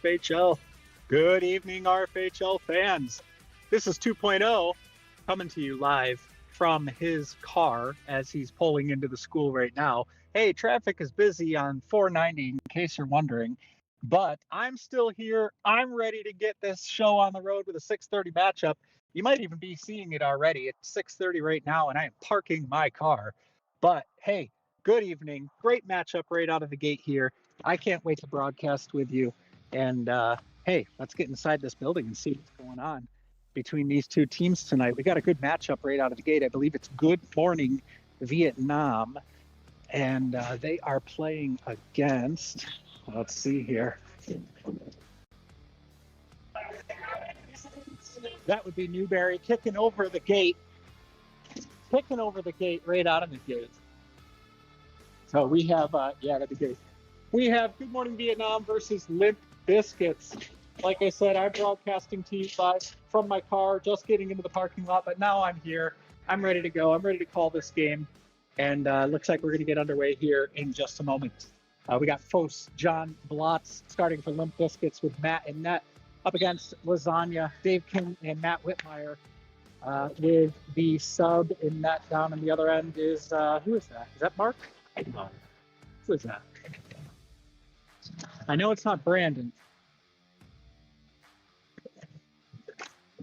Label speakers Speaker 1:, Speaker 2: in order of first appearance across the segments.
Speaker 1: RFHL. Good evening, RFHL fans. This is 2.0 coming to you live from his car as he's pulling into the school right now. Hey, traffic is busy on 490 in case you're wondering, but I'm still here. I'm ready to get this show on the road with a 6:30 matchup. You might even be seeing it already. It's 6:30 right now, and I am parking my car. But hey, good evening. Great matchup right out of the gate here. I can't wait to broadcast with you. And hey, let's get inside this building and see what's going on between these two teams tonight. We got a good matchup right out of the gate. I believe it's Good Morning Vietnam. And they are playing against, let's see here. That would be Newberry kicking over the gate right out of the gate. So we have, that'd be good. We have Good Morning Vietnam versus Limp Biscuits. Like I said, I'm broadcasting to you guys from my car, just getting into the parking lot, but now I'm here. I'm ready to go. I'm ready to call this game. And looks like we're going to get underway here in just a moment. We got Fos John Blotz starting for Limp Biscuits with Matt and net up against Lasagna, Dave King and Matt Whitmire. With the sub in net down on the other end is, who is that? Is that Mark? No. Who is that? I know it's not Brandon.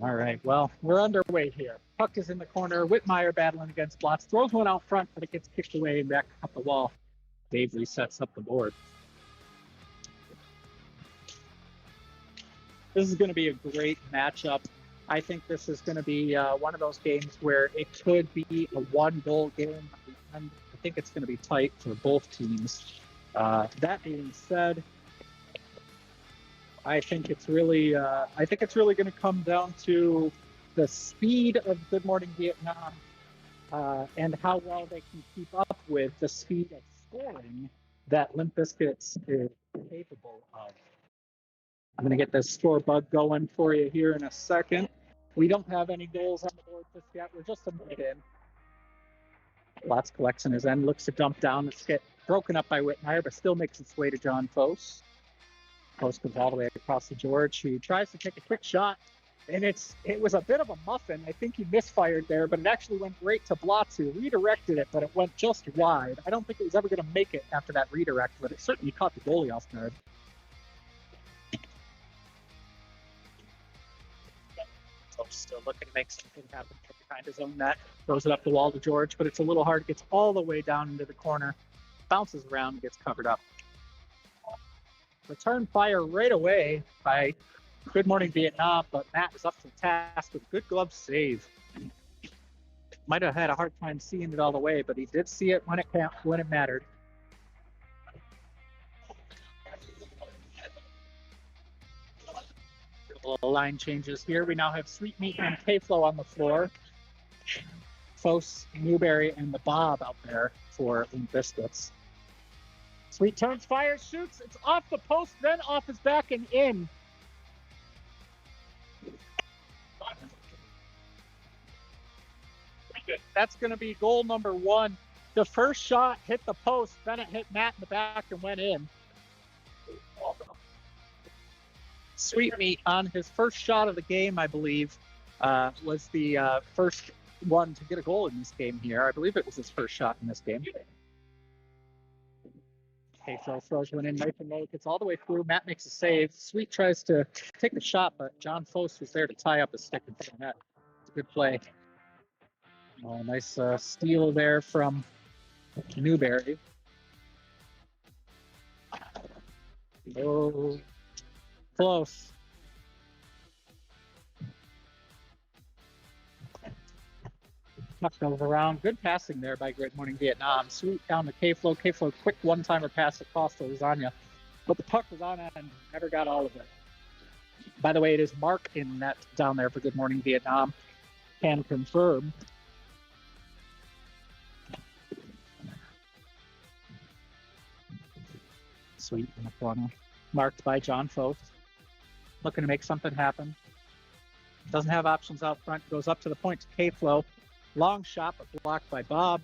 Speaker 1: All right, well, we're underway here. Puck is in the corner. Whitmire battling against Blotz. Throws one out front, but it gets kicked away and back up the wall. Dave resets up the board. This is going to be a great matchup. I think this is going to be one of those games where it could be a one-goal game. And I think it's going to be tight for both teams. That being said, I think it's really going to come down to the speed of Good Morning Vietnam and how well they can keep up with the speed of scoring that Limp Biscuits is capable of. I'm going to get this score bug going for you here in a second. We don't have any goals on the board just yet. We're just a minute in. Blotz collects in his end, looks to dump down. It's get broken up by Whitmire, but still makes its way to John Fos. Fos goes all the way across to George, who tries to take a quick shot. And it was a bit of a muffin. I think he misfired there, but it actually went right to Blotz, who redirected it, but it went just wide. I don't think it was ever going to make it after that redirect, but it certainly caught the goalie off guard. Still looking to make something happen from behind his own net. Throws it up the wall to George, but it's a little hard. Gets all the way down into the corner. Bounces around and gets covered up. Return fire right away by Good Morning Vietnam, but Matt is up to the task with a good glove save. Might have had a hard time seeing it all the way, but he did see it when it mattered. Little line changes here. We now have Sweetmeat and K-Flow on the floor. Fos, Newberry, and the Bob out there for Limp Biscuits. Sweet turns, fires, shoots. It's off the post, then off his back and in. That's going to be goal number one. The first shot hit the post, then it hit Matt in the back and went in. Sweetmeat on his first shot of the game, I believe, was the first one to get a goal in this game here. I believe it was his first shot in this game. K-Flow throws one in, knife and low, gets all the way through. Matt makes a save. Sweet tries to take the shot, but John Fos was there to tie up his stick in front of net. It's a good play. Oh, nice steal there from Newberry. Oh. Close. Puck goes around. Good passing there by Good Morning Vietnam. Sweet down to K-Flow. K-Flow, quick one-timer pass across to Lasagna. But the puck was on end. Never got all of it. By the way, it is Mark in net down there for Good Morning Vietnam. Can confirm. Sweet in the corner. Marked by John Fos. Looking to make something happen. Doesn't have options out front. Goes up to the point to K-Flow. Long shot, but blocked by Bob.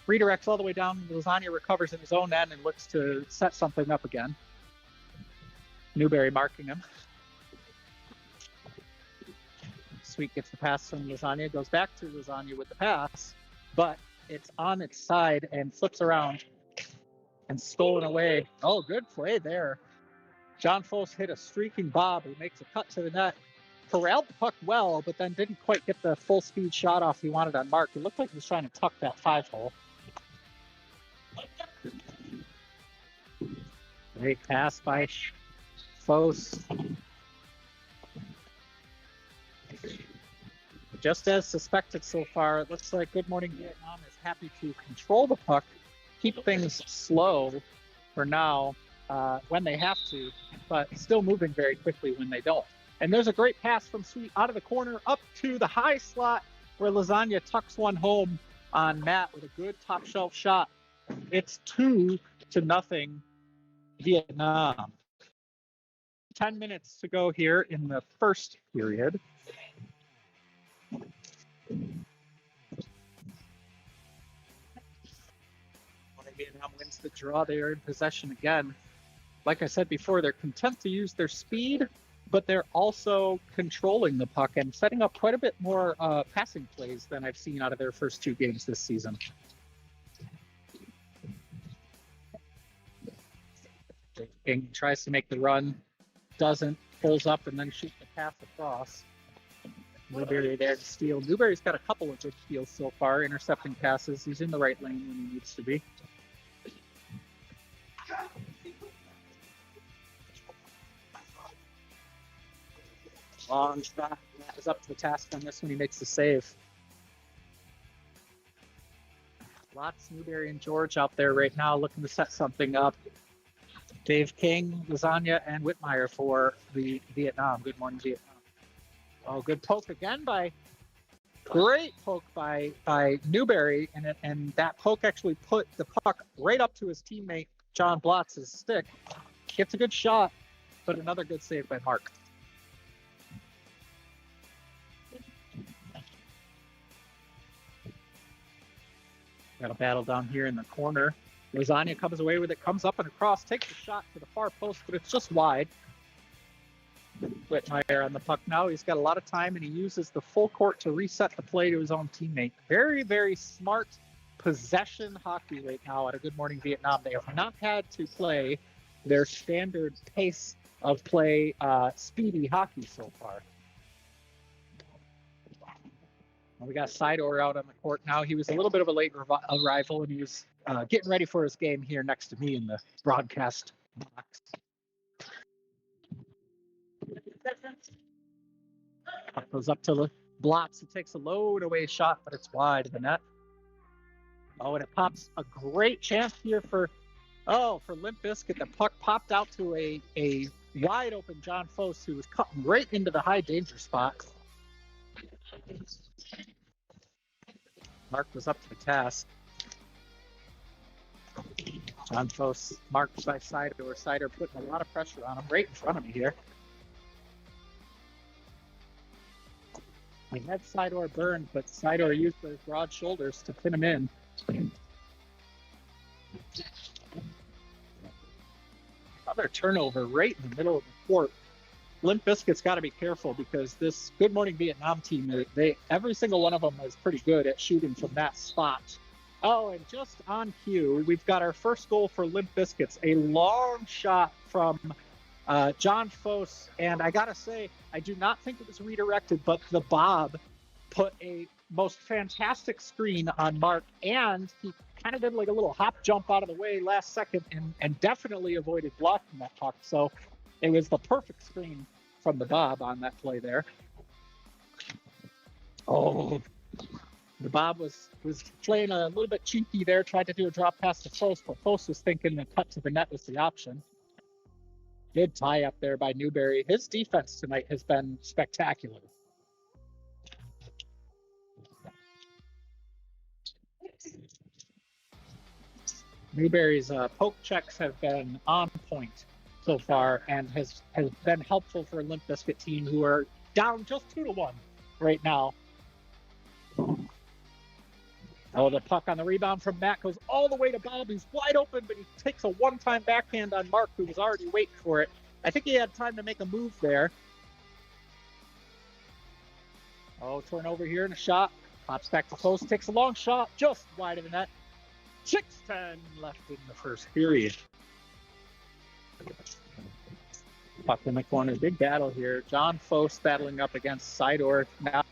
Speaker 1: Redirects all the way down. Lasagna recovers in his own end and looks to set something up again. Newberry marking him. Sweet gets the pass from Lasagna, goes back to Lasagna with the pass, but it's on its side and flips around and stolen away. Oh, good play there. John Foss hit a streaking bob who makes a cut to the net. Corralled the puck well, but then didn't quite get the full speed shot off he wanted on Mark. It looked like he was trying to tuck that 5-hole. Great pass by Foss. Just as suspected so far, it looks like Good Morning Vietnam is happy to control the puck, keep things slow for now when they have to, but still moving very quickly when they don't. And there's a great pass from Sweet out of the corner up to the high slot where Lasagna tucks one home on Matt with a good top shelf shot. It's 2-0 Vietnam. 10 minutes to go here in the first period. Vietnam wins the draw. They are in possession again. Like I said before, they're content to use their speed, but they're also controlling the puck and setting up quite a bit more passing plays than I've seen out of their first 2 games this season. King tries to make the run, doesn't, pulls up and then shoots the pass across. Newberry there to steal. Newberry's got a couple of good steals so far, intercepting passes. He's in the right lane when he needs to be. Long shot. Matt is up to the task on this one. He makes the save. Lots Newberry and George out there right now looking to set something up. Dave King, Lasagna, and Whitmire for the Vietnam. Good morning, Vietnam. Oh, good poke again great poke by Newberry, and that poke actually put the puck right up to his teammate John Blotz's stick. Gets a good shot, but another good save by Mark. Got a battle down here in the corner. Lasagna comes away with it, comes up and across, takes a shot to the far post, but it's just wide. Whitmire on the puck now. He's got a lot of time, and he uses the full court to reset the play to his own teammate. Very, very smart possession hockey right now at a Good Morning Vietnam. They have not had to play their standard pace of play speedy hockey so far. We got Sidor out on the court now. He was a little bit of a late arrival, and he was getting ready for his game here next to me in the broadcast box. Puck goes up to the blocks. He takes a load away shot, but it's wide of the net. Oh, and it pops a great chance here for Limp Bizkit. The puck popped out to a wide open John Foss, who was cutting right into the high danger spot. Mark was up to the task. John Foss marked by Sidor. Sidor putting a lot of pressure on him right in front of me here. We had Sidor burned, but Sidor used those broad shoulders to pin him in. Another turnover right in the middle of the court. Limp Bizkit's got to be careful because this Good Morning Vietnam team, every single one of them is pretty good at shooting from that spot. Oh, and just on cue, we've got our first goal for Limp Bizkits. A long shot from John Foss, and I gotta say, I do not think it was redirected, but the Bob put a most fantastic screen on Mark, and he kind of did like a little hop jump out of the way last second and definitely avoided blocking that puck. So it was the perfect screen from the Bob on that play there. Oh, the Bob was playing a little bit cheeky there, tried to do a drop pass to Foss, but Foss was thinking the cut to the net was the option. Good tie up there by Newberry. His defense tonight has been spectacular. Newberry's poke checks have been on point so far and has been helpful for a Limp Bizkit team who are down just 2-1 right now. Oh, the puck on the rebound from Matt goes all the way to Bob. He's wide open, but he takes a one-time backhand on Mark, who was already waiting for it. I think he had time to make a move there. Oh, turnover here and a shot. Pops back to post, takes a long shot, just wide of the net. 6:10 left in the first period. Puck in the corner, big battle here. John Foss battling up against Sidor. Now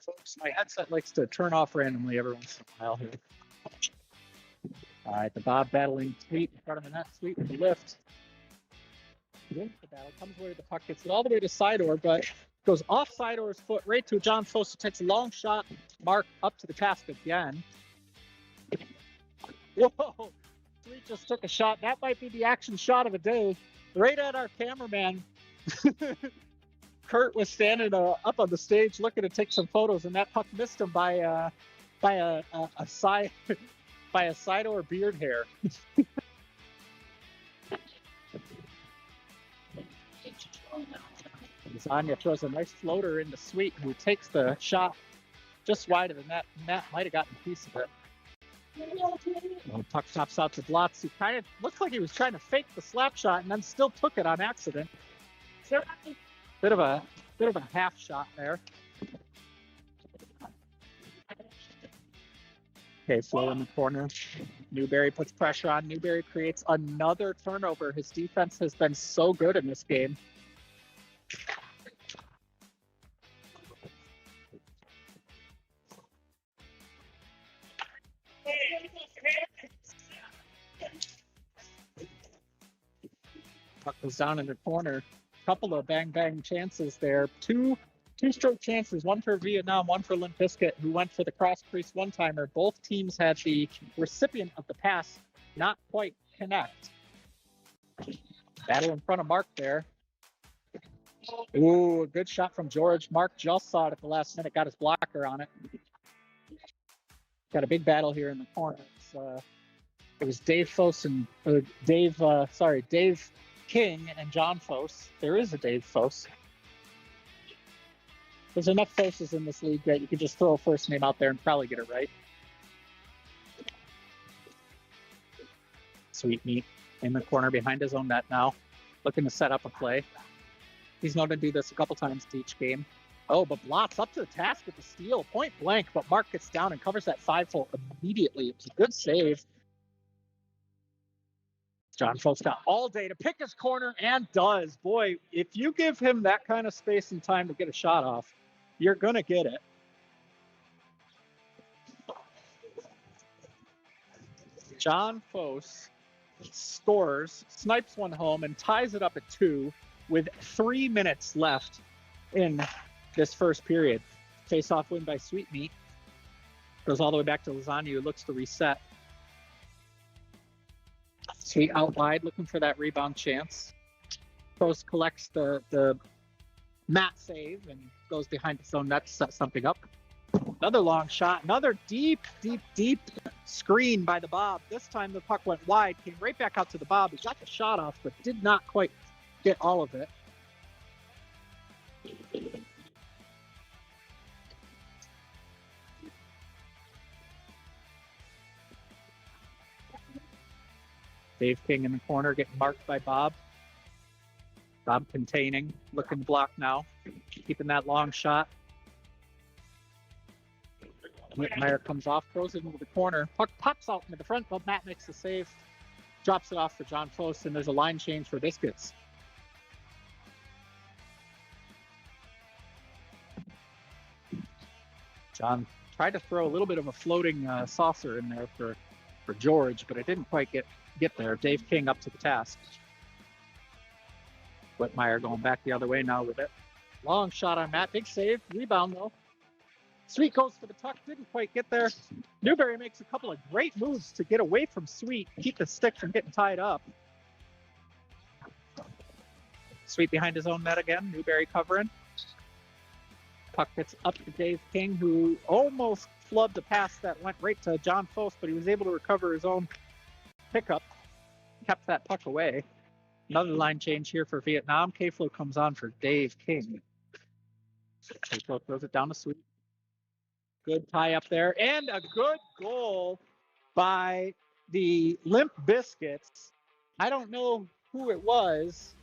Speaker 1: folks, my headset likes to turn off randomly every once in a while here. All right, the Bob battling Sweet in front of the net. Sweet with the lift. Wins the battle, comes away with the puck, gets it all the way to Sidor, but goes off Sidor's foot right to John Foss, who takes a long shot. Mark up to the task again. Whoa! Sweet just took a shot. That might be the action shot of the day. Right at our cameraman. Kurt was standing up on the stage looking to take some photos, and that puck missed him by a Sidor beard hair. Zanya throws a nice floater into Sweet, who takes the shot just wide of the net. Matt might have gotten a piece of it. Well, puck tops out to Blotz, who kind of looks like he was trying to fake the slap shot and then still took it on accident. Bit of a half shot there. Okay, slow in the corner. Newberry puts pressure on. Newberry creates another turnover. His defense has been so good in this game. Puck goes down in the corner. Couple of bang chances there. Two stroke chances, one for Vietnam, one for Limp Bizkit, who went for the cross crease one-timer. Both teams had the recipient of the pass not quite connect. Battle in front of Mark there. Ooh, a good shot from George. Mark just saw it at the last minute, got his blocker on it. Got a big battle here in the corner. It was Dave Foss and Dave King and John Foss. There is a Dave Foss. There's enough Fosses in this league that you could just throw a first name out there and probably get it right. Sweet Meat in the corner behind his own net now, looking to set up a play. He's known to do this a couple times to each game. Oh, but Blotz up to the task with the steal, point blank, but Mark gets down and covers that 5-hole immediately. It was a good save. John Foss got all day to pick his corner and does. Boy, if you give him that kind of space and time to get a shot off, you're going to get it. John Foss scores, snipes one home, and ties it up at 2 with 3 minutes left in this first period. Face-off win by Sweet Meat. Goes all the way back to Lasagna, who looks to reset. Sweet out wide, looking for that rebound chance. Foss collects the mat save and goes behind his own net to set something up. Another long shot, another deep screen by the Bob. This time the puck went wide, came right back out to the Bob. He got the shot off, but did not quite get all of it. Dave King in the corner, getting marked by Bob. Bob containing, looking to block now, keeping that long shot. Whitmire comes off, throws it into the corner. Puck pops out into the front, but Matt makes the save. Drops it off for John Foss, and there's a line change for Biscuits. John tried to throw a little bit of a floating saucer in there for George, but it didn't quite get there. Dave King up to the task. Whitmire going back the other way now with it. Long shot on Matt. Big save. Rebound, though. Sweet goes for the puck. Didn't quite get there. Newberry makes a couple of great moves to get away from Sweet. Keep the stick from getting tied up. Sweet behind his own net again. Newberry covering. Puck gets up to Dave King, who almost flubbed the pass that went right to John Foss, but he was able to recover his own pickup. kept that puck away. Another line change here for Vietnam. K-Flow comes on for Dave King. K-Flow throws it down to Sweet. Good tie up there. And a good goal by the Limp Biscuits. I don't know who it was.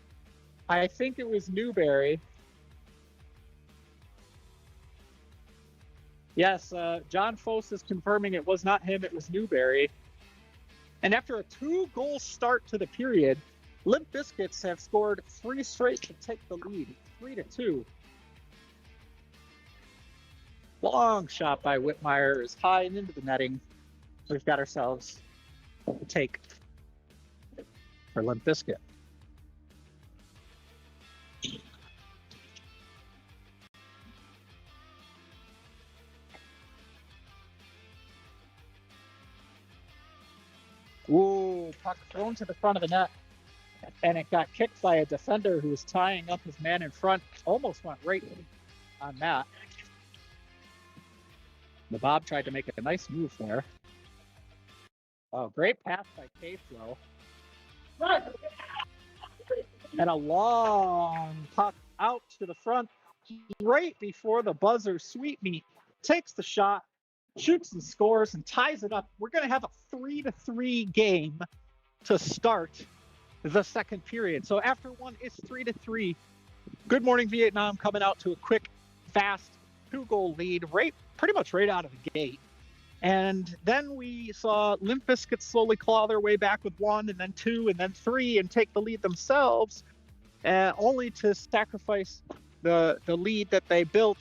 Speaker 1: I think it was Newberry. Yes, John Foss is confirming it was not him, it was Newberry. And after a 2-goal start to the period, Limp Biscuits have scored 3 straight to take the lead, 3-2. Long shot by Whitmire is high and into the netting. We've got ourselves a take for Limp Bizkit. Ooh, puck thrown to the front of the net. And it got kicked by a defender who was tying up his man in front. Almost went right on that. The Bob tried to make a nice move there. Oh, great pass by K-Flow. And a long puck out to the front right before the buzzer. Sweetmeat takes the shot, shoots and scores, and ties it up. We're going to have a 3-3 game to start the second period. So after one, it's 3-3. Good Morning Vietnam coming out to a quick, fast 2-goal lead, pretty much right out of the gate. And then we saw Limp Bizkit slowly claw their way back with 1, and then 2, and then 3, and take the lead themselves, only to sacrifice the lead that they built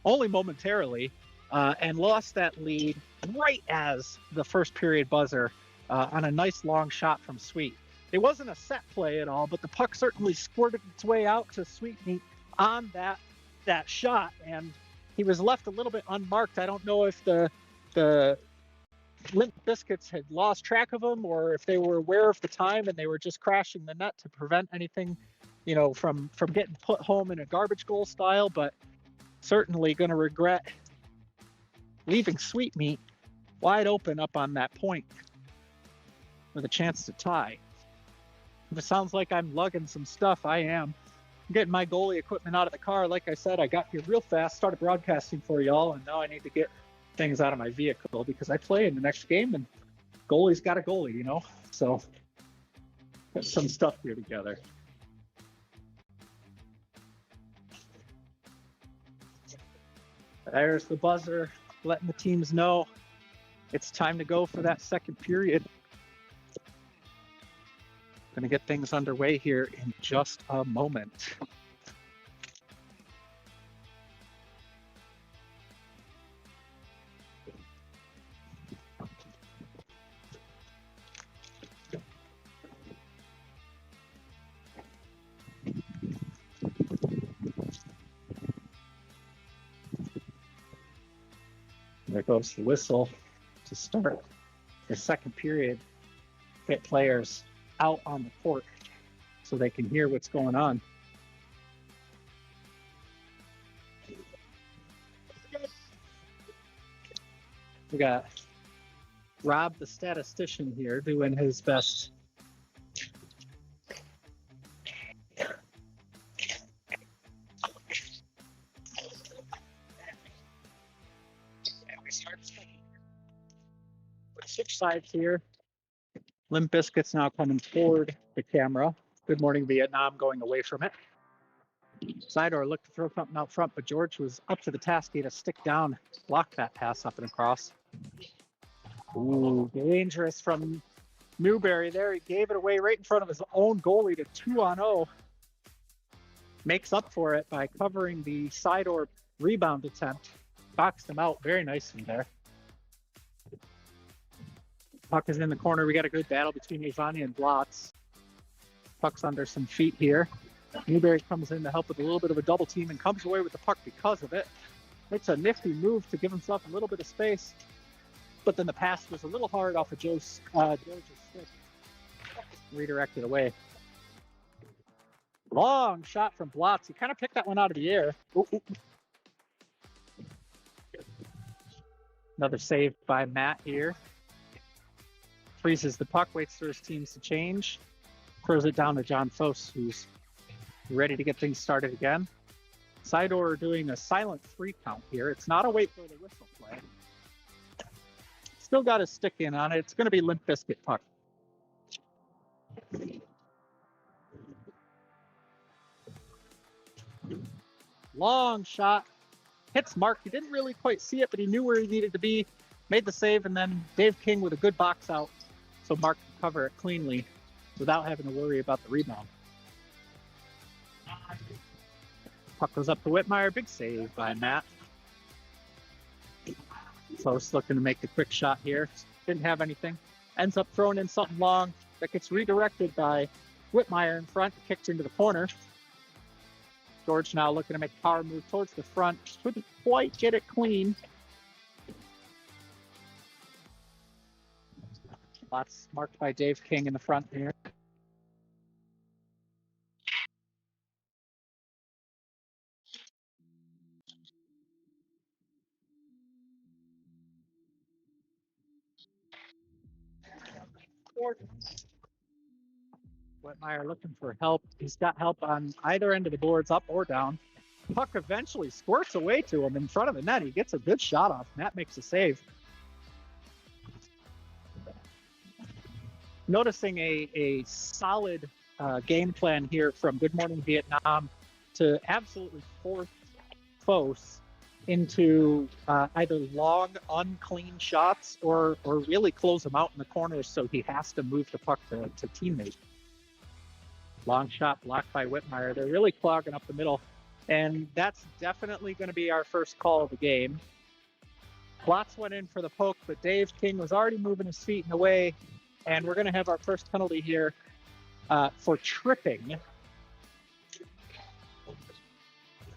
Speaker 1: only momentarily, and lost that lead right as the first period buzzer on a nice long shot from Sweet. It wasn't a set play at all, but the puck certainly squirted its way out to Sweetmeat on that shot, and he was left a little bit unmarked. I don't know if the Limp Bizkits had lost track of him, or if they were aware of the time and they were just crashing the net to prevent anything, from getting put home in a garbage goal style. But certainly going to regret leaving Sweetmeat wide open up on that point with a chance to tie. If it sounds like I'm lugging some stuff, I am. I'm getting my goalie equipment out of the car. Like I said, I got here real fast, started broadcasting for y'all, and now I need to get things out of my vehicle because I play in the next game, and goalie's got a goalie, So got some stuff here together. There's the buzzer, letting the teams know it's time to go for that second period. Going to get things underway here in just a moment. There goes the whistle to start the second period. Get players out on the court so they can hear what's going on. We got Rob the statistician here doing his best. And we start with 6 sides here. Limp Bizkit's now coming toward the camera. Good Morning Vietnam going away from it. Sidor looked to throw something out front, but George was up to the task. He had to stick down, block that pass up and across. Ooh, dangerous from Newberry there. He gave it away right in front of his own goalie to 2-on-0. Makes up for it by covering the Sidor rebound attempt. Boxed him out very nicely there. Puck is in the corner. We got a good battle between Ivani and Blotz. Puck's under some feet here. Newberry comes in to help with a little bit of a double team and comes away with the puck because of it. It's a nifty move to give himself a little bit of space. But then the pass was a little hard off of George's stick. Redirected away. Long shot from Blotz. He kind of picked that one out of the air. Ooh. Another save by Matt here. freezes the puck, waits for his teams to change, throws it down to John Foss, who's ready to get things started again. Sidor doing a silent 3 count here. It's not a wait for the whistle play. Still got his stick in on it. It's going to be Limp Bizkit puck. Long shot. Hits Mark. He didn't really quite see it, but he knew where he needed to be. Made the save, and then Dave King with a good box out so Mark can cover it cleanly without having to worry about the rebound. Puck goes up to Whitmire. Big save by Matt. Close looking to make the quick shot here. Didn't have anything. Ends up throwing in something long that gets redirected by Whitmire in front. Kicked into the corner. George now looking to make a power move towards the front. Couldn't quite get it clean. Lots marked by Dave King in the front here. Whitmire looking for help. He's got help on either end of the boards, up or down. Puck eventually squirts away to him in front of the net. He gets a good shot off. Matt makes a save. Noticing a solid game plan here from Good Morning Vietnam to absolutely force Foss into either long, unclean shots or really close him out in the corners so he has to move the puck to teammate. Long shot blocked by Whitmire. They're really clogging up the middle, and that's definitely going to be our first call of the game. Klotz went in for the poke, but Dave King was already moving his feet in the way, and we're going to have our first penalty here for tripping.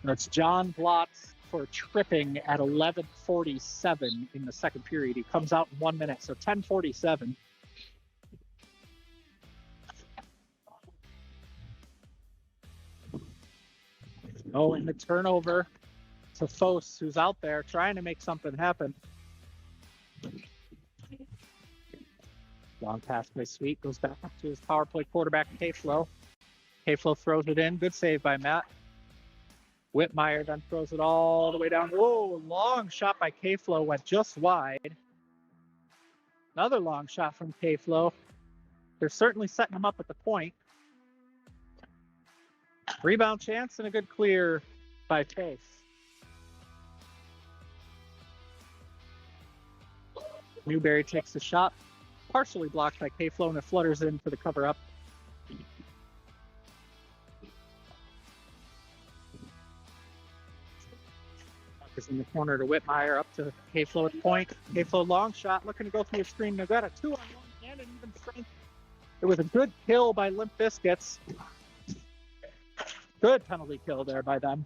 Speaker 1: That's John Blotz for tripping at 11:47 in the second period. He comes out in 1 minute, so 10:47. Oh, and the turnover to Foss, who's out there trying to make something happen. Long pass by Sweet, goes back up to his power play quarterback, K-Flow. K-Flow throws it in. Good save by Matt. Whitmire then throws it all the way down. Whoa, long shot by K-Flow, went just wide. Another long shot from K-Flow. They're certainly setting him up at the point. Rebound chance and a good clear by Foss. Newberry takes the shot, partially blocked by K-Flow, and it flutters in for the cover-up. Is in the corner to Whitmire, up to K-Flow at the point. K-Flow long shot, looking to go through a screen. They've got a 2-on-1 and an even strength. It was a good kill by Limp Bizkits. Good penalty kill there by them.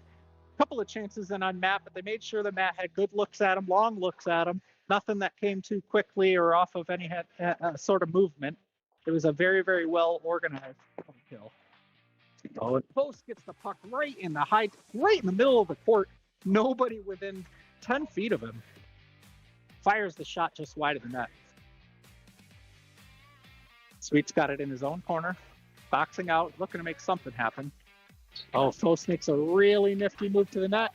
Speaker 1: A couple of chances in on Matt, but they made sure that Matt had good looks at him, long looks at him. Nothing that came too quickly or off of any sort of movement. It was a very, very well organized kill. Oh, and Post gets the puck right in the middle of the court. Nobody within 10 feet of him. Fires the shot just wide of the net. Sweet's got it in his own corner. Boxing out, looking to make something happen. Oh, Foss makes a really nifty move to the net.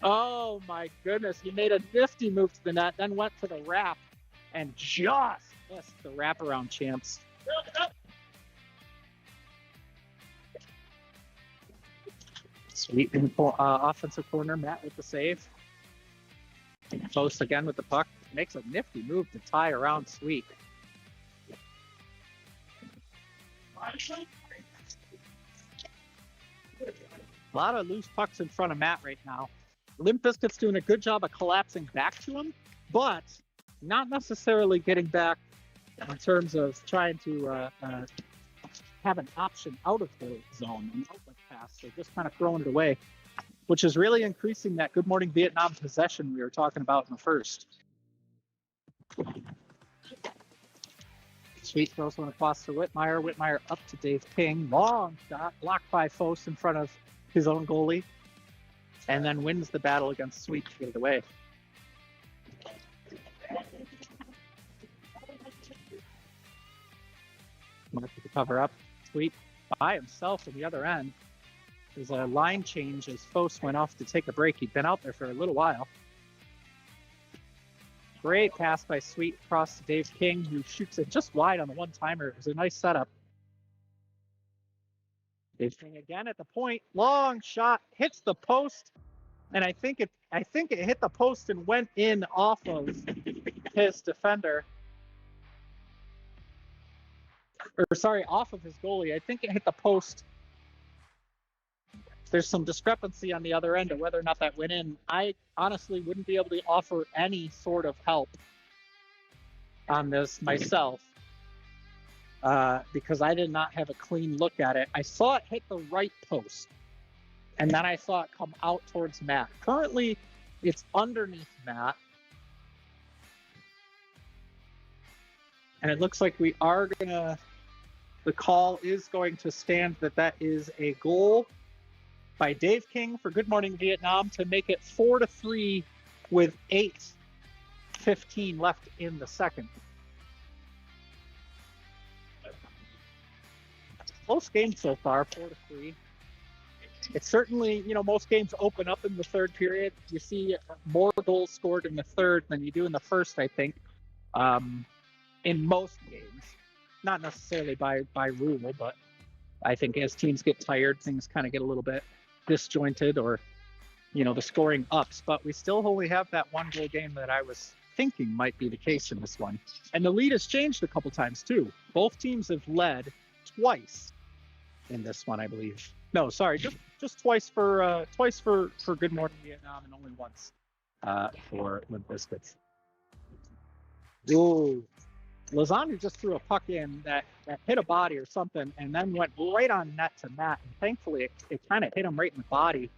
Speaker 1: Oh my goodness, he made a nifty move to the net, then went for the wrap and just missed the wraparound chance. Sweet in the offensive corner, Matt with the save. Foss again with the puck. Makes a nifty move to tie around Sweet. A lot of loose pucks in front of Matt right now. Limp Bizkit's doing a good job of collapsing back to him, but not necessarily getting back in terms of trying to have an option out of the zone, an outlet pass. They're just kind of throwing it away, which is really increasing that Good Morning Vietnam possession we were talking about in the first. Sweet throws one across to Whitmire. Whitmire up to Dave King. Long shot, blocked by Foss in front of his own goalie, and then wins the battle against Sweet to get it away. Mark with the cover up. Sweet by himself in the other end. There's a line change as Fos went off to take a break. He'd been out there for a little while. Great pass by Sweet across to Dave King, who shoots it just wide on the one-timer. It was a nice setup. Dave King again at the point. Long shot, hits the post, and I think it hit the post and went in off of his defender. Or sorry, off of his goalie. I think it hit the post. There's some discrepancy on the other end of whether or not that went in. I honestly wouldn't be able to offer any sort of help on this myself because I did not have a clean look at it. I saw it hit the right post, and then I saw it come out towards Matt. Currently, it's underneath Matt. And it looks like we are going to, the call is going to stand that is a goal by Dave King for Good Morning Vietnam to make it 4-3 with 8:15 left in the second. Close game so far, 4-3. It's certainly, most games open up in the third period. You see more goals scored in the third than you do in the first, I think, in most games. Not necessarily by rule, but I think as teams get tired, things kind of get a little bit disjointed or, the scoring ups. But we still only have that one goal game that I was thinking might be the case in this one. And the lead has changed a couple times too. Both teams have led twice in this one, I believe. No, sorry, just twice for Good Morning Vietnam and only once for Limp Bizkit. Ooh. Lozano just threw a puck in that hit a body or something and then went right on net to Matt. And thankfully, it kind of hit him right in the body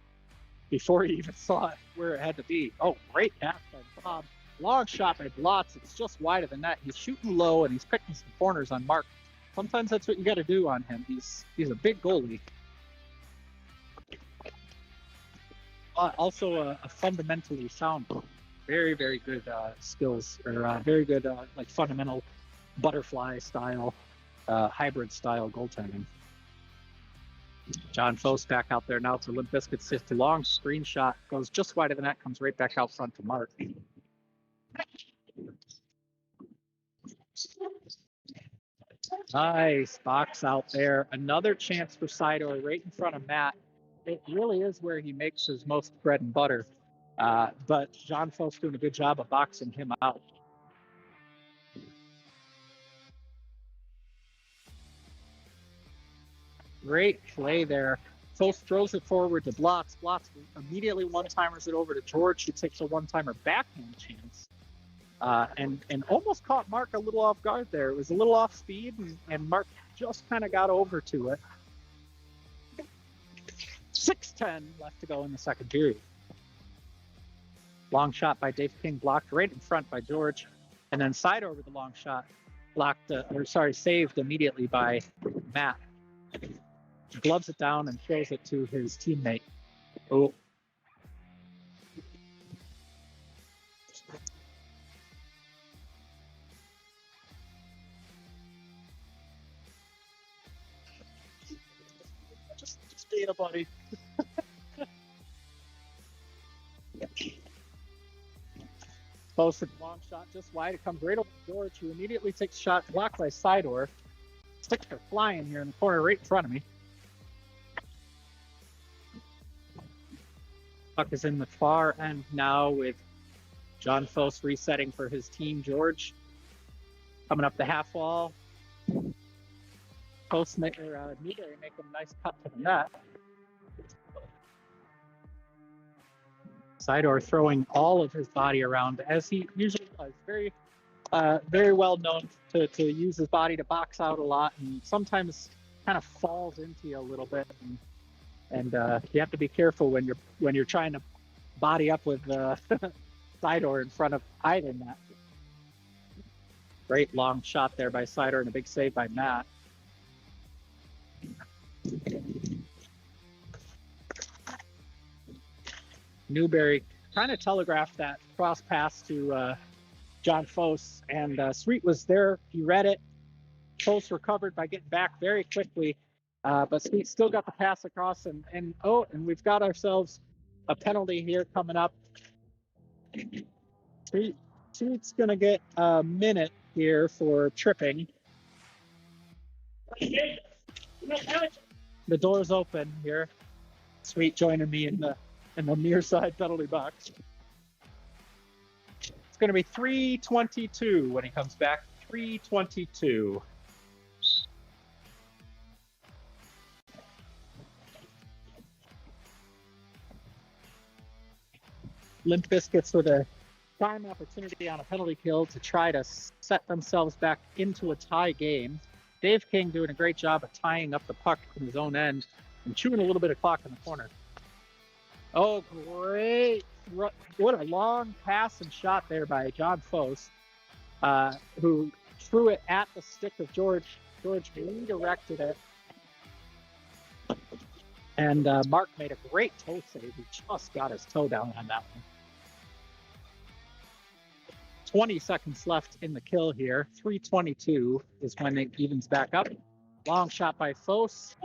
Speaker 1: before he even saw it where it had to be. Oh, great pass by Bob. Long shot by Blotz. It's just wide of the net. He's shooting low and he's picking some corners on Mark. Sometimes that's what you got to do on him. He's a big goalie. Also a fundamentally sound, very, very good skills, or very good fundamental butterfly style, hybrid style goaltending. John Fos back out there now for Limp Bizkit. It's a long screen shot, goes just wide of the net, comes right back out front to Mark. Nice box out there. Another chance for Sidor right in front of Matt. It really is where he makes his most bread and butter. But John Fos doing a good job of boxing him out. Great play there. Fos throws it forward to Blotz. Blotz immediately one-timers it over to George, who takes a one-timer backhand chance. And almost caught Mark a little off guard there. It was a little off speed, and Mark just kind of got over to it. 6:10 left to go in the second period. Long shot by Dave King, blocked right in front by George. And then side over the long shot, saved immediately by Matt. Gloves it down and throws it to his teammate. Oh. Just being a buddy. Posted long shot just wide. It comes right over to George, who immediately takes a shot, blocked by Sidor. Sticks are flying here in the corner right in front of me. Puck is in the far end now with John Fos resetting for his team. George coming up the half wall. Newberry making a nice cut to the net. Sidor throwing all of his body around as he usually does. Very, very well known to use his body to box out a lot, and sometimes kind of falls into you a little bit. And you have to be careful when you're trying to body up with Sidor in front of either net. Great long shot there by Sidor and a big save by Matt. Newberry kind of telegraphed that cross pass to John Fos, and Sweet was there. He read it, Post recovered by getting back very quickly, but Sweet still got the pass across, and we've got ourselves a penalty here coming up. Sweet's gonna get a minute here for tripping. The door's open here. Sweet joining me in the near side penalty box. It's going to be 3:22 when he comes back. 3:22. Limp Bizkits with a prime opportunity on a penalty kill to try to set themselves back into a tie game. Dave King doing a great job of tying up the puck in his own end and chewing a little bit of clock in the corner. Oh, great. What a long pass and shot there by John Foss, who threw it at the stick of George. George redirected it. And Mark made a great toe save. He just got his toe down on that one. 20 seconds left in the kill here. 3:22 is when it evens back up. Long shot by Foss.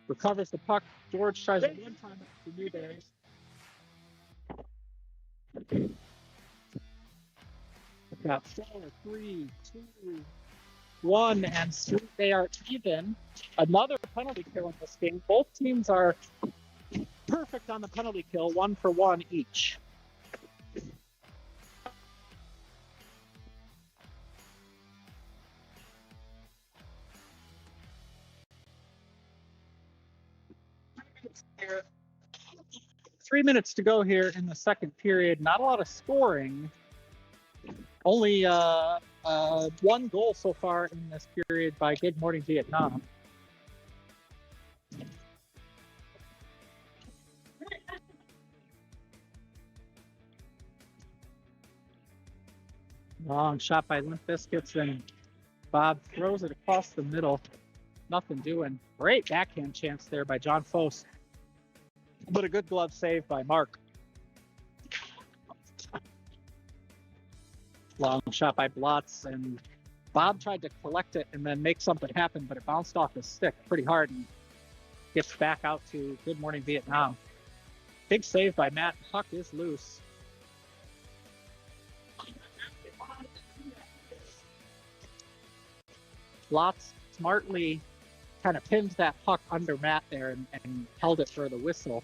Speaker 1: Recovers the puck. George tries it one time to Newberry. Got 4, 3, 2, 1, and Sweet. They are even. Another penalty kill in this game. Both teams are perfect on the penalty kill, 1 for 1 each. Here. 3 minutes to go here in the second period. Not a lot of scoring. Only one goal so far in this period by Good Morning Vietnam. Long shot by Limp Bizkits, and Bob throws it across the middle. Nothing doing. Great backhand chance there by John Foss. But a good glove save by Mark. Long shot by Blotz, and Bob tried to collect it and then make something happen, but it bounced off his stick pretty hard and gets back out to Good Morning Vietnam. Big save by Matt. Puck is loose. Blotz smartly kind of pinned that puck under Matt there and held it for the whistle.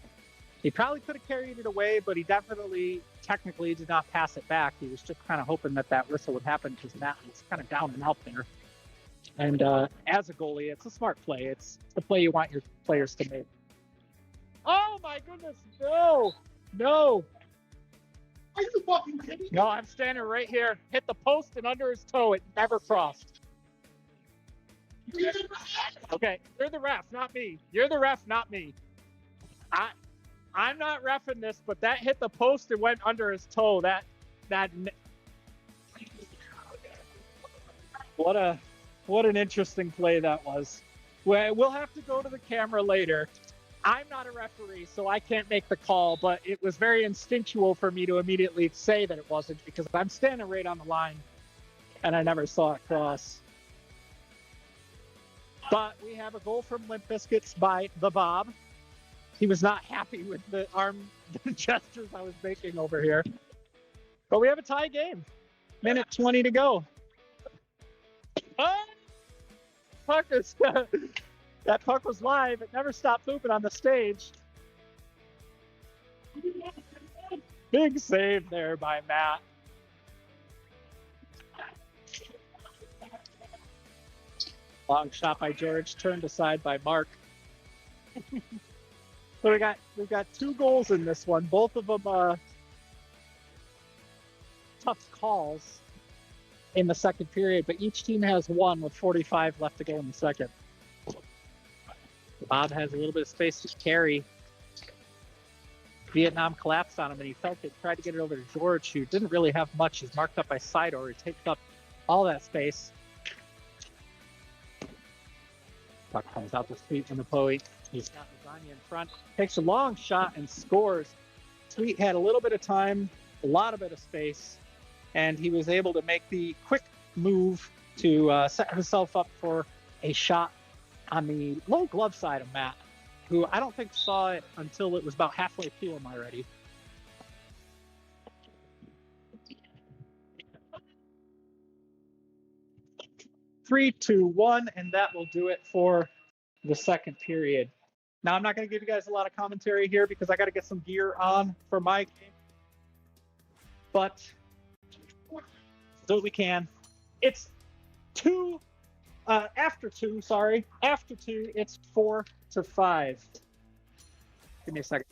Speaker 1: He probably could have carried it away, but he definitely, technically, did not pass it back. He was just kind of hoping that whistle would happen because Matt was kind of down and out there. And as a goalie, it's a smart play. It's the play you want your players to make. Oh my goodness, no!
Speaker 2: Are you fucking kidding me?
Speaker 1: No, I'm standing right here. Hit the post and under his toe. It never crossed. Okay, you're the ref, not me. You're the ref, not me. I'm not reffing this, but that hit the post and went under his toe. What an interesting play that was. We'll have to go to the camera later. I'm not a referee, so I can't make the call, but it was very instinctual for me to immediately say that it wasn't because I'm standing right on the line and I never saw it cross. But we have a goal from Limp Bizkits by the Bob. He was not happy with the arm gestures I was making over here. But we have a tie game. Minute 20 to go. Oh! That puck was live. It never stopped moving on the stage. Big save there by Matt. Long shot by George, turned aside by Mark. So we've got 2 goals in this one. Both of them tough calls in the second period, but each team has 1 with 45 left to go in the second. Bob has a little bit of space to carry. Vietnam collapsed on him, and he felt it. Tried to get it over to George, who didn't really have much. He's marked up by Sidor. He takes up all that space. Puck comes out to Sweet from the point. He's got Lasagna in front. Takes a long shot and scores. Sweet had a little bit of time, a lot of bit of space, and he was able to make the quick move to set himself up for a shot on the low glove side of Matt, who I don't think saw it until it was about halfway to him already. Three, two, one, and that will do it for the second period. Now, I'm not going to give you guys a lot of commentary here because I got to get some gear on for my game, but so we can. It's after two, it's 4-5. Give me a second.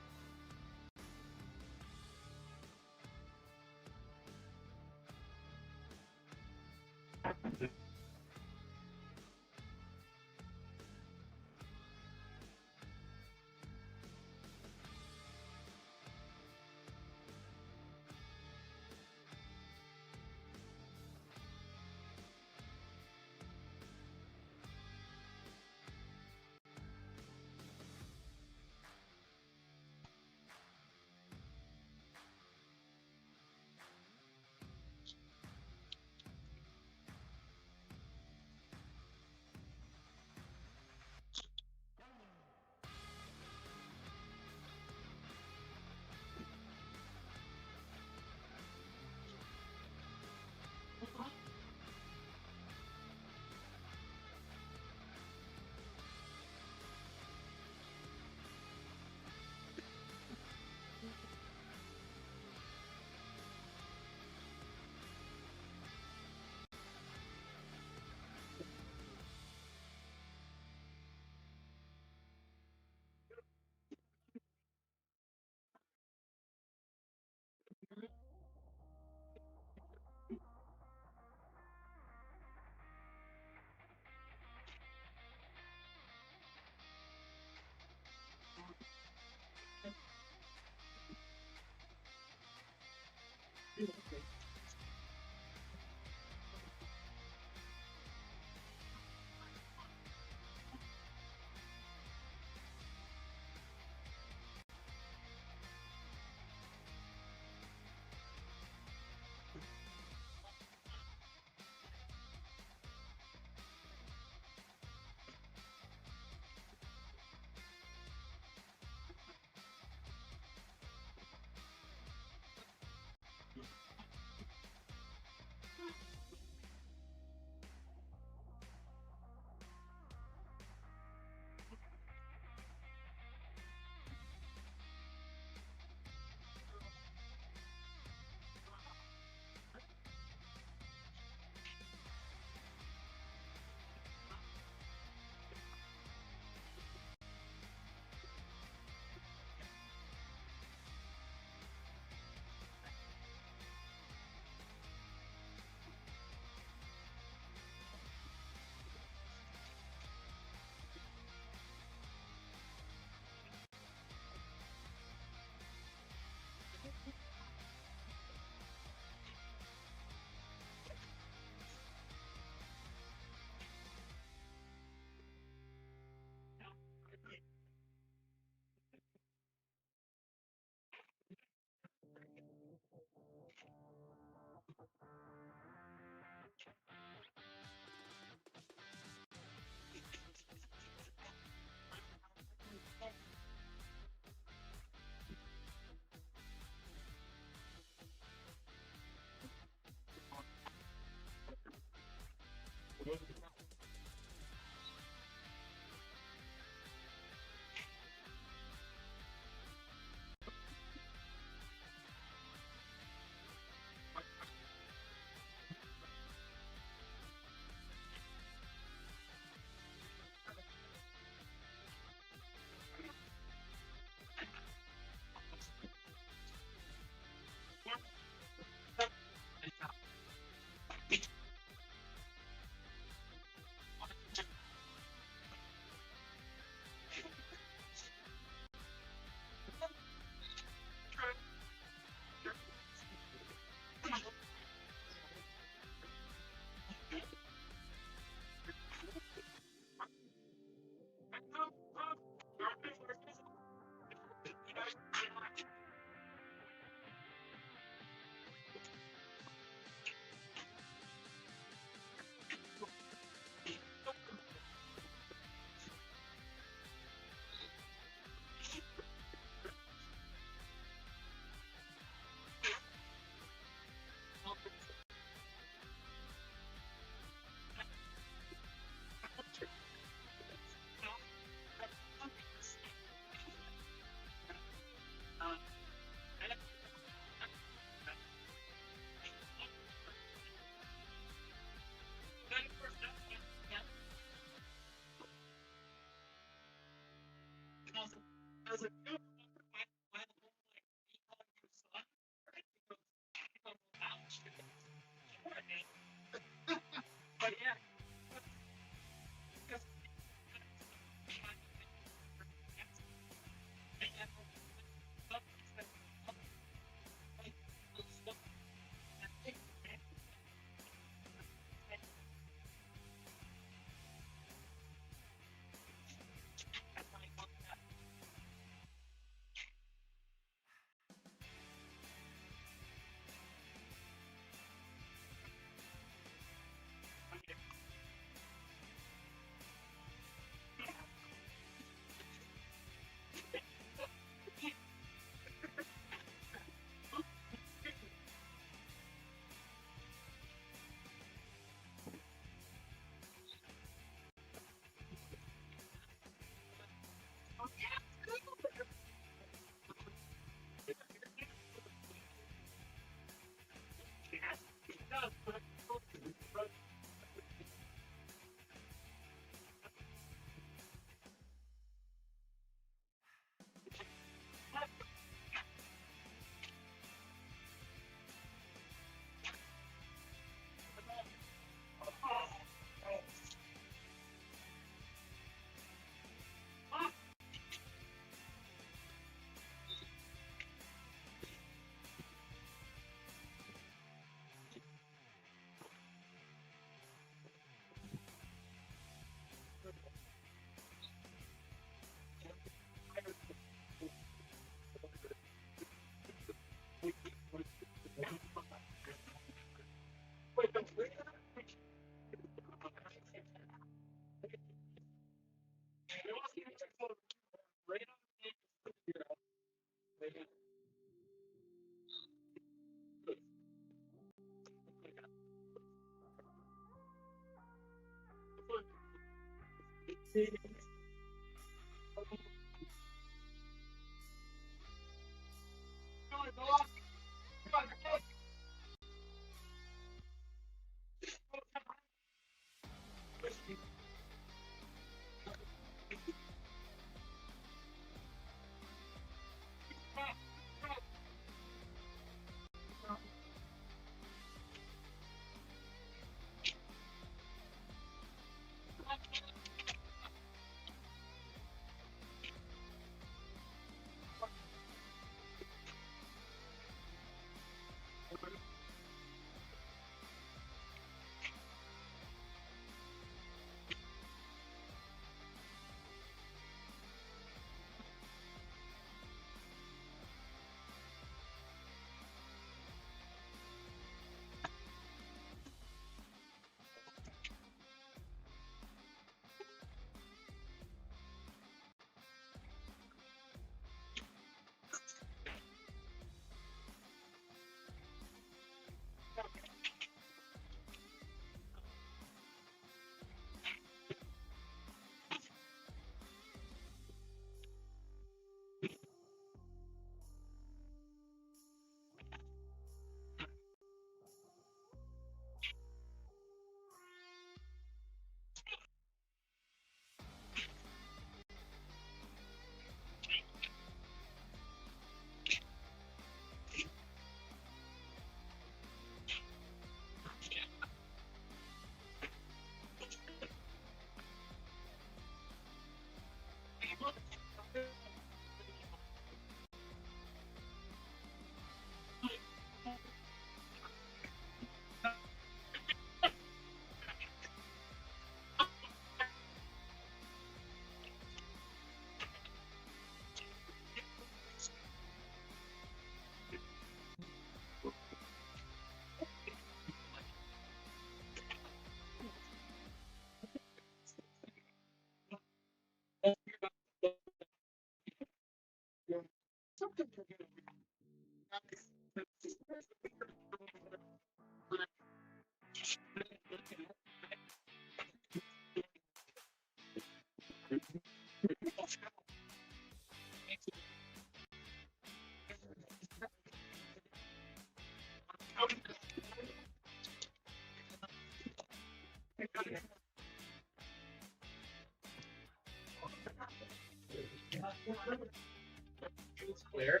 Speaker 1: It's clear.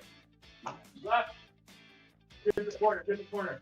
Speaker 1: Left. Get in the corner. Get in the corner.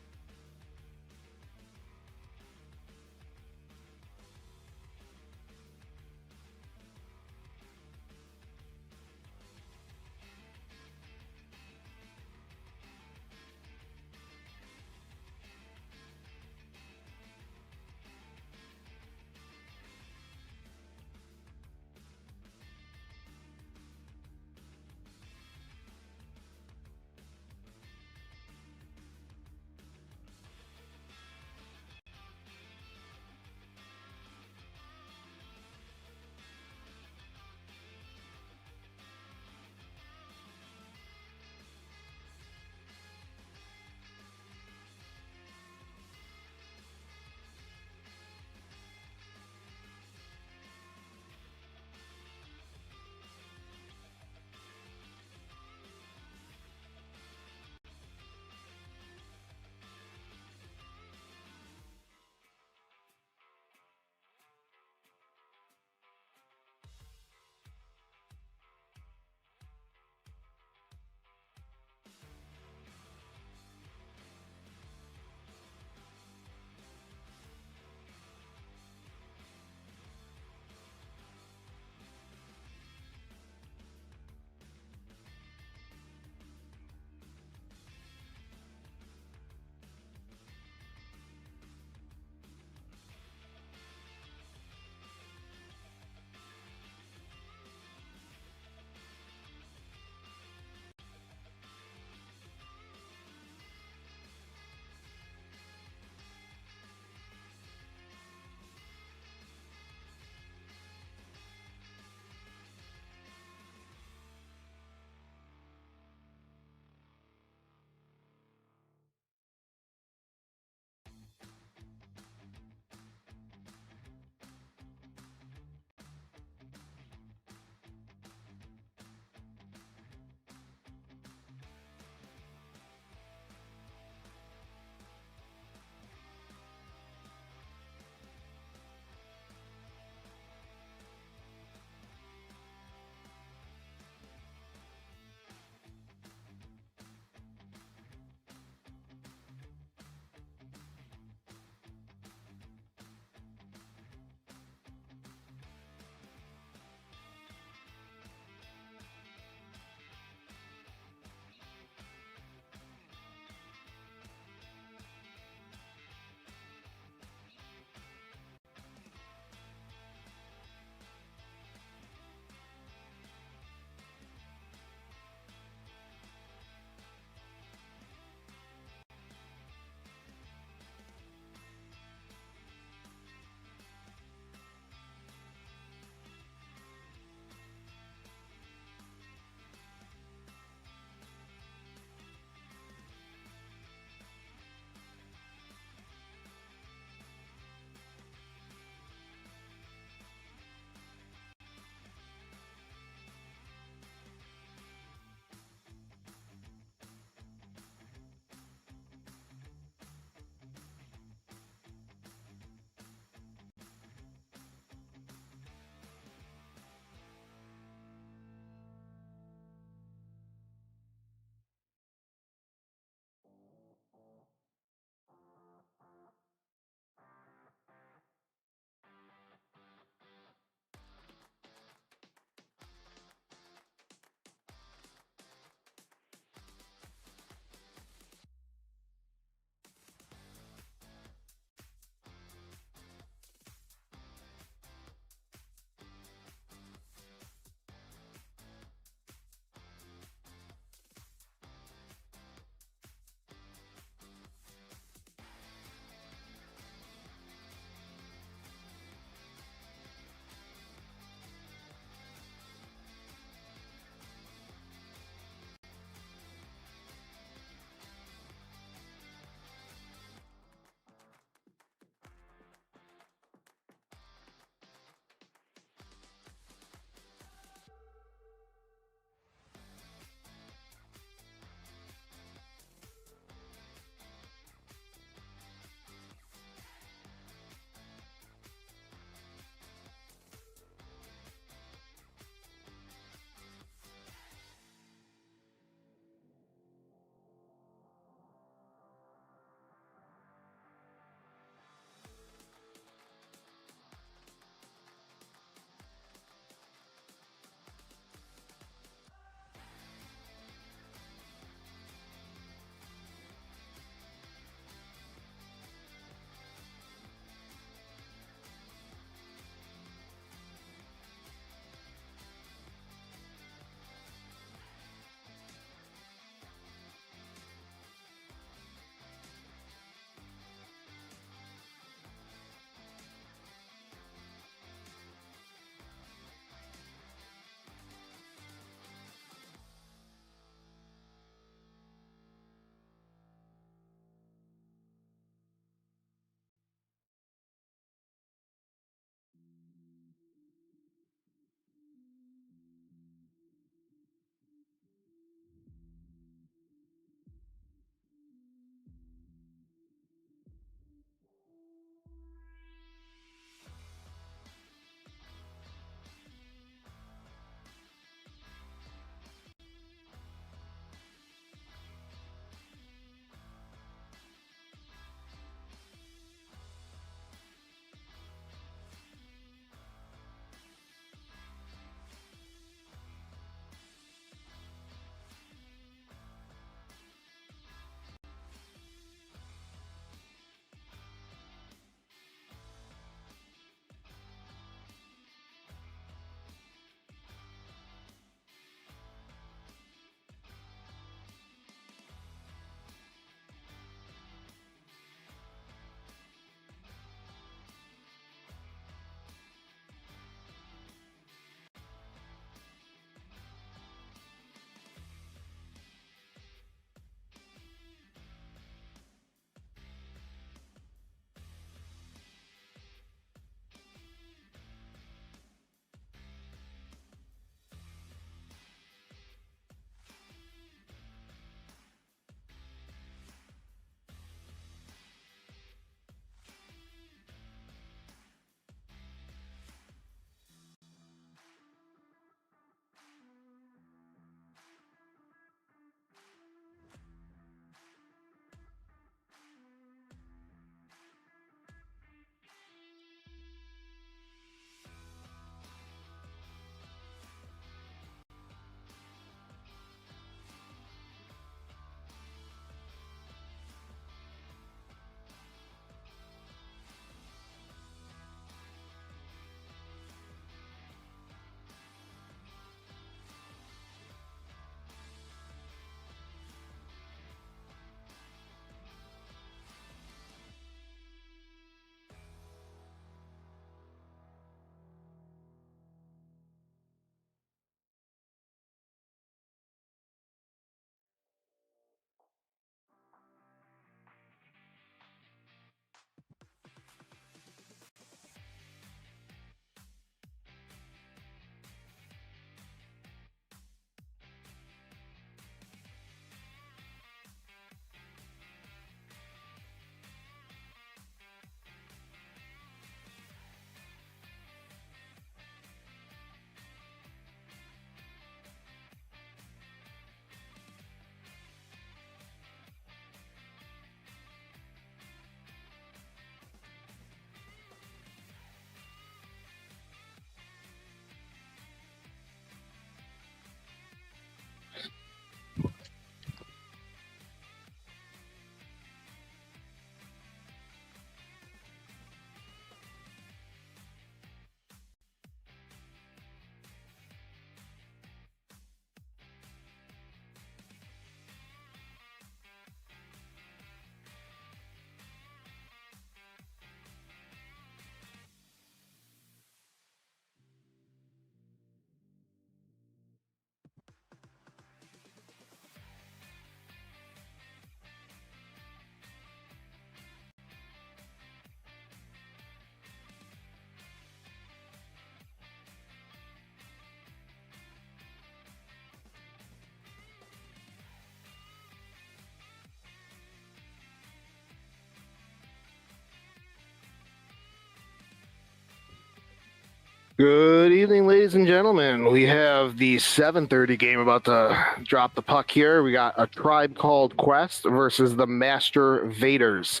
Speaker 2: Good evening, ladies and gentlemen. We have the 7:30 game about to drop the puck here. We got A Tribe Called Quest versus the Master Vaders.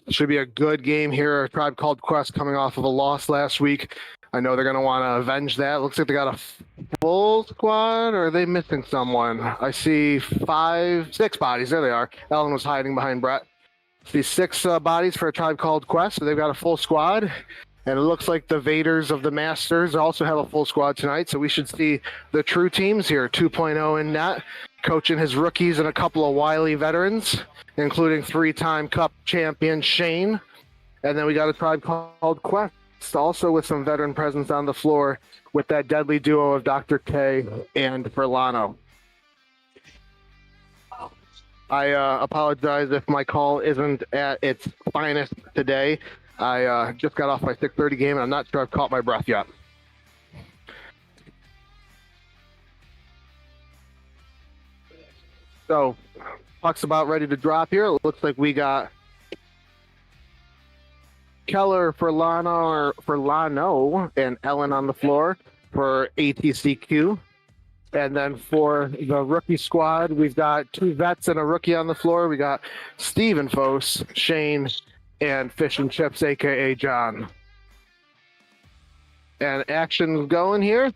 Speaker 2: Should be a good game here. A Tribe Called Quest coming off of a loss last week. I know they're going to want to avenge that. Looks like they got a full squad, or are they missing someone? I see six bodies. There they are. Ellen was hiding behind Brett. See six bodies for A Tribe Called Quest. So they've got a full squad. And it looks like the Vaders of the Masters also have a full squad tonight. So we should see the true teams here. 2.0 in net, coaching his rookies and a couple of wily veterans, including three-time Cup champion Shane. And then we got A Tribe Called Quest, also with some veteran presence on the floor with that deadly duo of Dr. K and Verlano. I apologize if my call isn't at its finest today. I just got off my 6:30 game, and I'm not sure I've caught my breath yet. So, puck's about ready to drop here. It looks like we got Keller, Furlano, and Ellen on the floor for ATCQ. And then for the rookie squad, we've got two vets and a rookie on the floor. We got Steven Fos, Shane, and Fish and Chips, aka John. And action's going here.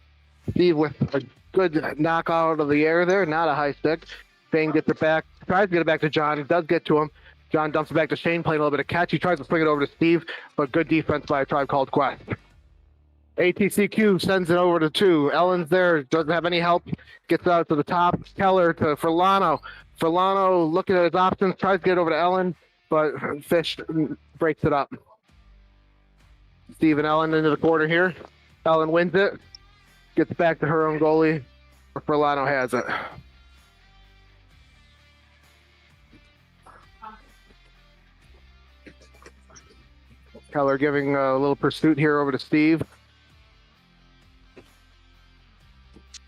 Speaker 2: Steve with a good knock out of the air there, not a high stick. Shane gets it back, tries to get it back to John. He does get to him. John dumps it back to Shane, playing a little bit of catch. He tries to swing it over to Steve, but good defense by A Tribe Called Quest. ATCQ sends it over to two. Ellen's there, doesn't have any help. Gets out to the top. Keller to Furlano. Furlano looking at his options, tries to get over to Ellen, but Fish breaks it up. Steve and Ellen into the corner here. Ellen wins it. Gets back to her own goalie. Furlano has it. Keller giving a little pursuit here over to Steve.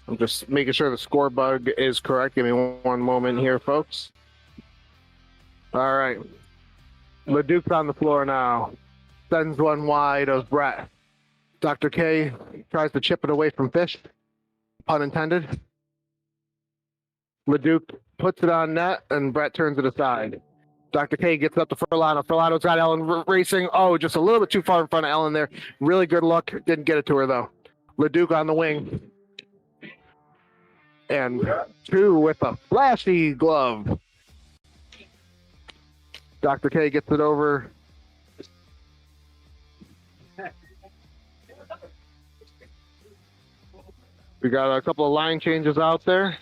Speaker 2: I'm just making sure the score bug is correct. Give me one moment here, folks. All right. LeDuc's on the floor now. Sends one wide of Brett. Dr. K tries to chip it away from Fish. Pun intended. LeDuc puts it on net, and Brett turns it aside. Dr. K gets up to Furlano. Furlano's got Ellen racing. Oh, just a little bit too far in front of Ellen there. Really good look. Didn't get it to her, though. LeDuc on the wing. And two with a flashy glove. Dr. K gets it over. We got a couple of line changes out there.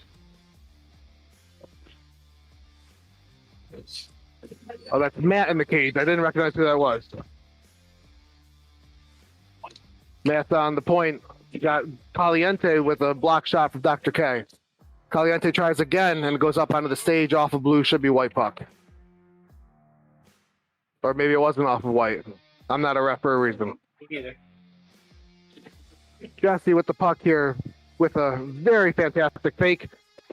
Speaker 2: Oh, that's Matt in the cage. I didn't recognize who that was. Matt's on the point. You got Caliente with a block shot from Dr. K. Caliente tries again and goes up onto the stage off of blue. Should be white puck. Or maybe it wasn't off of white. I'm not a ref for a reason.
Speaker 1: Either.
Speaker 2: Jesse with the puck here with a very fantastic fake.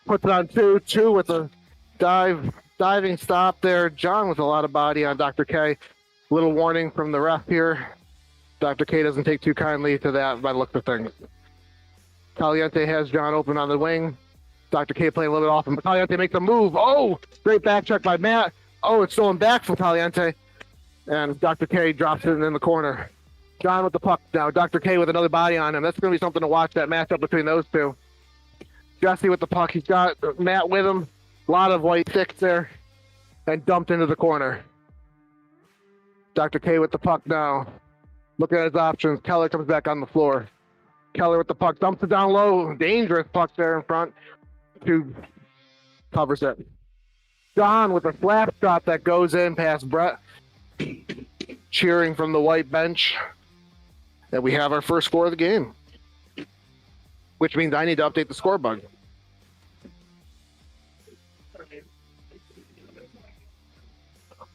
Speaker 2: Puts it on two with a diving stop there. John with a lot of body on Dr. K. Little warning from the ref here. Dr. K doesn't take too kindly to that by the look of things. Caliente has John open on the wing. Dr. K playing a little bit off him. Caliente makes a move. Oh, great back check by Matt. Oh, it's stolen back from Caliente. And Dr. K drops it in the corner. John with the puck now. Dr. K with another body on him. That's going to be something to watch, that matchup between those two. Jesse with the puck. He's got Matt with him. A lot of white sticks there. And dumped into the corner. Dr. K with the puck now. Looking at his options. Keller comes back on the floor. Keller with the puck. Dumps it down low. Dangerous puck there in front. Two covers it. John with a slap shot that goes in past Brett. Cheering from the white bench. And we have our first score of the game. Which means I need to update the score bug.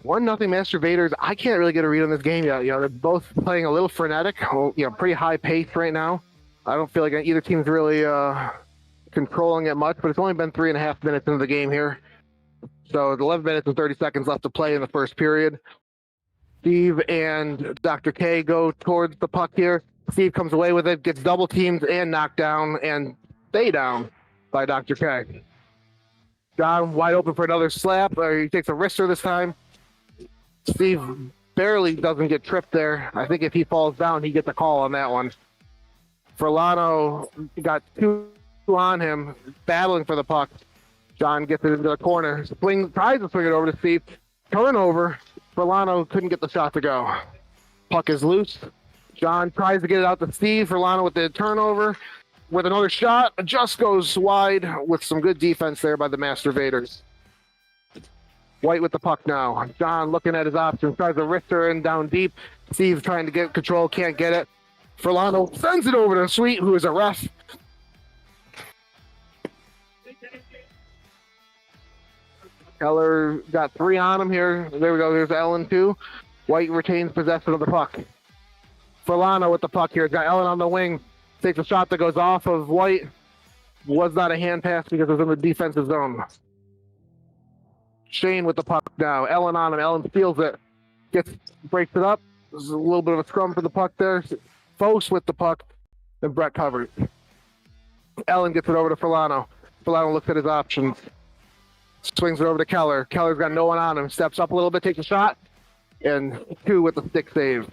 Speaker 2: One nothing Master Vaders. I can't really get a read on this game yet. You know, they're both playing a little frenetic. Pretty high pace right now. I don't feel like either team's really controlling it much, but it's only been 3.5 minutes into the game here. So 11 minutes and 30 seconds left to play in the first period. Steve and Dr. K go towards the puck here. Steve comes away with it, gets double teamed and knocked down and stay down by Dr. K. John wide open for another slap, or he takes a wrister this time. Steve barely doesn't get tripped there. I think if he falls down, he gets a call on that one. Furlano got two on him, battling for the puck. John gets it into the corner. Tries to swing it over to Steve. Turnover. Furlano couldn't get the shot to go. Puck is loose. John tries to get it out to Steve. Furlano with the turnover. With another shot, just goes wide with some good defense there by the Master-Vaders. White with the puck now. John looking at his options, tries to wrister in down deep. Steve trying to get control, can't get it. Furlano sends it over to Sweet, who is a ref. Keller got 3 on him here. There we go, there's Ellen too. White retains possession of the puck. Furlano with the puck here. Got Ellen on the wing. Takes a shot that goes off of White. Was not a hand pass because it was in the defensive zone. Shane with the puck now. Ellen on him. Ellen steals it. Breaks it up. There's a little bit of a scrum for the puck there. Fos with the puck. And Brett covers. Ellen gets it over to Furlano. Furlano looks at his options. Swings it over to Keller. Keller's got no one on him. Steps up a little bit, takes a shot. And 2 with the stick save.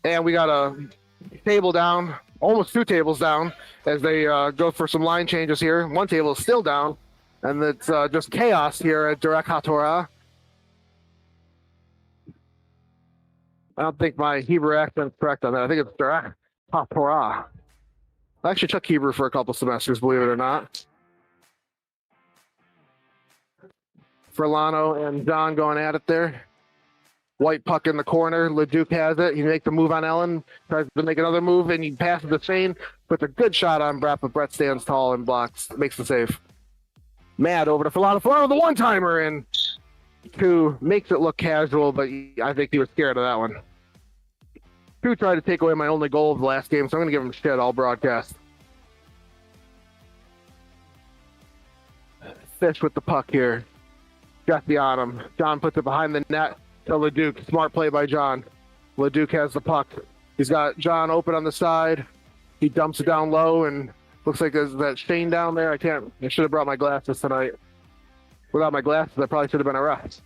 Speaker 2: And we got a table down, almost 2 tables down, as they go for some line changes here. 1 table is still down, and it's just chaos here at Direct HaTorah. I don't think my Hebrew accent is correct on that. I think it's Direct HaTorah. I actually took Hebrew for a couple semesters, believe it or not. Furlano and John going at it there. White puck in the corner. LeDuc has it. He makes a move on Ellen. Tries to make another move, and he passes to Shane. Puts a good shot on Brett, but Brett stands tall and blocks. Makes the save. Mad over to Furlano. Furlano, the one-timer, and 2 makes it look casual, but I think he was scared of that one. 2 tried to take away my only goal of the last game, so I'm going to give him shit all broadcast. Fish with the puck here. Jesse on him. John puts it behind the net. To LeDuc. Smart play by John. LeDuc has the puck. He's got John open on the side. He dumps it down low, and looks like there's that Shane down there. I should have brought my glasses tonight. Without my glasses, I probably should have been a ref.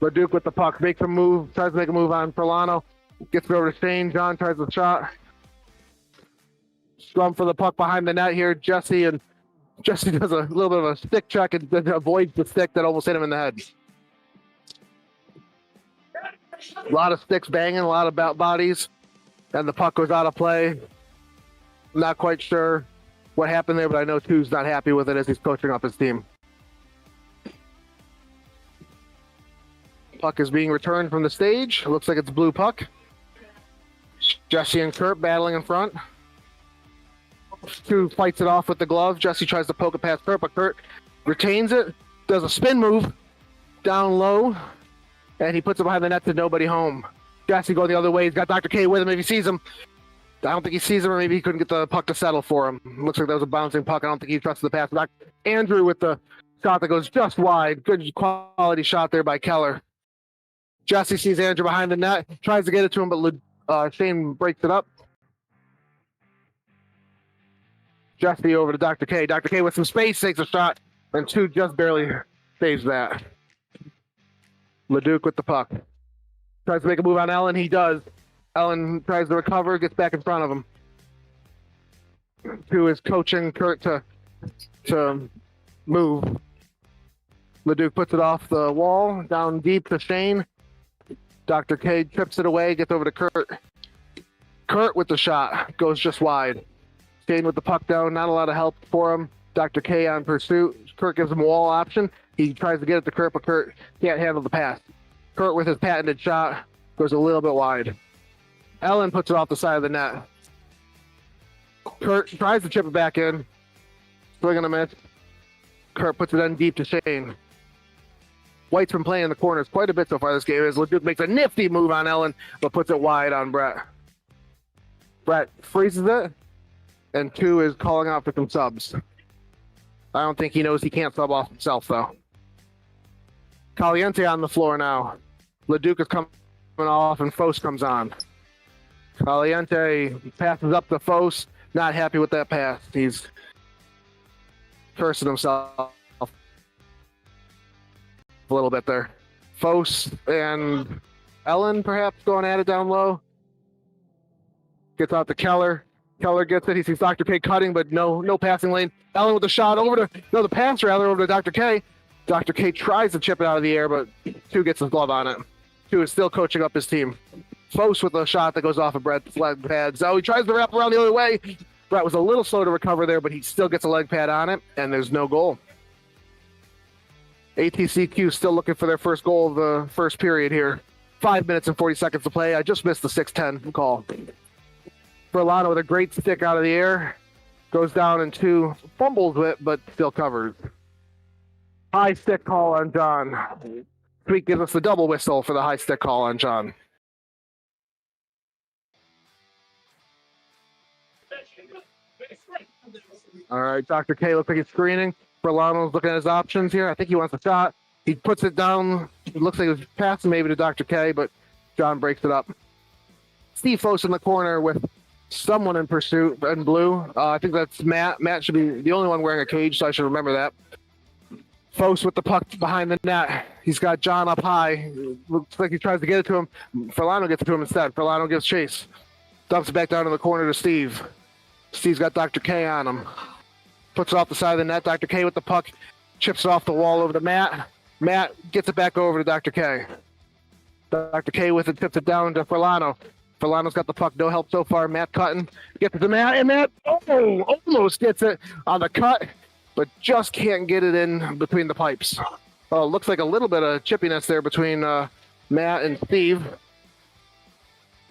Speaker 2: LeDuc with the puck. Makes a move. Tries to make a move on Furlano. Gets it over to Shane. John tries the shot. Scrum for the puck behind the net here. Jesse does a little bit of a stick check and avoids the stick that almost hit him in the head. A lot of sticks banging, a lot of bodies, and the puck goes out of play. Not quite sure what happened there, but I know 2's not happy with it as he's coaching up his team. Puck is being returned from the stage. It looks like it's a blue puck. Jesse and Kurt battling in front. 2 fights it off with the glove. Jesse tries to poke it past Kurt, but Kurt retains it, does a spin move down low, and he puts it behind the net to nobody home. Jesse going the other way. He's got Dr. K with him if he sees him. I don't think he sees him, or maybe he couldn't get the puck to settle for him. Looks like that was a bouncing puck. I don't think he trusted the pass back. Andrew with the shot that goes just wide. Good quality shot there by Keller. Jesse sees Andrew behind the net. Tries to get it to him, but Shane breaks it up. Jesse over to Dr. K. Dr. K with some space takes a shot, and 2 just barely saves that. LeDuc with the puck. Tries to make a move on Ellen. He does. Ellen tries to recover, gets back in front of him. 2 is coaching Kurt to move. LeDuc puts it off the wall, down deep to Shane. Dr. K trips it away, gets over to Kurt. Kurt with the shot, goes just wide. Shane with the puck down, not a lot of help for him. Dr. K on pursuit. Kurt gives him a wall option. He tries to get it to Kurt, but Kurt can't handle the pass. Kurt with his patented shot goes a little bit wide. Ellen puts it off the side of the net. Kurt tries to chip it back in. Swing and a miss. Kurt puts it in deep to Shane. White's been playing in the corners quite a bit so far this game. LeDuc makes a nifty move on Ellen, but puts it wide on Brett. Brett freezes it, and 2 is calling out for some subs. I don't think he knows he can't sub off himself, though. Caliente on the floor now. LeDuc is coming off, and Fos comes on. Caliente passes up to Fos. Not happy with that pass. He's cursing himself a little bit there. Fos and Ellen perhaps going at it down low. Gets out to Keller. Keller gets it. He sees Dr. K cutting, but no passing lane. Ellen with the shot the pass over to Dr. K. Dr. K tries to chip it out of the air, but Two gets his glove on it. Two is still coaching up his team. Fos with a shot that goes off of Brett's leg pads. Oh, he tries to wrap around the other way. Brett was a little slow to recover there, but he still gets a leg pad on it, and there's no goal. ATCQ still looking for their first goal of the first period here. 5 minutes and 40 seconds to play. I just missed the 6:10 call. Verlano with a great stick out of the air. Goes down and Two fumbles it, but still covers. High stick call on John. Sweet gives us the double whistle for the high stick call on John. All right, Dr. K looks like he's screening. Verlano's looking at his options here. I think he wants a shot. He puts it down. It looks like it was passing maybe to Dr. K, but John breaks it up. Steve Fos in the corner with someone in pursuit in blue. I think that's Matt. Matt should be the only one wearing a cage, so I should remember that. Fos with the puck behind the net. He's got John up high. Looks like he tries to get it to him. Verlano gets it to him instead. Verlano gives chase. Dumps it back down in the corner to Steve. Steve's got Dr. K on him. Puts it off the side of the net. Dr. K with the puck. Chips it off the wall over to Matt. Matt gets it back over to Dr. K. Dr. K with it, tips it down to Verlano. Verlano's got the puck. No help so far. Matt cutting. Gets it to Matt. And Matt almost gets it on the cut, but just can't get it in between the pipes. Oh, looks like a little bit of chippiness there between Matt and Steve.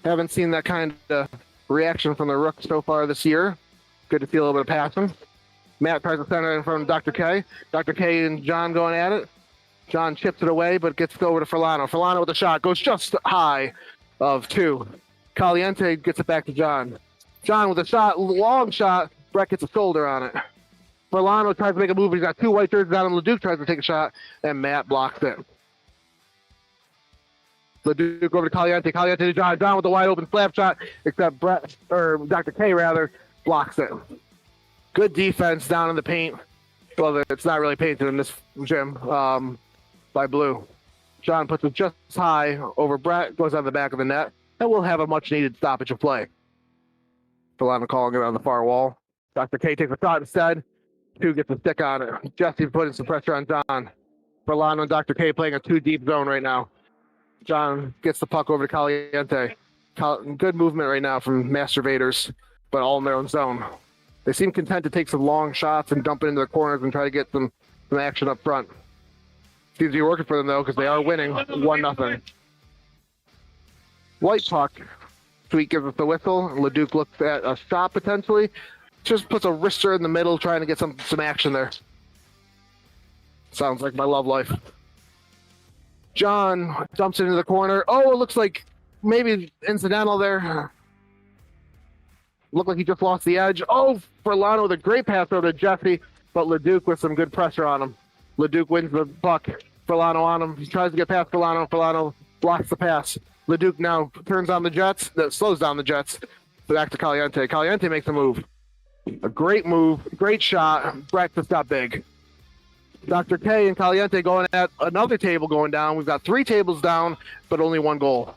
Speaker 2: Haven't seen that kind of reaction from the Rook so far this year. Good to see a little bit of passing. Matt tries to center in front of Dr. K. Dr. K and John going at it. John chips it away, but gets it over to Verlano. Verlano with a shot. Goes just high of Two. Caliente gets it back to John. John with a shot. Long shot. Brett gets a shoulder on it. Verlano tries to make a move. He's got two white jerseys on him. Leduc tries to take a shot, and Matt blocks it. Leduc over to Caliente. Caliente to John. John with a wide open slap shot, except Brett, or Dr. K rather, blocks it. Good defense down in the paint. Well, it's not really painted in this gym by Blue. John puts it just high over Brett, goes on the back of the net, and we'll have a much-needed stoppage of play. Verlano calling it on the far wall. Dr. K takes a shot instead. Two gets a stick on it. Jesse putting some pressure on John. Verlano and Dr. K playing a two-deep zone right now. John gets the puck over to Caliente. Good movement right now from Masturbators, but all in their own zone. They seem content to take some long shots and dump it into the corners and try to get some action up front. Seems to be working for them, though, because they are winning 1-0. White puck. Sweet gives us the whistle. Leduc looks at a shot potentially. Just puts a wrister in the middle, trying to get some action there. Sounds like my love life. John dumps it into the corner. Oh, it looks like maybe incidental there. Looked like he just lost the edge. Oh, Verlano with a great pass over to Jesse, but Leduc with some good pressure on him. Leduc wins the puck. Verlano on him. He tries to get past Verlano. Verlano blocks the pass. Leduc now turns on the Jets. That slows down the Jets. Back to Caliente. Caliente makes a move. A great move. Great shot. Brett just got big. Dr. K and Caliente going at another table going down. We've got 3 tables down, but only 1 goal.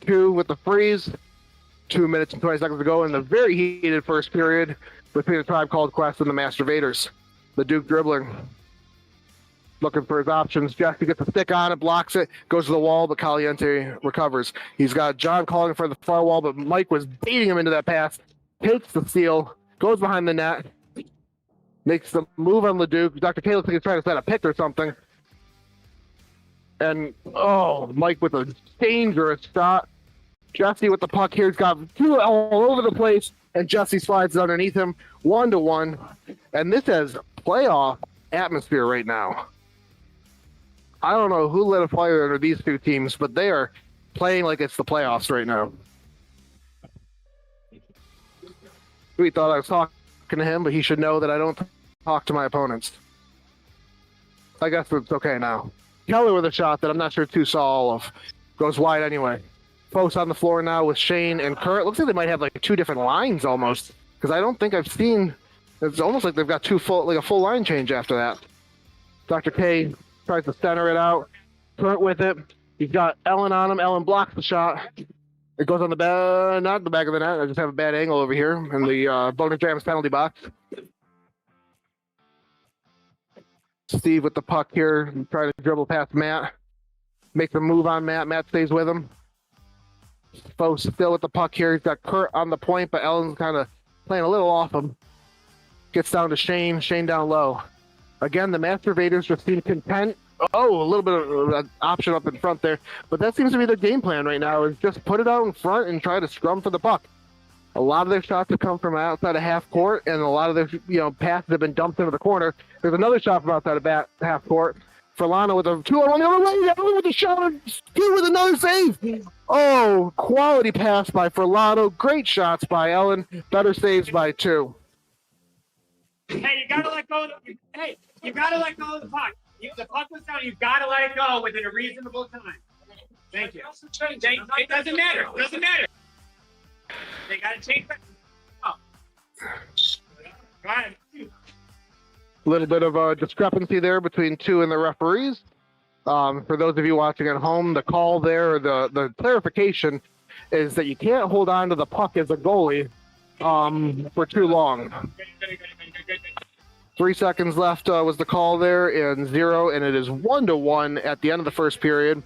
Speaker 2: Two with the freeze. 2 minutes and 20 seconds to go in the very heated first period between the Tribe Called Quest and the Masturbators. The Duke dribbling. Looking for his options. Jesse gets a stick on it, blocks it, goes to the wall, but Caliente recovers. He's got John calling for the far wall, but Mike was baiting him into that pass. Takes the steal, goes behind the net, makes the move on Leduc. Dr. K looks like he's trying to set a pick or something. And, Mike with a dangerous shot. Jesse with the puck here. He's got 2 all over the place, and Jesse slides it underneath him, 1-1. And this has playoff atmosphere right now. I don't know who lit a fire under these 2 teams, but they are playing like it's the playoffs right now. We thought I was talking to him, but he should know that I don't talk to my opponents. I guess it's okay now. Keller with a shot that I'm not sure 2 saw all of. Goes wide anyway. Folks on the floor now with Shane and Kurt. Looks like they might have like two different lines almost, because I don't think I've seen. It's almost like they've got a full line change after that. Dr. K tries to center it out. Kurt with it. He's got Ellen on him. Ellen blocks the shot. It goes on the back, not the back of the net. I just have a bad angle over here in the Bonus Jams penalty box. Steve with the puck here, trying to dribble past Matt. Makes a move on Matt. Matt stays with him. Fo's still with the puck here. He's got Kurt on the point, but Ellen's kind of playing a little off him. Gets down to Shane. Shane down low. Again, the Masturbators just seem content. Oh, a little bit of an option up in front there. But that seems to be their game plan right now, is just put it out in front and try to scrum for the puck. A lot of their shots have come from outside of half court, and a lot of their passes have been dumped into the corner. There's another shot from outside of half court. Furlano with a 2-on-1 the other way. Ellen with a shot. Steve with another save. Oh, quality pass by Furlano. Great shots by Ellen. Better saves by two.
Speaker 3: Hey, you gotta let go of the puck. The puck was down. You gotta let it go within a reasonable time. Thank you. It doesn't matter. It doesn't matter. They gotta change it. Oh. Go ahead.
Speaker 2: A little bit of a discrepancy there between two and the referees. For those of you watching at home, the call there, or the clarification, is that you can't hold on to the puck as a goalie for too long. 3 seconds left was the call there, and 0, and it is 1-1 at the end of the first period.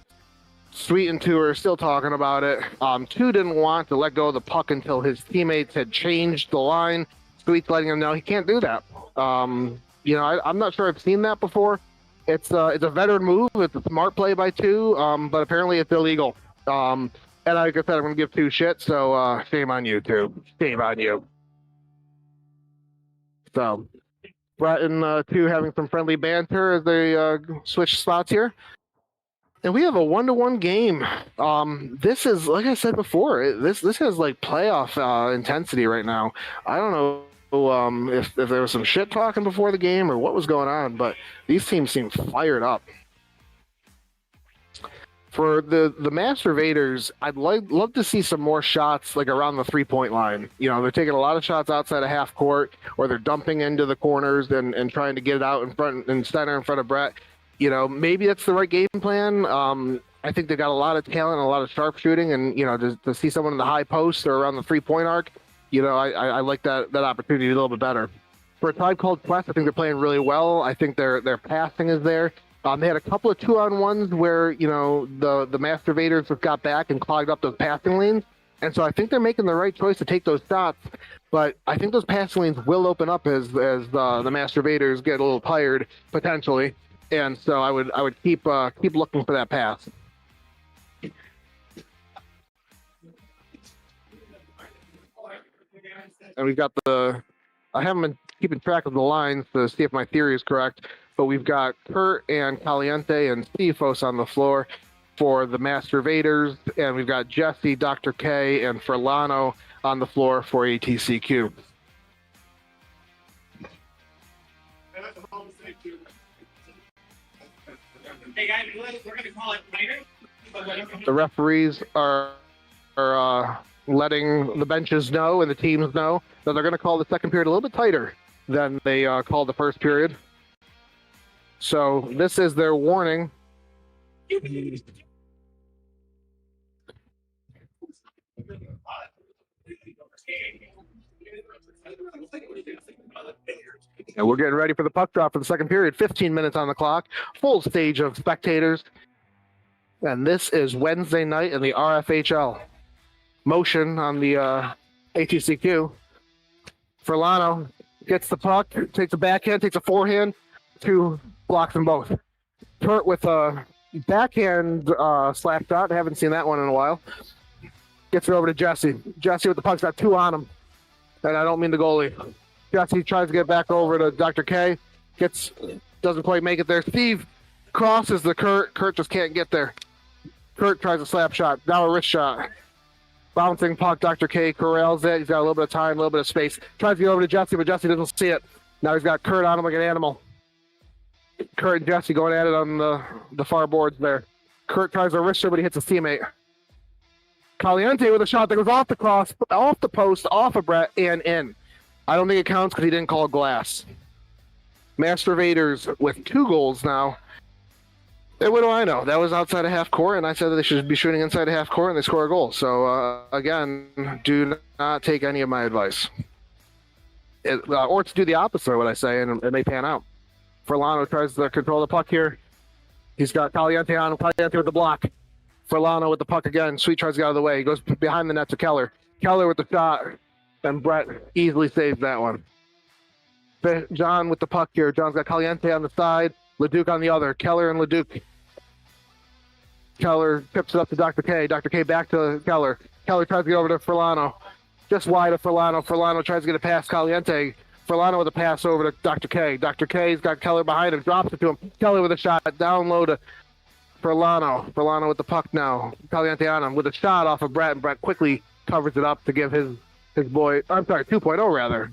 Speaker 2: Sweet and Two are still talking about it. Two didn't want to let go of the puck until his teammates had changed the line. Sweet's letting him know he can't do that. I'm not sure I've seen that before. It's a veteran move. It's a smart play by Two, but apparently it's illegal. And like I said, I'm going to give Two shit, so shame on you, Two. Shame on you. So, Brett and Two having some friendly banter as they switch spots here. And we have a 1-1 game. This is, like I said before, this has like playoff intensity right now. I don't know if there was some shit talking before the game or what was going on, but these teams seem fired up. For the Masturbators, I'd love to see some more shots like around the 3-point line. They're taking a lot of shots outside of half court, or they're dumping into the corners and trying to get it out in front and center in front of Brett. Maybe that's the right game plan. I think they've got a lot of talent and a lot of sharpshooting, and to see someone in the high post or around the 3-point arc, I like that opportunity a little bit better. For a Tribe Called Quest, I think they're playing really well. I think their passing is there. They had a couple of 2-on-1s where the Masturbators have got back and clogged up those passing lanes, and so I think they're making the right choice to take those shots. But I think those passing lanes will open up as the Masturbators get a little tired potentially. And so I would keep looking for that pass. And we've got I haven't been keeping track of the lines to see if my theory is correct, but we've got Kurt and Caliente and Steve-Fos on the floor for the Masturbators, and we've got Jesse, Dr. K, and Furlano on the floor for ATCQ.
Speaker 3: Hey guys, we're gonna call it tighter.
Speaker 2: The referees are letting the benches know and the teams know that they're going to call the second period a little bit tighter than they called the first period. So this is their warning. And we're getting ready for the puck drop for the second period. 15 minutes on the clock. Full stage of spectators. And this is Wednesday night in the RFHL. Motion on the ATCQ. Furlano gets the puck, takes a backhand, takes a forehand, Two blocks them both. Kurt with a backhand slap shot. I haven't seen that one in a while. Gets it over to Jesse. Jesse with the puck's got two on him. And I don't mean the goalie. Jesse tries to get back over to Dr. K. Doesn't quite make it there. Steve crosses the Kurt. Kurt just can't get there. Kurt tries a slap shot. Now a wrist shot. Bouncing puck. Dr. K corrals it. He's got a little bit of time, a little bit of space. Tries to get over to Jesse, but Jesse doesn't see it. Now he's got Kurt on him like an animal. Kurt and Jesse going at it on the far boards there. Kurt tries a wrist shot, but he hits his teammate. Caliente with a shot that goes off the cross, off the post, off of Brett, and in. I don't think it counts because he didn't call glass. Master Vaders with 2 goals now. And what do I know? That was outside of half court, and I said that they should be shooting inside of half court, and they score a goal. So, again, do not take any of my advice. Or to do the opposite of what I say, and it may pan out. Furlano tries to control the puck here. He's got Caliente on him. Caliente with the block. Furlano with the puck again. Sweet tries to get out of the way. He goes behind the net to Keller. Keller with the shot, and Brett easily saves that one. John with the puck here. John's got Caliente on the side. Leduc on the other. Keller and Leduc. Keller tips it up to Dr. K. Dr. K back to Keller. Keller tries to get over to Furlano. Just wide of Furlano. Furlano tries to get a pass. Caliente. Furlano with a pass over to Dr. K. Dr. K's got Keller behind him. Drops it to him. Keller with a shot. Down low to Furlano. Furlano with the puck now. Caliente on him with a shot off of Brett. And Brett quickly covers it up to give his boy, 2.0 rather.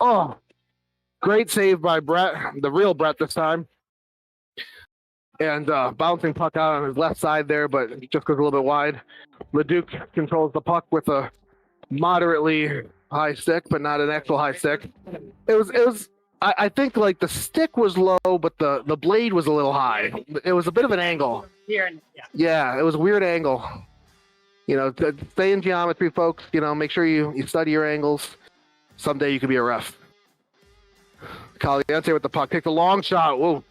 Speaker 2: Oh, great save by Brett. The real Brett this time. And bouncing puck out on his left side there, but it just goes a little bit wide. Leduc controls the puck with a moderately high stick, but not an actual high stick. It was. I think like the stick was low, but the blade was a little high. It was a bit of an angle.
Speaker 3: Here,
Speaker 2: Yeah, it was a weird angle. You know, stay in geometry, folks. You know, make sure you study your angles. Someday you could be a ref. Caliente with the puck. Takes a long shot. Whoa.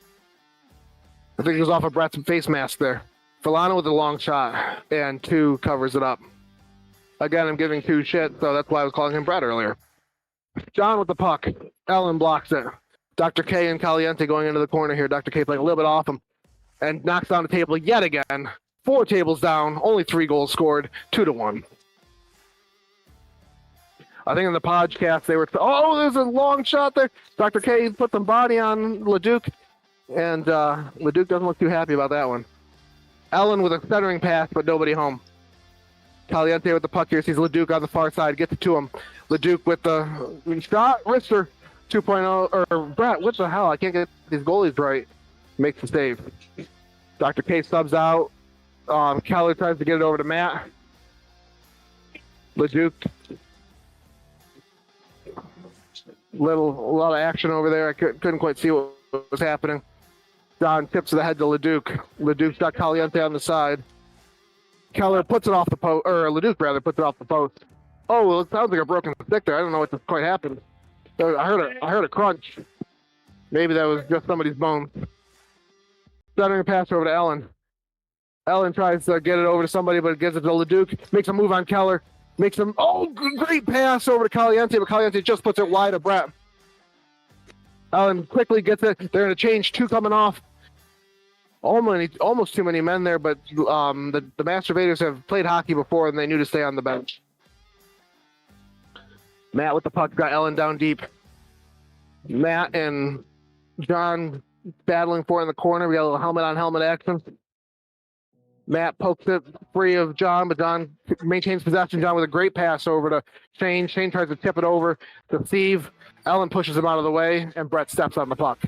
Speaker 2: I think it was off of Brett's face mask there. Furlano with a long shot, and 2 covers it up. Again, I'm giving 2 shit, so that's why I was calling him Brett earlier. John with the puck. Ellen blocks it. Dr. K and Caliente going into the corner here. Dr. K playing a little bit off him, and knocks down the table yet again. 4 tables down, only 3 goals scored, 2-1. I think in the podcast they were, there's a long shot there. Dr. K put some body on Leduc. And Leduc doesn't look too happy about that one. Ellen with a centering pass, but nobody home. Caliente with the puck here. Sees Leduc on the far side. Gets it to him. Leduc with the shot. Wrister 2.0. Or Brett, what the hell? I can't get these goalies right. Makes the save. Dr. K subs out. Keller tries to get it over to Matt. Leduc. A lot of action over there. I couldn't quite see what was happening. John tips it ahead to Leduc. Leduc's got Caliente on the side. Keller puts it off the post, or Leduc rather puts it off the post. Oh, well, it sounds like a broken stick there. I don't know what just quite happened. I heard a crunch. Maybe that was just somebody's bone. Centering a pass over to Ellen. Ellen tries to get it over to somebody, but it gives it to Leduc. Makes a move on Keller. Makes him, great pass over to Caliente, but Caliente just puts it wide of Brett. Ellen quickly gets it. They're going to change. 2 coming off. Almost too many men there, but the Master Vaders have played hockey before, and they knew to stay on the bench. Matt with the puck got Ellen down deep. Matt and John battling for it in the corner. We got a little helmet-on-helmet action. Matt pokes it free of John, but John maintains possession. John with a great pass over to Shane. Shane tries to tip it over to Steve. Ellen pushes him out of the way, and Brett steps on the puck.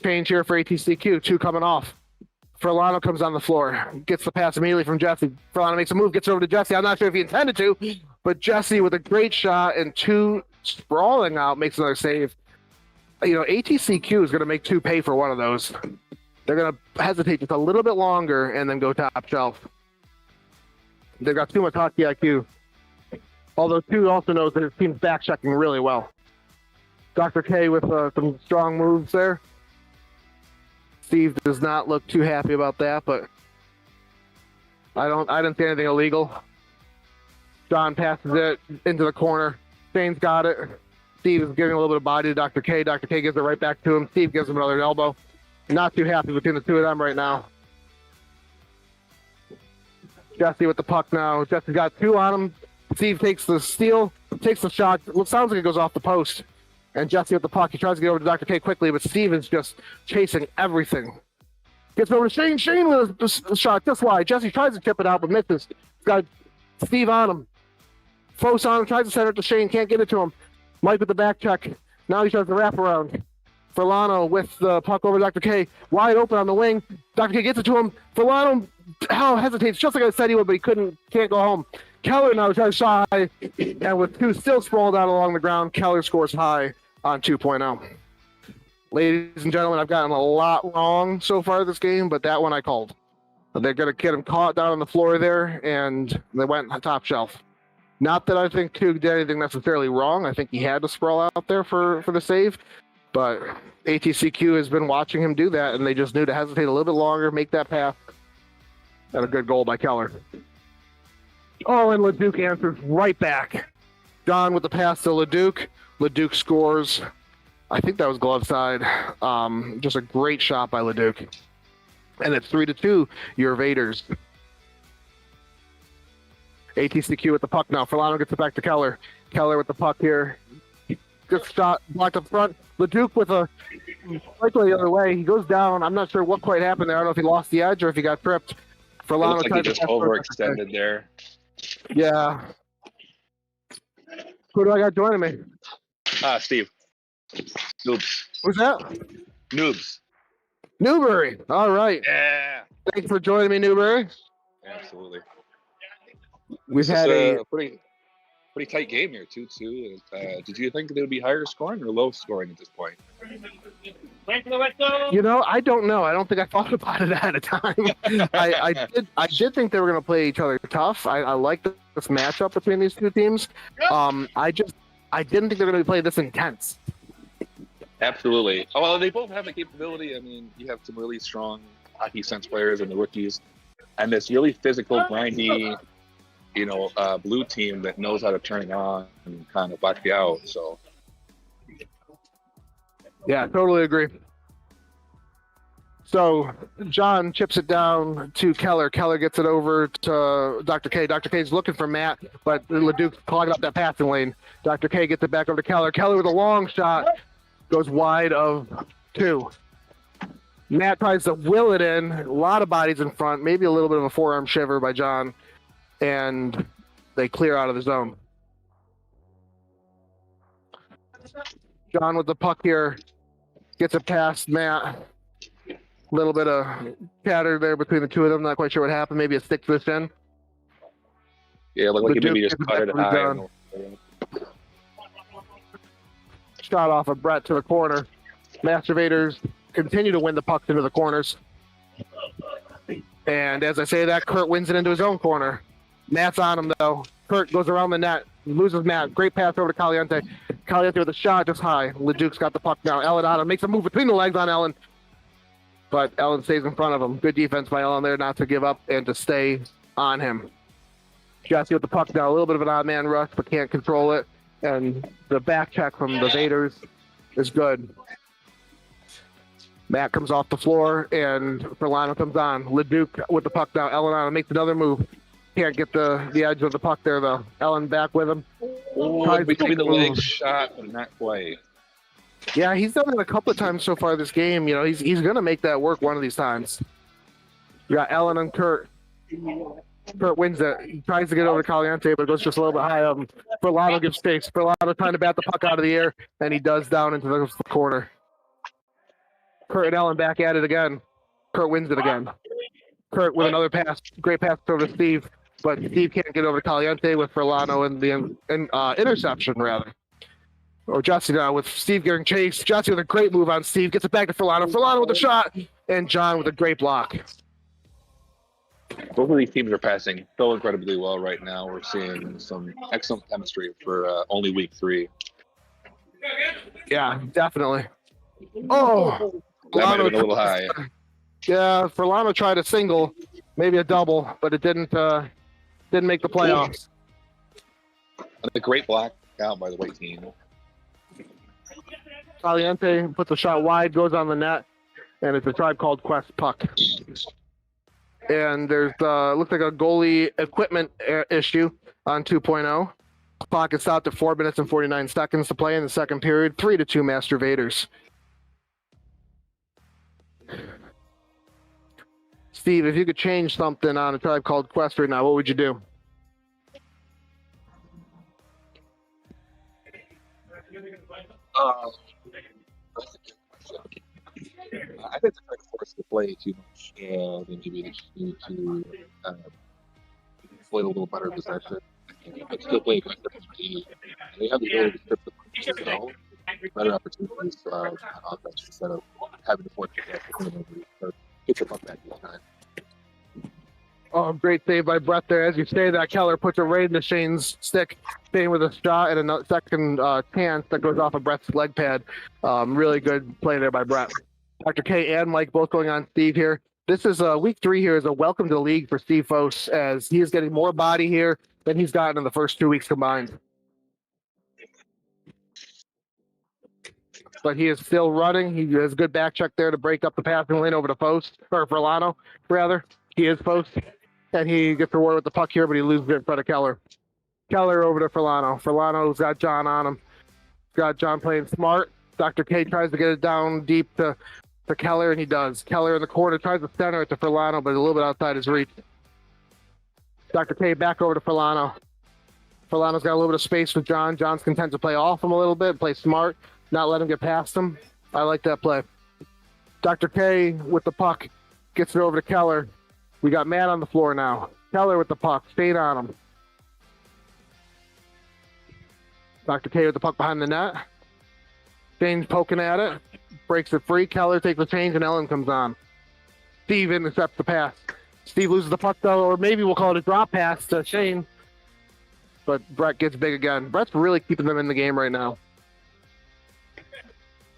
Speaker 2: Change here for ATCQ. 2 coming off. Furlano comes on the floor. Gets the pass immediately from Jesse. Furlano makes a move, gets over to Jesse. I'm not sure if he intended to, but Jesse with a great shot and 2 sprawling out makes another save. You know, ATCQ is going to make 2 pay for one of those. They're going to hesitate just a little bit longer and then go top shelf. They've got too much hockey IQ. Although 2 also knows that his team's back checking really well. Dr. K with some strong moves there. Steve does not look too happy about that, but I didn't see anything illegal. John passes it into the corner. Shane's got it. Steve is giving a little bit of body to Dr. K. Dr. K gives it right back to him. Steve gives him another elbow. Not too happy between the 2 of them right now. Jesse with the puck now. Jesse's got 2 on him. Steve takes the steal, takes the shot. It sounds like it goes off the post. And Jesse with the puck. He tries to get over to Dr. K quickly, but Steve is just chasing everything. Gets over to Shane. Shane with a shot just wide. Jesse tries to tip it out, but misses. He's got Steve on him. Fos on him, tries to send it to Shane. Can't get it to him. Mike with the back check. Now he tries to wrap around. Furlano with the puck over to Dr. K. Wide open on the wing. Dr. K gets it to him. Furlano hesitates just like I said he would, but he can't go home. Keller now tries shot high, and with 2 still sprawled out along the ground, Keller scores high on 2.0. Ladies and gentlemen, I've gotten a lot wrong so far this game, but that one I called. They're going to get him caught down on the floor there, and they went top shelf. Not that I think Tug did anything necessarily wrong. I think he had to sprawl out there for the save, but ATCQ has been watching him do that, and they just knew to hesitate a little bit longer, make that pass, and a good goal by Keller. Oh, and Leduc answers right back. John with the pass to Leduc. Leduc scores. I think that was glove side. Just a great shot by Leduc. And it's 3-2, your Vaders. ATCQ with the puck now. Furlano gets it back to Keller. Keller with the puck here. Good shot, blocked up front. Leduc with a cycle the other way. He goes down. I'm not sure what quite happened there. I don't know if he lost the edge or if he got tripped. Furlano
Speaker 4: looks like he just overextended there.
Speaker 2: Yeah. Who do I got joining me?
Speaker 4: Steve. Noobs.
Speaker 2: Who's that?
Speaker 4: Noobs.
Speaker 2: Newbury. All right.
Speaker 4: Yeah.
Speaker 2: Thanks for joining me, Newbury.
Speaker 4: Absolutely.
Speaker 2: We've
Speaker 4: This
Speaker 2: had
Speaker 4: is
Speaker 2: a
Speaker 4: pretty tight game here, 2-2. Did you think they would be higher scoring or low scoring at this point?
Speaker 2: I don't know. I don't think I thought about it at a time. I did think they were going to play each other tough. I like this matchup between these two teams. I didn't think they were going to play this intense.
Speaker 4: Absolutely. Oh, well, they both have the capability. I mean, you have some really strong hockey sense players and the rookies, and this really physical, grindy, blue team that knows how to turn it on and kind of box you out. So.
Speaker 2: Yeah, totally agree. So John chips it down to Keller. Keller gets it over to Dr. K. Dr. K's looking for Matt, but Leduc's clogging up that passing lane. Dr. K gets it back over to Keller. Keller with a long shot goes wide of 2. Matt tries to will it in. A lot of bodies in front. Maybe a little bit of a forearm shiver by John, and they clear out of the zone. John with the puck here gets it past Matt. Little bit of chatter there between the two of them. Not quite sure what happened. Maybe a stick to the shin.
Speaker 4: Yeah, looked like he maybe just cut it high.
Speaker 2: Shot off of Brett to the corner. Masturbators continue to win the pucks into the corners. And as I say that, Kurt wins it into his own corner. Matt's on him, though. Kurt goes around the net, loses Matt. Great pass over to Caliente. Caliente with a shot just high. Leduc's got the puck now. Ellen on him. Makes a move between the legs on Ellen. But Ellen stays in front of him. Good defense by Ellen there not to give up and to stay on him. Jesse with the puck now. A little bit of an odd man rush, but can't control it. And the back check from the Vaders is good. Matt comes off the floor, and Furlano comes on. Leduc with the puck now. Ellen on him. Makes another move. Can't get the edge of the puck there, though. Ellen back with him.
Speaker 4: Oh, between the legs shot, but not quite.
Speaker 2: Yeah, he's done it a couple of times so far this game. He's going to make that work one of these times. You got Ellen and Kurt. Kurt wins it. He tries to get over to Caliente, but it goes just a little bit high. Furlano gives space. Furlano trying to bat the puck out of the air, and he does down into the corner. Kurt and Ellen back at it again. Kurt wins it again. Kurt with another pass. Great pass over to Steve, but Steve can't get over to Caliente with Furlano and the interception, rather. Or Jesse now with Steve getting chased. Jesse with a great move on Steve. Gets it back to Furlano. Furlano with a shot. And John with a great block.
Speaker 4: Both of these teams are passing so incredibly well right now. We're seeing some excellent chemistry for only week 3.
Speaker 2: Yeah, definitely. Oh!
Speaker 4: That might have been a little high.
Speaker 2: Yeah, Furlano tried a single, maybe a double, but it didn't make the playoffs.
Speaker 4: And a great block out by the white team.
Speaker 2: Caliente puts a shot wide, goes on the net, and it's a Tribe Called Quest puck. And there's looks like a goalie equipment issue on 2.0. Clock is stopped at 4 minutes and 49 seconds to play in the second period. 3-2 Master Vaders. Steve, if you could change something on a Tribe Called Quest right now, what would you do?
Speaker 4: I think they're trying to force the play too much. They maybe they just need to play a little better possession, but still play aggressive. They have the ability to strip the puck as well. Better opportunities on offense instead of having to force the or get the puck back each time.
Speaker 2: Oh, great save by Brett there. As you say that, Keller puts it right into Shane's stick. Shane with a shot and a second chance that goes off of Brett's leg pad. Really good play there by Brett. Dr. K and Mike both going on Steve here. This is week 3 here is a welcome to the league for Steve Fos, as he is getting more body here than he's gotten in the first 2 weeks combined. But he is still running. He has a good back check there to break up the passing lane over to Fos, or Furlano, rather. He is Fos. And he gets rewarded with the puck here, but he loses it in front of Keller. Keller over to Furlano. Furlano's got John on him. Got John playing smart. Dr. K tries to get it down deep to Keller, and he does. Keller in the corner tries to center it to Furlano, but a little bit outside his reach. Dr. K back over to Furlano. Furlano's got a little bit of space with John. John's content to play off him a little bit, play smart, not let him get past him. I like that play. Dr. K with the puck gets it over to Keller. We got Matt on the floor now. Keller with the puck, stayed on him. Dr. K with the puck behind the net. Shane's poking at it, breaks it free. Keller takes the change, and Ellen comes on. Steve intercepts the pass. Steve loses the puck, though, or maybe we'll call it a drop pass to Shane. But Brett gets big again. Brett's really keeping them in the game right now.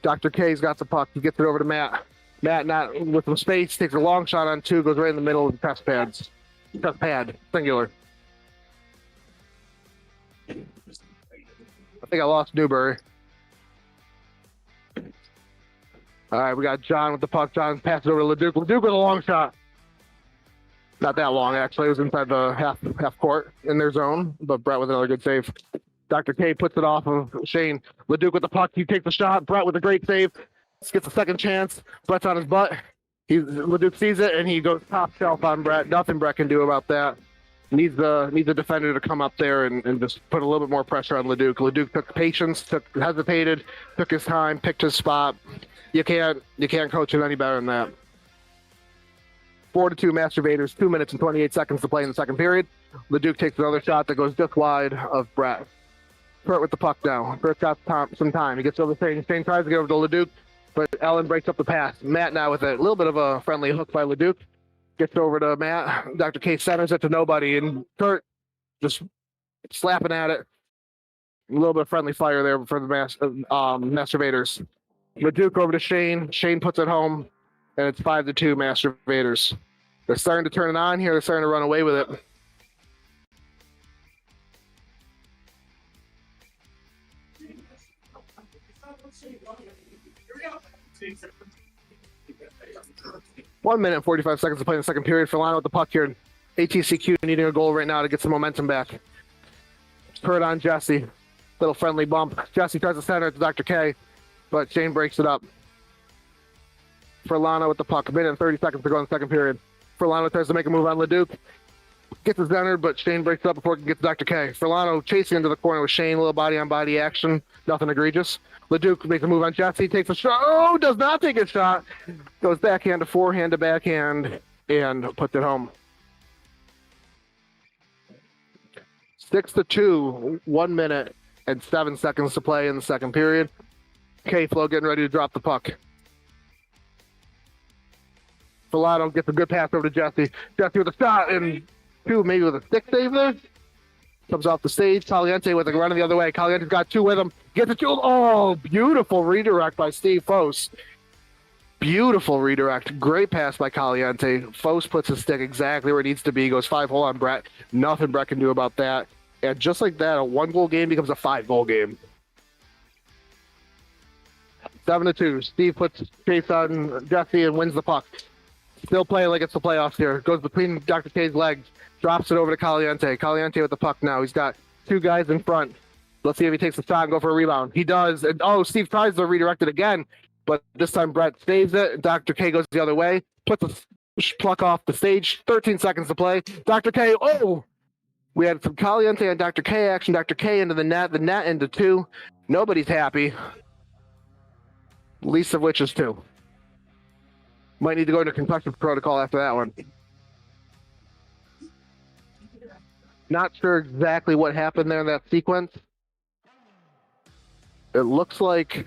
Speaker 2: Dr. K's got the puck. He gets it over to Matt. Matt, not with some space, takes a long shot on 2, goes right in the middle of the test pads. Test pad, singular. I think I lost Newberry. All right, we got John with the puck. John passes over to Leduc. Leduc with a long shot. Not that long, actually. It was inside the half court in their zone, but Brett with another good save. Dr. K puts it off of Shane. Leduc with the puck. He takes the shot. Brett with a great save. Gets a second chance. Brett's on his butt. Leduc sees it, and he goes top shelf on Brett. Nothing Brett can do about that. Needs the defender to come up there and just put a little bit more pressure on Leduc. Leduc took patience, hesitated, took his time, picked his spot. You can't coach him any better than that. 4-2 Masturbators, 2 minutes and 28 seconds to play in the second period. Leduc takes another shot that goes just wide of Brett. Brett with the puck now. Brett's got some time. He gets over the Shane. Shane tries to get over to Leduc, but Ellen breaks up the pass. Matt now with a little bit of a friendly hook by Leduc. Gets over to Matt. Dr. K centers it to nobody, and Kurt just slapping at it. A little bit of friendly fire there for the Masturbators. Leduc over to Shane. Shane puts it home, and it's 5-2 Masturbators. They're starting to turn it on here. They're starting to run away with it. One minute and 45 seconds to play in the second period. Furlano with the puck here. ATCQ needing a goal right now to get some momentum back. Kurt on Jesse. Little friendly bump. Jesse tries to center it to Dr. K, but Shane breaks it up. Furlano with the puck. A minute and 30 seconds to go in the second period. Furlano tries to make a move on Leduc. Gets it centered, but Shane breaks it up before it can get to Dr. K. Furlano chasing into the corner with Shane. A little body-on-body action. Nothing egregious. Leduc makes a move on Jesse. Takes a shot. Oh, does not take a shot. Goes backhand to forehand to backhand and puts it home. 6-2. 1 minute and 7 seconds to play in the second period. K-Flow getting ready to drop the puck. Furlano gets a good pass over to Jesse. Jesse with a shot and 2, maybe with a stick save there. Comes off the stage. Caliente with a run the other way. Caliente's got 2 with him. Gets a 2. Oh, beautiful redirect by Steve Fos. Beautiful redirect. Great pass by Caliente. Fos puts his stick exactly where it needs to be. Goes 5-hole on Brett. Nothing Brett can do about that. And just like that, a 1-goal game becomes a 5-goal game. 7-2. Steve puts chase on Jesse and wins the puck. Still playing like it's the playoffs here. Goes between Dr. K's legs. Drops it over to Caliente. Caliente with the puck now. He's got 2 guys in front. Let's see if he takes the shot and go for a rebound. He does. And, Steve tries to redirect it again, but this time Brett saves it. Dr. K goes the other way. Puts the puck off the stage. 13 seconds to play. Dr. K, we had some Caliente and Dr. K action. Dr. K into the net into 2. Nobody's happy. Least of which is 2. Might need to go into concussion protocol after that one. Not sure exactly what happened there in that sequence. It looks like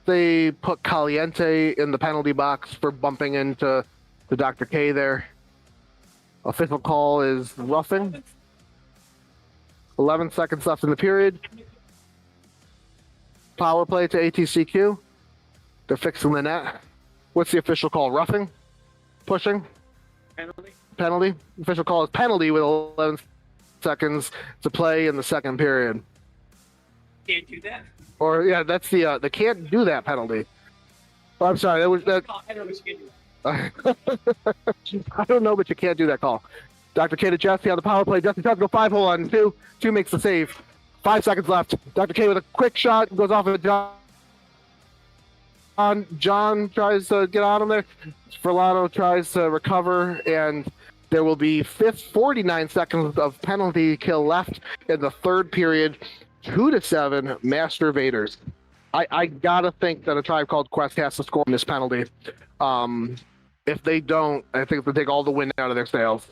Speaker 2: they put Caliente in the penalty box for bumping into the Dr. K there. Official call is roughing. 11 seconds left in the period. Power play to ATCQ. They're fixing the net. What's the official call? Roughing? Pushing? Penalty. Official call is penalty with 11 seconds to play in the second period.
Speaker 3: Can't do that.
Speaker 2: Or yeah, that's the can't do that penalty. Oh, I'm sorry. That.
Speaker 3: I don't know what you can do.
Speaker 2: I don't know, but you can't do that call. Dr. K to Jesse on the power play. Jesse tries to go 5-hole on 2. 2 makes the save. 5 seconds left. Dr. K with a quick shot goes off of John. John tries to get on him there. Furlano tries to recover, and there will be 49 seconds of penalty kill left in the third period. 2-7, Master Vaders. I gotta think that a Tribe Called Quest has to score on this penalty. If they don't, I think they'll take all the wind out of their sails.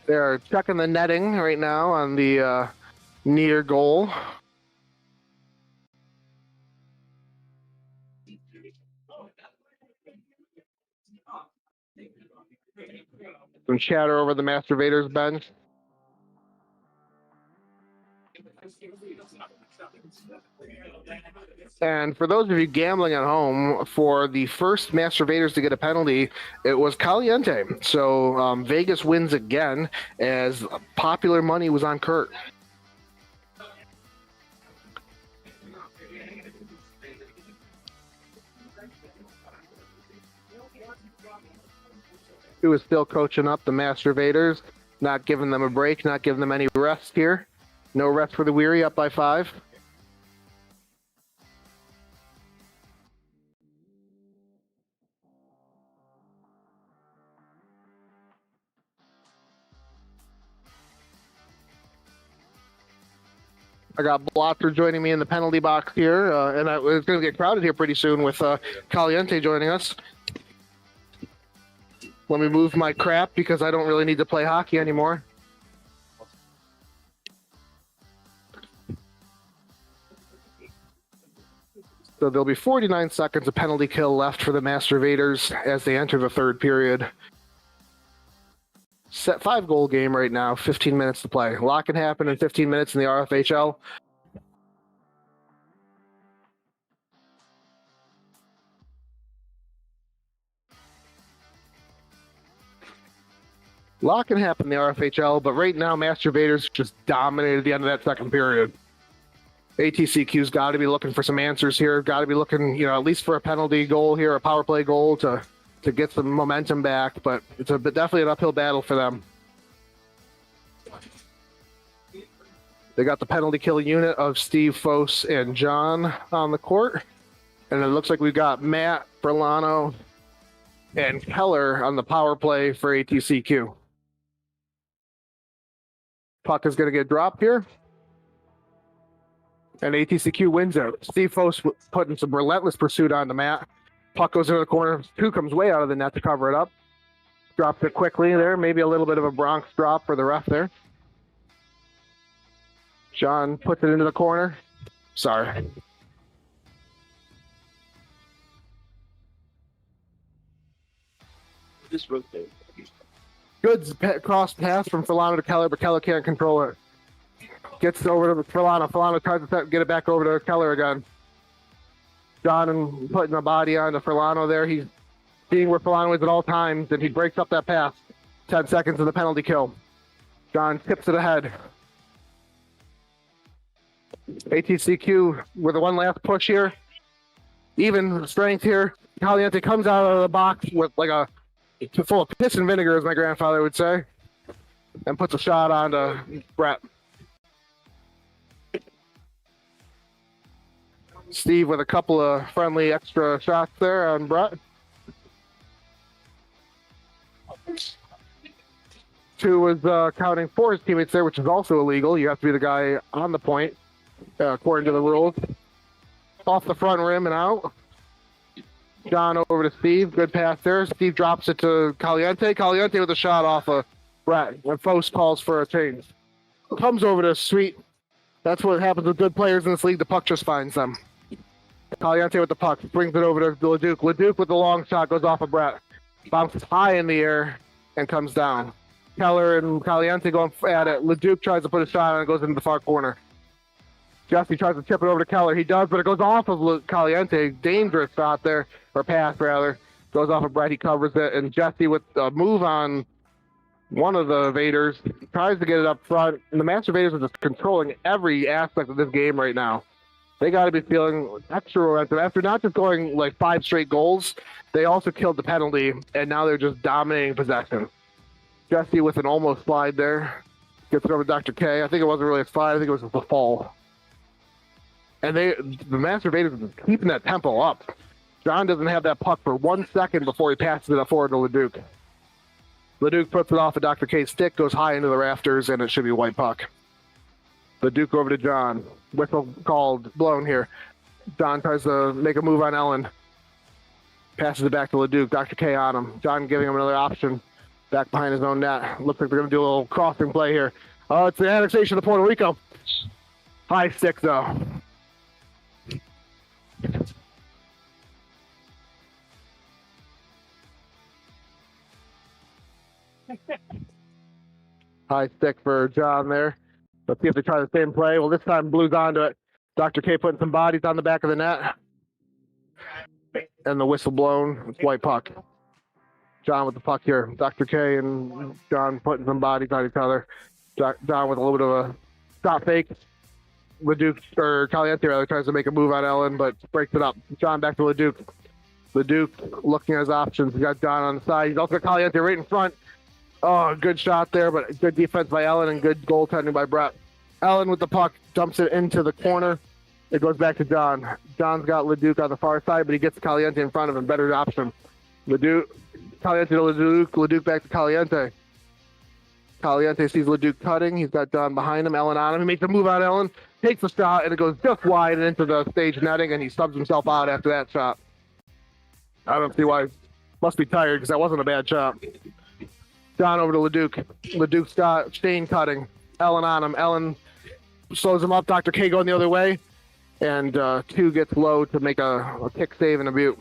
Speaker 2: They're checking the netting right now on the near goal. Some chatter over the Master Vaders bench. And for those of you gambling at home, for the first Master Vaders to get a penalty, it was Caliente. So Vegas wins again, as popular money was on Kurt. He was still coaching up the Master Vaders, not giving them a break, not giving them any rest here. No rest for the weary, up by 5. I got Blotzer joining me in the penalty box here, and it's going to get crowded here pretty soon with Caliente joining us. Let me move my crap because I don't really need to play hockey anymore. So there'll be 49 seconds of penalty kill left for the Master Vaders as they enter the third period. Set 5-goal game right now, 15 minutes to play. A lot can happen in 15 minutes in the RFHL. A lot can happen in the RFHL, but right now Master Vaders just dominated the end of that second period. ATCQ's got to be looking for some answers here. Got to be looking, at least for a penalty goal here, a power play goal to get some momentum back. But it's definitely an uphill battle for them. They got the penalty kill unit of Steve, Fos, and John on the court. And it looks like we've got Matt, Furlano, and Keller on the power play for ATCQ. Puck is going to get dropped here. And ATCQ wins it. Steve Fos putting some relentless pursuit on the mat. Puck goes into the corner. 2 comes way out of the net to cover it up. Drops it quickly there. Maybe a little bit of a Bronx drop for the ref there. John puts it into the corner. Sorry.
Speaker 4: Just rotate.
Speaker 2: Good cross pass from Furlano to Keller, but Keller can't control it. Gets over to Furlano. Furlano tries to get it back over to Keller again. John putting a body onto Furlano there. He's seeing where Furlano is at all times, and he breaks up that pass. 10 seconds of the penalty kill. John tips it ahead. ATCQ with a one last push here. even strength here. Caliente comes out of the box with like a full of piss and vinegar, as my grandfather would say, and puts a shot onto Brett. Steve with a couple of friendly extra shots there on Brett. 2 was counting for his teammates there, which is also illegal. You have to be the guy on the point, according to the rules. Off the front rim and out. John over to Steve. Good pass there. Steve drops it to Caliente. Caliente with a shot off of Brett. When Foast calls for a change. Comes over to Sweet. That's what happens with good players in this league. The puck just finds them. Caliente with the puck. Brings it over to Leduc. Leduc with the long shot goes off of Brett. Bounces high in the air and comes down. Keller and Caliente going at it. Leduc tries to put a shot on it, goes into the far corner. Jesse tries to tip it over to Keller. He does, but it goes off of Caliente. Dangerous shot there, or pass rather. Goes off of Brett. He covers it, and Jesse with a move on one of the Vaders tries to get it up front. And the Master Vaders are just controlling every aspect of this game right now. They got to be feeling extra momentum. After not just going like 5 straight goals, they also killed the penalty, and now they're just dominating possession. Jesse with an almost slide there. Gets it over to Dr. K. I think it wasn't really a slide. I think it was just a fall. And the Master Vaders are keeping that tempo up. John doesn't have that puck for 1 second before he passes it up forward to Leduc. Leduc puts it off of Dr. K's stick, goes high into the rafters, and it should be a white puck. Leduc over to John. Whistle called, blown here. John tries to make a move on Ellen. Passes it back to Leduc. Dr. K on him. John giving him another option. Back behind his own net. Looks like they're going to do a little crossing play here. Oh, it's the annexation of Puerto Rico. High stick, though. High stick for John there. Let's see if they try the same play. Well, this time Blue's onto it. Dr. K putting some bodies on the back of the net. And the whistle blown. It's white puck. John with the puck here. Dr. K and John putting some bodies on each other. John with a little bit of a stop fake. Leduc, or Caliente rather, tries to make a move on Ellen, but breaks it up. John back to Leduc. Leduc looking at his options. He's got John on the side. He's also got Caliente right in front. Oh, good shot there, but good defense by Ellen and good goaltending by Brett. Ellen with the puck dumps it into the corner. It goes back to John. John's got Leduc on the far side, but he gets Caliente in front of him. Better option. Leduc, Caliente to Leduc. Leduc back to Caliente. Caliente sees Leduc cutting. He's got John behind him. Ellen on him. He makes a move on Ellen. Takes the shot, and it goes just wide and into the stage netting, and he subs himself out after that shot. I don't see why. Must be tired, because that wasn't a bad shot. John over to Leduc. Leduc's got Shane cutting. Ellen on him. Ellen slows him up. Dr. K going the other way. And 2 gets low to make a kick save and a butte.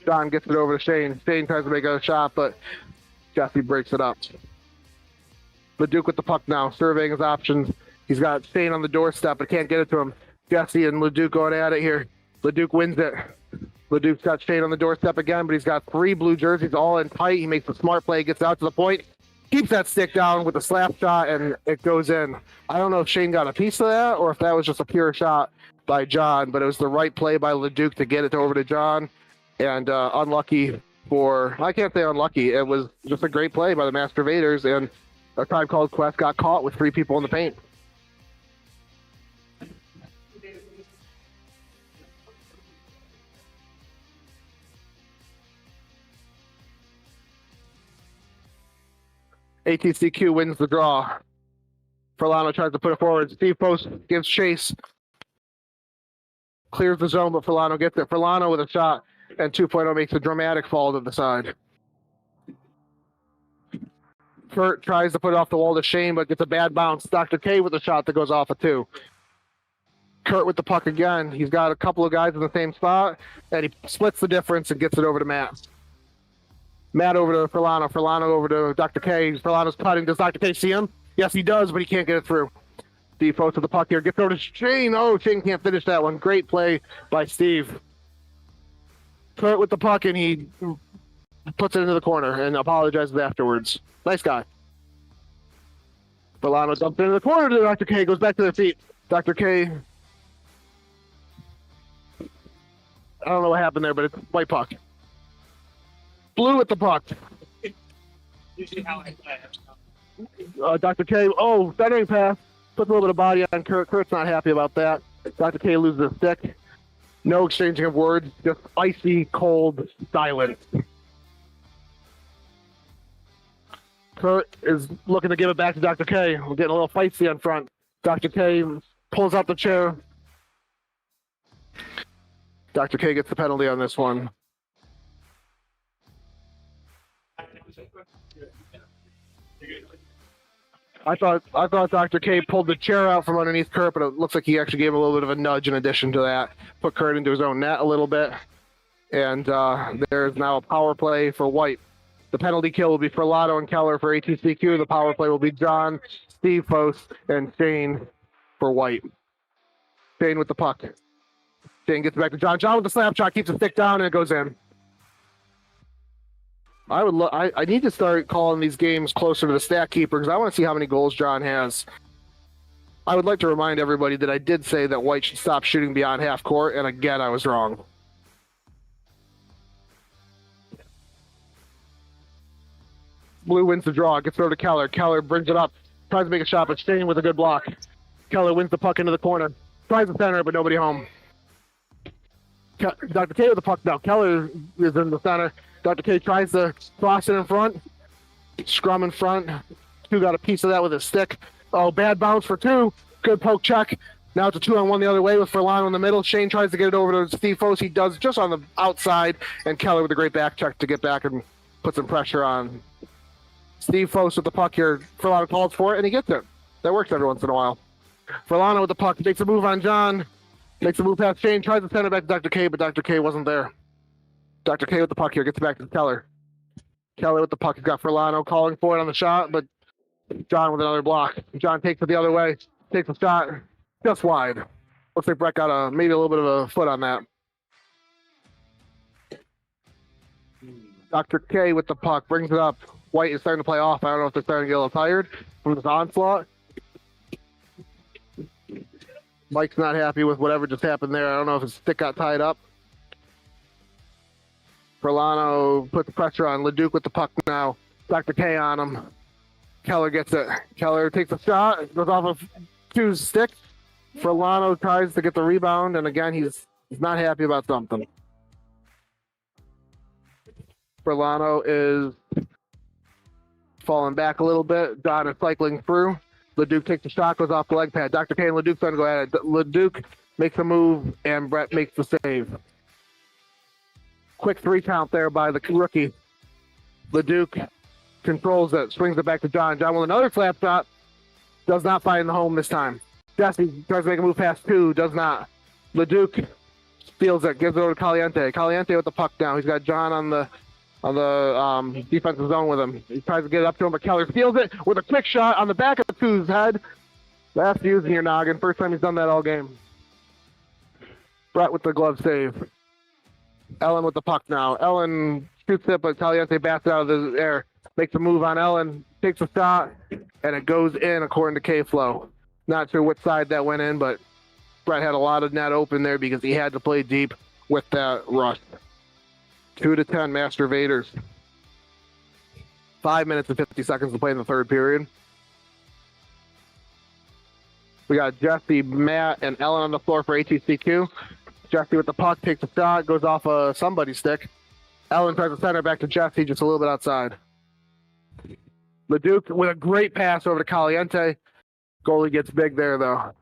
Speaker 2: John gets it over to Shane. Shane tries to make a shot, but Jesse breaks it up. Leduc with the puck now, surveying his options. He's got Shane on the doorstep, but can't get it to him. Jesse and Leduc going at it here. Leduc wins it. Leduc's got Shane on the doorstep again, but he's got 3 blue jerseys all in tight. He makes a smart play, gets out to the point, keeps that stick down with a slap shot, and it goes in. I don't know if Shane got a piece of that or if that was just a pure shot by John, but it was the right play by Leduc to get it over to John. And unlucky for, I can't say unlucky, it was just a great play by the Master Vaders, and a Tribe Called Quest got caught with 3 people in the paint. ATCQ wins the draw. Furlano tries to put it forward. Steve Post gives chase. Clears the zone, but Furlano gets it. Furlano with a shot, and 2.0 makes a dramatic fall to the side. Kurt tries to put it off the wall to Shane, but gets a bad bounce. Dr. K with a shot that goes off a 2. Kurt with the puck again. He's got a couple of guys in the same spot, and he splits the difference and gets it over to Matt. Matt over to Furlano. Furlano over to Dr. K. Furlano's cutting. Does Dr. K see him? Yes, he does, but he can't get it through. Steve Post with the puck here. Gets over to Shane. Oh, Shane can't finish that one. Great play by Steve. Kurt with the puck, and he puts it into the corner and apologizes afterwards. Nice guy. Furlano dumps it into the corner to Dr. K. Goes back to their feet. Dr. K I don't know what happened there, but it's white puck. Blue with the puck.
Speaker 3: Usually how I play.
Speaker 2: Dr. K, centering pass. Puts a little bit of body on Kurt. Kurt's not happy about that. Dr. K loses a stick. No exchanging of words, just icy, cold silence. Kurt is looking to give it back to Dr. K. We're getting a little feisty on front. Dr. K pulls out the chair. Dr. K gets the penalty on this one. I thought Dr. K pulled the chair out from underneath Kurt, but it looks like he actually gave a little bit of a nudge in addition to that. Put Kurt into his own net a little bit. And there's now a power play for White. The penalty kill will be for Lotto and Keller for ATCQ. The power play will be John, Steve Fos, and Shane for White. Shane with the puck. Shane gets back to John. John with the slap shot, keeps the stick down, and it goes in. I need to start calling these games closer to the stat keeper because I want to see how many goals John has. I would like to remind everybody that I did say that White should stop shooting beyond half court, and again, I was wrong. Blue wins the draw, gets over to Keller. Keller brings it up, tries to make a shot, but Shane with a good block. Keller wins the puck into the corner, tries to center, but nobody home. Dr. K with the puck now. Keller is in the center. Dr. K tries to cross it in front. Scrum in front. Two got a piece of that with his stick. Oh, bad bounce for two. Good poke check. Now it's a 2-on-1 the other way with Furlano in the middle. Shane tries to get it over to Steve Fos. He does just on the outside. And Keller with a great back check to get back and put some pressure on Steve Fos with the puck here. Furlano calls for it, and he gets it. That works every once in a while. Furlano with the puck. Makes a move on John. Makes a move past Shane. Tries to send it back to Dr. K, but Dr. K wasn't there. Dr. K with the puck here, gets it back to Keller. Keller with the puck, he's got Furlano calling for it on the shot, but John with another block. John takes it the other way, takes a shot, just wide. Looks like Brett got maybe a little bit of a foot on that. Dr. K with the puck, brings it up. White is starting to play off. I don't know if they're starting to get a little tired from this onslaught. Mike's not happy with whatever just happened there. I don't know if his stick got tied up. Furlano put the pressure on. Leduc with the puck now. Dr. K on him. Keller gets it. Keller takes a shot. Goes off of two's stick. Furlano tries to get the rebound, and again, he's not happy about something. Furlano is falling back a little bit. John is cycling through. Leduc takes the shot, goes off the leg pad. Dr. K and Leduc trying to go at it. Leduc makes a move, and Brett makes the save. Quick 3-count there by the rookie. Leduc controls it, swings it back to John. John with another slap shot. Does not find the home this time. Jesse tries to make a move past two. Does not. Leduc steals it, gives it over to Caliente. Caliente with the puck now. He's got John on the defensive zone with him. He tries to get it up to him, but Keller steals it with a quick shot on the back of two's head. That's using your noggin. First time he's done that all game. Brett with the glove save. Ellen with the puck now. Ellen shoots it, but Caliente bats it out of the air. Makes a move on Ellen, takes a shot, and it goes in according to K-Flow. Not sure which side that went in, but Brett had a lot of net open there because he had to play deep with that rush. 2-10 Master Vaders. 5 minutes and 50 seconds to play in the third period. We got Jesse, Matt, and Ellen on the floor for ATCQ. Jesse with the puck, takes a shot, goes off somebody's stick. Ellen tries to center back to Jesse, just a little bit outside. Leduc with a great pass over to Caliente. Goalie gets big there, though.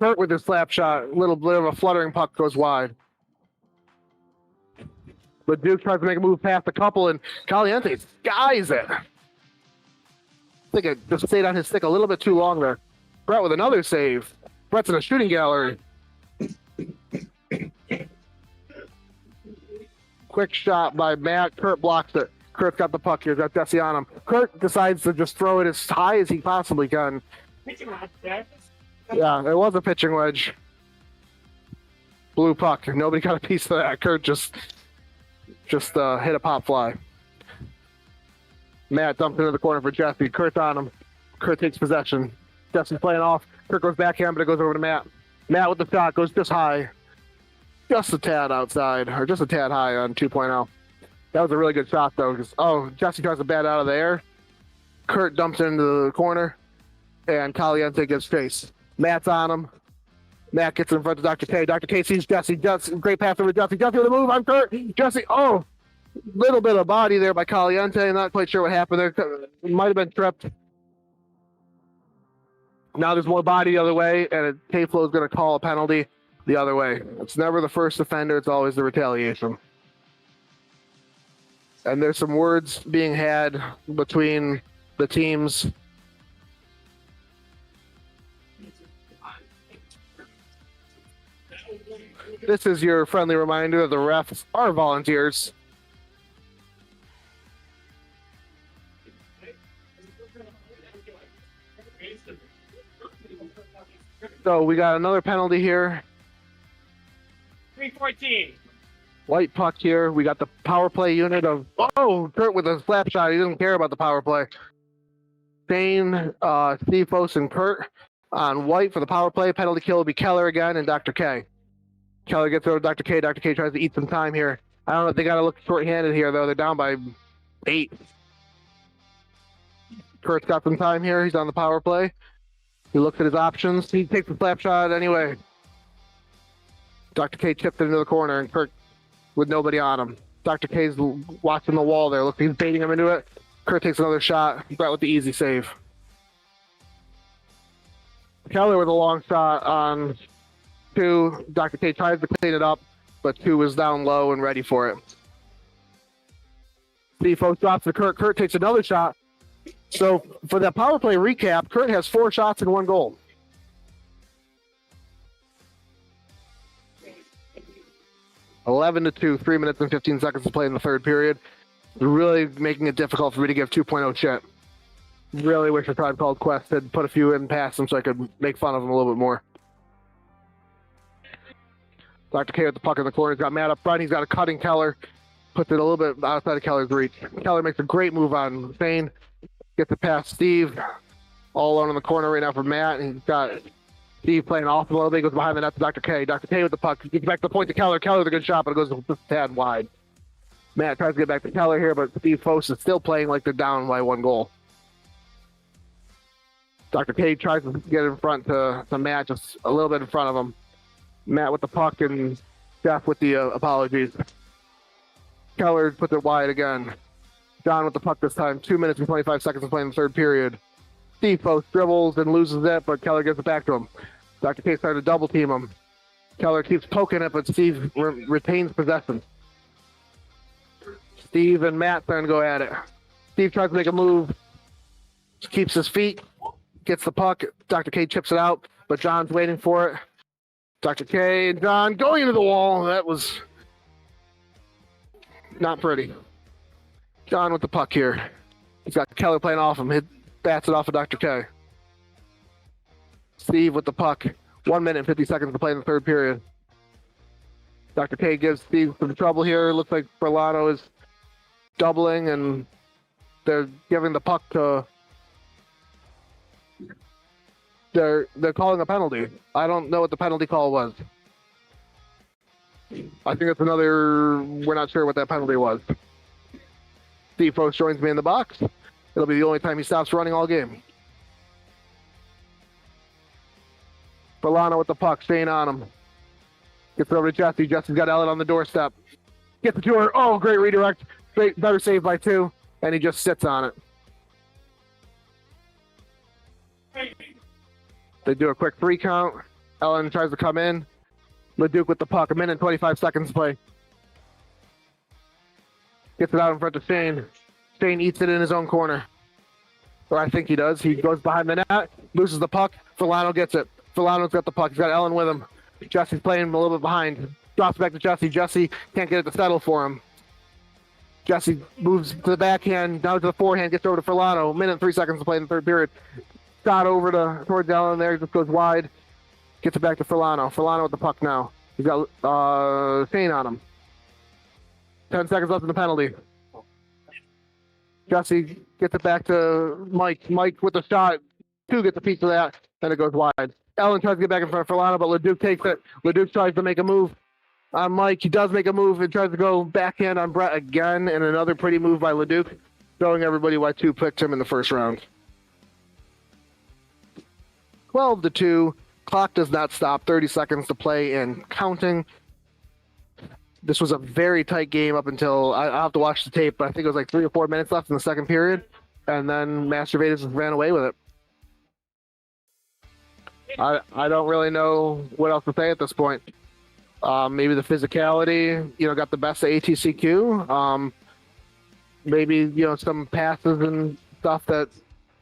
Speaker 2: Kurt with his slap shot, little bit of a fluttering puck goes wide. Leduc tries to make a move past a couple, and Caliente skies it. I think it just stayed on his stick a little bit too long there. Brett with another save. Brett's in a shooting gallery. Quick shot by Matt. Kurt blocks it. Kurt's got the puck here. Got Jesse on him. Kurt decides to just throw it as high as he possibly can. Yeah, it was a pitching wedge. Blue puck. Nobody got a piece of that. Kurt just hit a pop fly. Matt dumps into the corner for Jesse. Kurt's on him. Kurt takes possession. Jesse's playing off. Kurt goes backhand, but it goes over to Matt. Matt with the shot goes just high. just a tad outside, or just a tad high on 2.0. That was a really good shot, though. Jesse tries to bat out of the air. Kurt dumps it into the corner, and Caliente gives chase. Matt's on him. Matt gets in front of Dr. K. Dr. K sees Jesse. Great pass over Jesse. Jesse with a move on Kurt. Jesse, little bit of body there by Caliente. Not quite sure what happened there. It might have been tripped. Now there's more body the other way, and K-Flow is going to call a penalty the other way. It's never the first offender. It's always the retaliation. And there's some words being had between the teams. This is your friendly reminder that the refs are volunteers. So we got another penalty here.
Speaker 3: 314.
Speaker 2: White puck here. We got the power play unit of Kurt with a slap shot. He doesn't care about the power play. Shane, Steve Fos, and Kurt on white for the power play. Penalty kill will be Keller again and Dr. K. Keller gets over to Dr. K. Dr. K tries to eat some time here. I don't know if they got to look short-handed here, though. They're down by 8. Kurt's got some time here. He's on the power play. He looks at his options. He takes the slap shot anyway. Dr. K chipped it into the corner, and Kurt with nobody on him. Dr. K's watching the wall there. Look, he's baiting him into it. Kurt takes another shot. Brett with the easy save. Keller with a long shot on 2. Dr. K tries to clean it up, but 2 was down low and ready for it. Defo drops to Kurt. Kurt takes another shot. So for that power play recap, Kurt has 4 shots and 1 goal. (11-2), 3 minutes and 15 seconds to play in the third period. Really making it difficult for me to give 2.0 shit. Really wish a Tribe Called Quest had put a few in past him so I could make fun of him a little bit more. Dr. K with the puck in the corner. He's got Matt up front. He's got a cutting Keller. Puts it a little bit outside of Keller's reach. Keller makes a great move on Shane. Gets it past Steve. All alone in the corner right now for Matt. And he's got Steve playing off a little bit. Goes behind the net to Dr. K. Dr. K with the puck. Gets back to the point to Keller. Keller with a good shot, but it goes just a tad wide. Matt tries to get back to Keller here, but Steve Fos is still playing like they're down by 1 goal. Dr. K tries to get in front to Matt, just a little bit in front of him. Matt with the puck and Jeff with the apologies. Keller puts it wide again. John with the puck this time. 2 minutes and 25 seconds to play in the third period. Steve Fos dribbles and loses it, but Keller gives it back to him. Dr. K started to double team him. Keller keeps poking it, but Steve retains possession. Steve and Matt starting to go at it. Steve tries to make a move. Keeps his feet. Gets the puck. Dr. K chips it out, but John's waiting for it. Dr. K and John going into the wall. That was not pretty. John with the puck here. He's got Keller playing off him. He bats it off of Dr. K. Steve with the puck. 1 minute and 50 seconds to play in the third period. Dr. K gives Steve some trouble here. Looks like Berlano is doubling, and they're giving the puck to... They're calling a penalty. I don't know what the penalty call was. I think it's another... We're not sure what that penalty was. Steve Fos joins me in the box. It'll be the only time he stops running all game. Berlano with the puck, staying on him. Gets it over to Jesse. Jesse's got Ellen on the doorstep. Gets it to her. Oh, great redirect. Great, better save by 2. And he just sits on it. They do a quick 3 count. Ellen tries to come in. LeDuc with the puck. 1 minute and 25 seconds to play. Gets it out in front of Shane. Shane eats it in his own corner. Or I think he does. He goes behind the net. Loses the puck. Verlano gets it. Verlano's got the puck. He's got Ellen with him. Jesse's playing a little bit behind. Drops back to Jesse. Jesse can't get it to settle for him. Jesse moves to the backhand. Now to the forehand. Gets over to Verlano. 1 minute and 3 seconds to play in the third period. Shot over towards Ellen there. Just goes wide. Gets it back to Verlano. Verlano with the puck now. He's got Shane on him. 10 seconds left in the penalty. Jesse gets it back to Mike. Mike with the shot. 2 gets a piece of that. Then it goes wide. Ellen tries to get back in front of Verlano, but LeDuc takes it. LeDuc tries to make a move on Mike. He does make a move and tries to go backhand on Brett again, and another pretty move by Leduc, showing everybody why 2 picked him in the first round. 12-2. Clock does not stop. 30 seconds to play and counting. This was a very tight game up until I'll have to watch the tape, but I think it was like 3 or 4 minutes left in the second period, and then Master Vaders just ran away with it. I don't really know what else to say at this point. Maybe the physicality, got the best of ATCQ. Maybe some passes and stuff that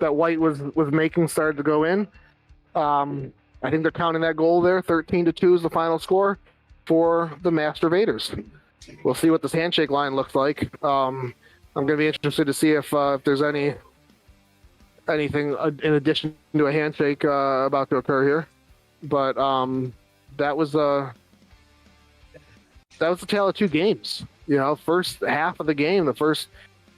Speaker 2: White was making started to go in. I think they're counting that goal there. 13-2 is the final score for the Master Vaders. We'll see what this handshake line looks like. I'm going to be interested to see if there's anything in addition to a handshake about to occur here. But that was the tale of 2 games. First half of the game, the first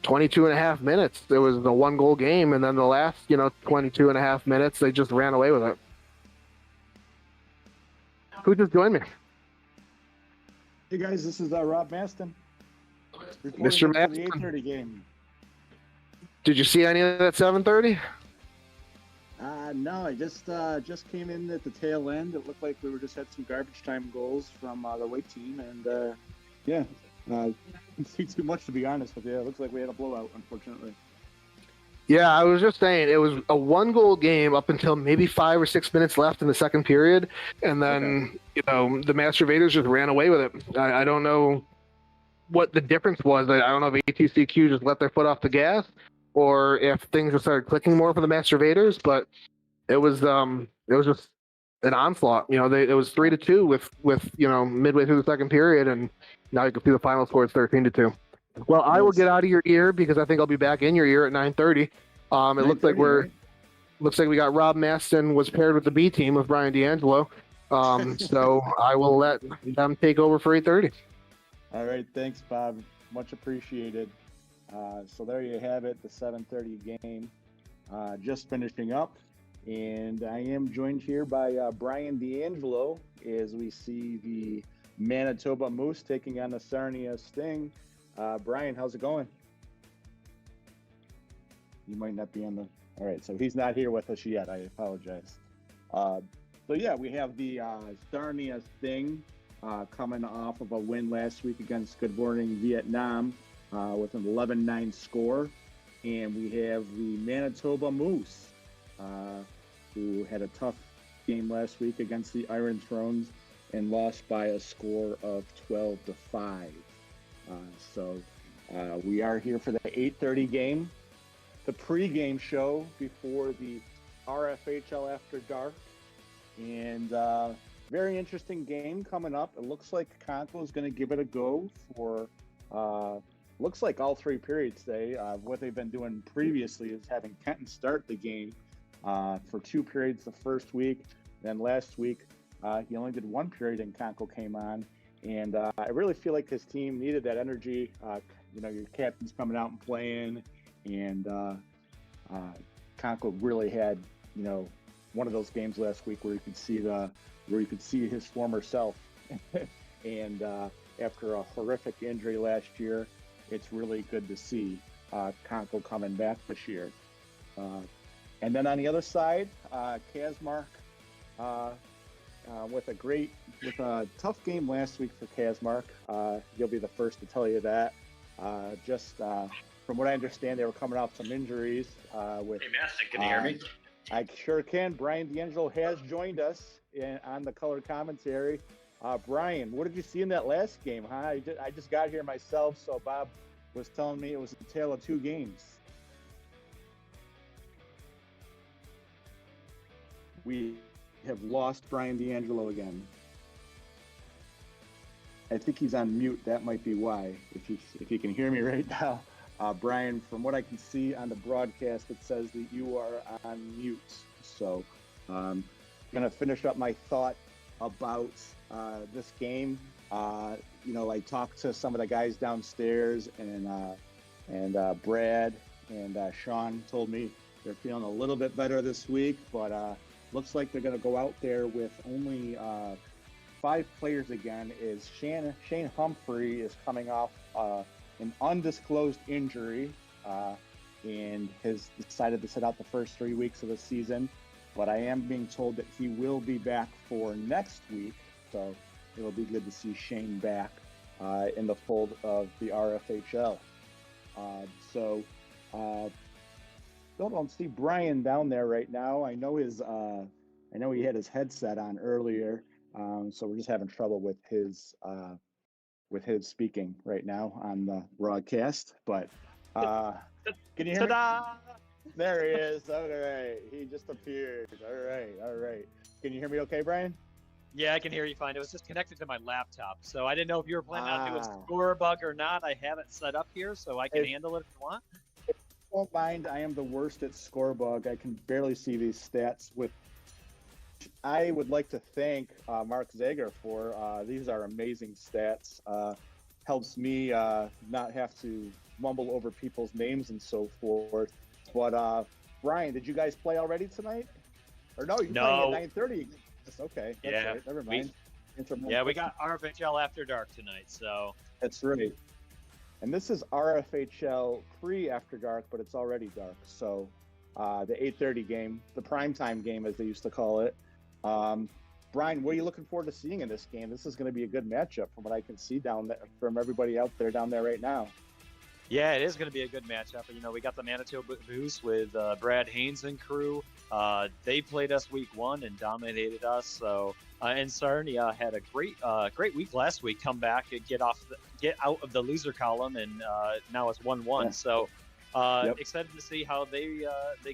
Speaker 2: 22 and a half minutes, it was a 1-goal game, and then the last 22 and a half minutes, they just ran away with it. Who just joined me?
Speaker 5: Hey guys, this is Rob Maston.
Speaker 2: Mr. Maston.
Speaker 5: The 8:30 game.
Speaker 2: Did you see any of that 7:30?
Speaker 5: No, I just came in at the tail end. It looked like we just had some garbage time goals from the White team, and didn't see too much, to be honest with you. It looks like we had a blowout, unfortunately.
Speaker 2: Yeah, I was just saying it was a 1-goal game up until maybe 5 or 6 minutes left in the second period, and then the Master Vaders just ran away with it. I don't know what the difference was. I don't know if ATCQ just let their foot off the gas, or if things just started clicking more for the Master Vaders. But it was just an onslaught. It was 3-2 with midway through the second period, and now you can see the final score is 13-2. Well, I will get out of your ear because I think I'll be back in your ear at 9:30. It looks like we got Rob Maston was paired with the B team with Brian D'Angelo. So I will let them take over for 8:30.
Speaker 5: All right, thanks, Bob. Much appreciated. So there you have it, the 7:30 game just finishing up, and I am joined here by Brian D'Angelo as we see the Manitoba Moose taking on the Sarnia Sting. Brian, how's it going? You might not be on the... All right, so he's not here with us yet. I apologize. So yeah, we have the Sarnia Sting coming off of a win last week against Good Morning Vietnam with an 11-9 score. And we have the Manitoba Moose, who had a tough game last week against the Iron Thrones and lost by a score of 12-5. So we are here for the 8:30 game, the pregame show before the RFHL After Dark, and very interesting game coming up. It looks like Conco is going to give it a go for looks like all 3 periods today. What they've been doing previously is having Kenton start the game for 2 periods the first week. Then last week he only did 1 period and Conco came on. And I really feel like his team needed that energy. Your captain's coming out and playing, and Conco really had, one of those games last week where you could see his former self. And after a horrific injury last year, it's really good to see Conco coming back this year. And then on the other side, Kazmark. With a tough game last week for Kazmark. You'll be the first to tell you that. From what I understand, they were coming off some injuries. Hey,
Speaker 3: Maston, can you hear me?
Speaker 5: I sure can. Brian D'Angelo has joined us on the color commentary. Brian, what did you see in that last game? Huh? I just got here myself, so Bob was telling me it was a tale of 2 games. We have lost Brian D'Angelo again. I think he's on mute. That might be why. If you can hear me right now, Brian, from what I can see on the broadcast, it says that you are on mute. So I'm gonna finish up my thought about this game. I talked to some of the guys downstairs, and Brad and Sean told me they're feeling a little bit better this week, but looks like they're going to go out there with only 5 players again is Shane Humphrey is coming off an undisclosed injury and has decided to sit out the first 3 weeks of the season. But I am being told that he will be back for next week. So it'll be good to see Shane back in the fold of the RFHL. Don't see Brian down there right now. I know he had his headset on earlier, so we're just having trouble with his speaking right now on the broadcast. But can you hear me?
Speaker 3: Ta-da!
Speaker 5: There he is. All right, he just appeared. All right. Can you hear me okay, Brian?
Speaker 3: Yeah, I can hear you fine. It was just connected to my laptop, so I didn't know if you were planning on doing a score bug or not. I have it set up here, so I can handle it if you want.
Speaker 5: Don't mind. I am the worst at scorebug. I can barely see these stats. I would like to thank Mark Zager for these are amazing stats. Helps me not have to mumble over people's names and so forth. But Brian, did you guys play already tonight? Or no, you're playing at 9:30. Yes, okay. That's right. Never mind.
Speaker 3: We got RFHL After Dark tonight, so.
Speaker 5: That's right. And this is RFHL pre-After Dark, but it's already dark. So the 8:30 game, the primetime game, as they used to call it. Brian, what are you looking forward to seeing in this game? This is going to be a good matchup from what I can see down there, from everybody out there down there right now.
Speaker 3: Yeah, it is going to be a good matchup. You know, we got the Manitoba Moose with Brad Haynes and crew. They played us week 1 and dominated us. So, and Sarnia had a great week last week. Come back and get out of the loser column, and now it's 1-1. Yeah. So, excited to see how they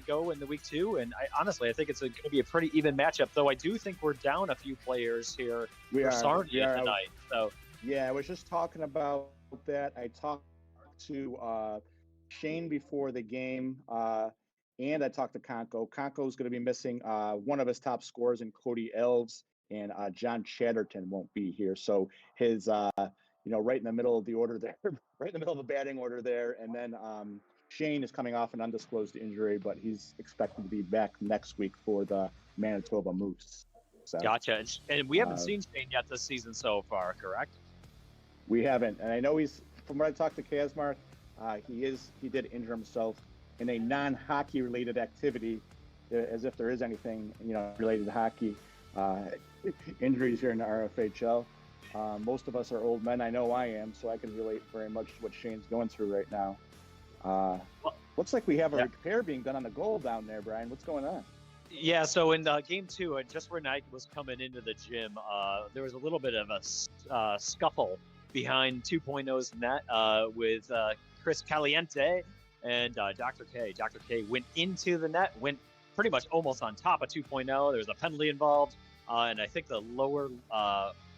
Speaker 3: go in the week 2. And honestly, I think it's going to be a pretty even matchup. Though I do think we're down a few players here for Sarnia tonight. So,
Speaker 5: yeah, I was just talking about that. I talked to Shane before the game, and I talked to Conco. Conco's going to be missing one of his top scorers in Cody Elves, and John Chatterton won't be here. So his, right in the middle of the order there, right in the middle of the batting order there. And then Shane is coming off an undisclosed injury, but he's expected to be back next week for the Manitoba Moose. So,
Speaker 3: gotcha. And we haven't seen Shane yet this season so far, correct?
Speaker 5: We haven't. And I know from what I talked to Kazmark, he did injure himself in a non-hockey related activity, as if there is anything related to hockey. Injuries here in the RFHL. Most of us are old men. I know I am, so I can relate very much to what Shane's going through right now. Looks like we have a repair being done on the goal down there, Brian. What's going on?
Speaker 3: Yeah, so in game 2, just when I was coming into the gym, there was a little bit of a scuffle behind 2.0's net with Chris Caliente and Dr. K. Dr. K went into the net, went pretty much almost on top of 2.0. There was a penalty involved, and I think the lower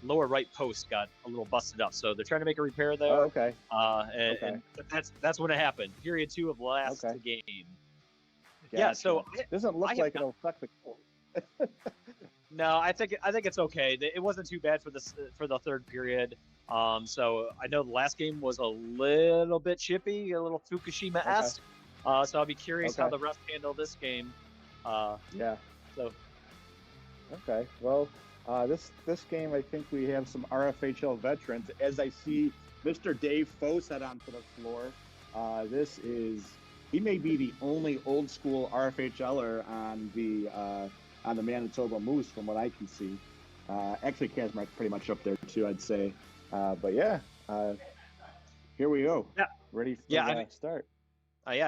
Speaker 3: right post got a little busted up. So they're trying to make a repair there.
Speaker 5: Oh, okay.
Speaker 3: And that's when it happened. Period 2 of last game.
Speaker 5: Gotcha.
Speaker 3: Yeah, so
Speaker 5: it doesn't look like it'll affect the goal.
Speaker 3: No, I think it's okay. It wasn't too bad for the third period. So I know the last game was a little bit chippy, a little Fukushima-esque. So I'll be curious how the refs handle this game.
Speaker 5: Yeah.
Speaker 3: So.
Speaker 5: Okay. Well, this game, I think we have some RFHL veterans. As I see Mr. Dave Fosset onto the floor. He may be the only old school RFHLer on the Manitoba Moose, from what I can see. Actually, Kazmark's pretty much up there too, I'd say. But yeah, here we go.
Speaker 3: Yeah.
Speaker 5: Ready for the start.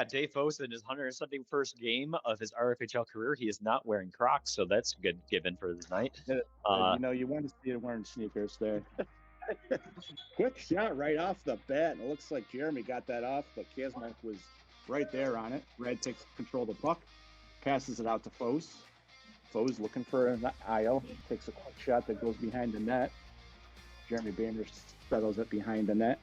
Speaker 3: Dave Foss in his 171st game of his RFHL career, he is not wearing Crocs, so that's a good given for the night.
Speaker 5: You want to see him wearing sneakers there. Quick shot right off the bat. It looks like Jeremy got that off, but Kazmark was right there on it. Red takes control of the puck, passes it out to Foss. Foss looking for an aisle, takes a quick shot that goes behind the net. Jeremy Bander settles it behind the net,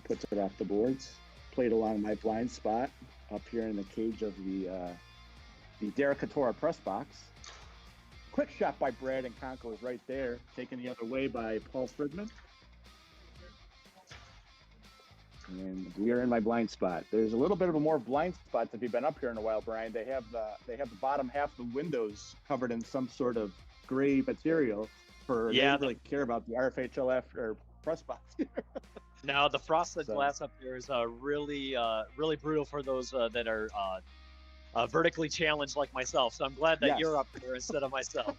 Speaker 5: puts it off the boards. Played along my blind spot up here in the cage of the Derek Katora press box. Quick shot by Brad, and Conco is right there, taken the other way by Paul Fridman. And we are in my blind spot. There's a little bit of a more blind spot if you've been up here in a while, Brian. They have the bottom half of the windows covered in some sort of gray material. They
Speaker 1: Yeah,
Speaker 5: didn't really care about the RFHL after press box.
Speaker 1: now the frosted
Speaker 5: So-
Speaker 1: glass up there is really brutal for those that are vertically challenged like myself. So I'm glad that
Speaker 5: Yes.
Speaker 1: you're up here instead of myself.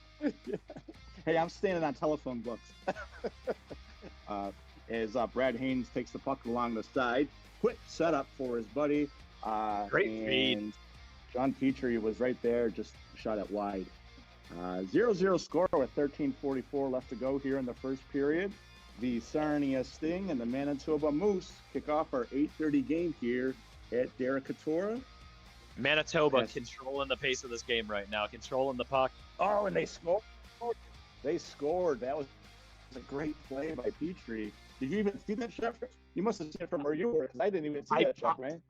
Speaker 5: Hey, I'm standing on telephone books. As Brad Haynes takes the puck along the side. Quick setup for his buddy.
Speaker 1: Great
Speaker 5: and
Speaker 1: feed.
Speaker 5: John Petrie was right there, just shot it wide. 0-0 score with 13:44 left to go here in the first period. The Sarnia Sting and the Manitoba Moose kick off our 8:30 game here at Derek Katora.
Speaker 1: Manitoba
Speaker 5: Yes.
Speaker 1: controlling the pace of this game right now, controlling the puck.
Speaker 5: Oh, and they scored. They scored. That was a great play by Petrie. Did you even see that shot? You must have seen it from where you were, because I didn't even see that shot, right?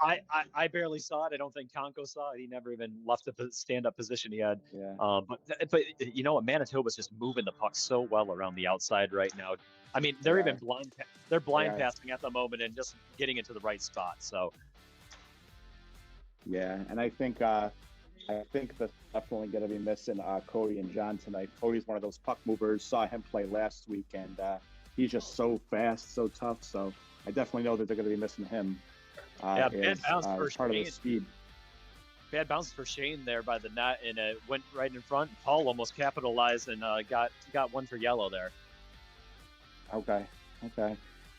Speaker 1: I barely saw it. I don't think Conco saw it. He never even left the stand-up position he had.
Speaker 5: Yeah.
Speaker 1: But you know what? Manitoba's just moving the puck so well around the outside right now. I mean, they're
Speaker 5: They
Speaker 1: even blind
Speaker 5: are.
Speaker 1: passing at the moment and just getting into the right spot. So
Speaker 5: Yeah, and I think that's definitely going to be missing Cody and John tonight. Cody's one of those puck movers. Saw him play last week, and he's just so fast, so tough. So I definitely know that they're going to be missing him.
Speaker 1: Yeah, bad bounce for
Speaker 5: part of the
Speaker 1: Shane.
Speaker 5: speed.
Speaker 1: Bad bounce for Shane there by the net, and it went right in front. Paul almost capitalized and got one for yellow there.
Speaker 5: Okay.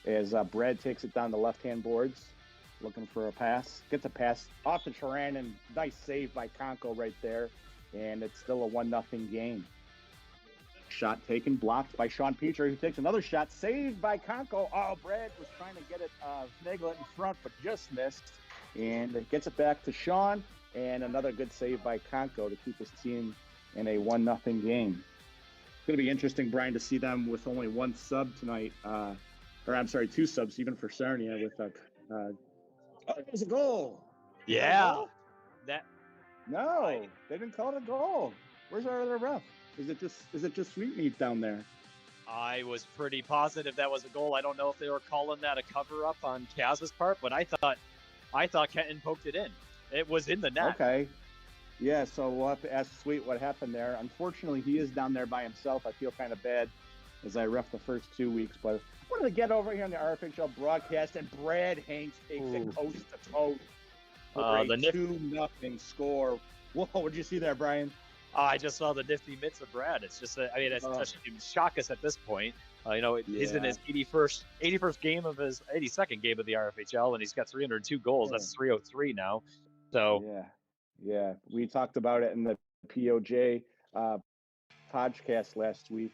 Speaker 5: As Brad takes it down the left-hand boards, looking for a pass. Gets a pass off to Turan, and nice save by Conco right there. And it's still a 1-0 game. Shot taken, blocked by Sean Petrie, who takes another shot, saved by Conco. Oh, Brad was trying to get it, snaggle it in front, but just missed. And it gets it back to Sean, and another good save by Conco to keep his team in a 1-0 game. It's going to be interesting, Brian, to see them with only one sub tonight. Two subs, even for Sarnia, with there's a goal.
Speaker 1: Yeah, that
Speaker 5: No, they didn't call it a goal. Where's our other ref? Is it just Sweetmeat down there?
Speaker 1: I was pretty positive that was a goal. I don't know if they were calling that a cover up on Kaz's part, but I thought Kenton poked it in. It was in the net.
Speaker 5: Okay. Yeah, so we'll have to ask Sweet what happened there. Unfortunately, he is down there by himself. I feel kind of bad as I ref the first 2 weeks, but I wanted to get over here on the RFHL broadcast, and Brad Hanks takes it coast to coast for a 2-0 score. Whoa, what'd you see there, Brian?
Speaker 1: I just saw the nifty mitts of Brad. It's just, it doesn't even shock us at this point. He's in his 81st game of his 82nd game of the RFHL, and he's got 302 goals. That's 303 now. So
Speaker 5: yeah, we talked about it in the POJ podcast last week.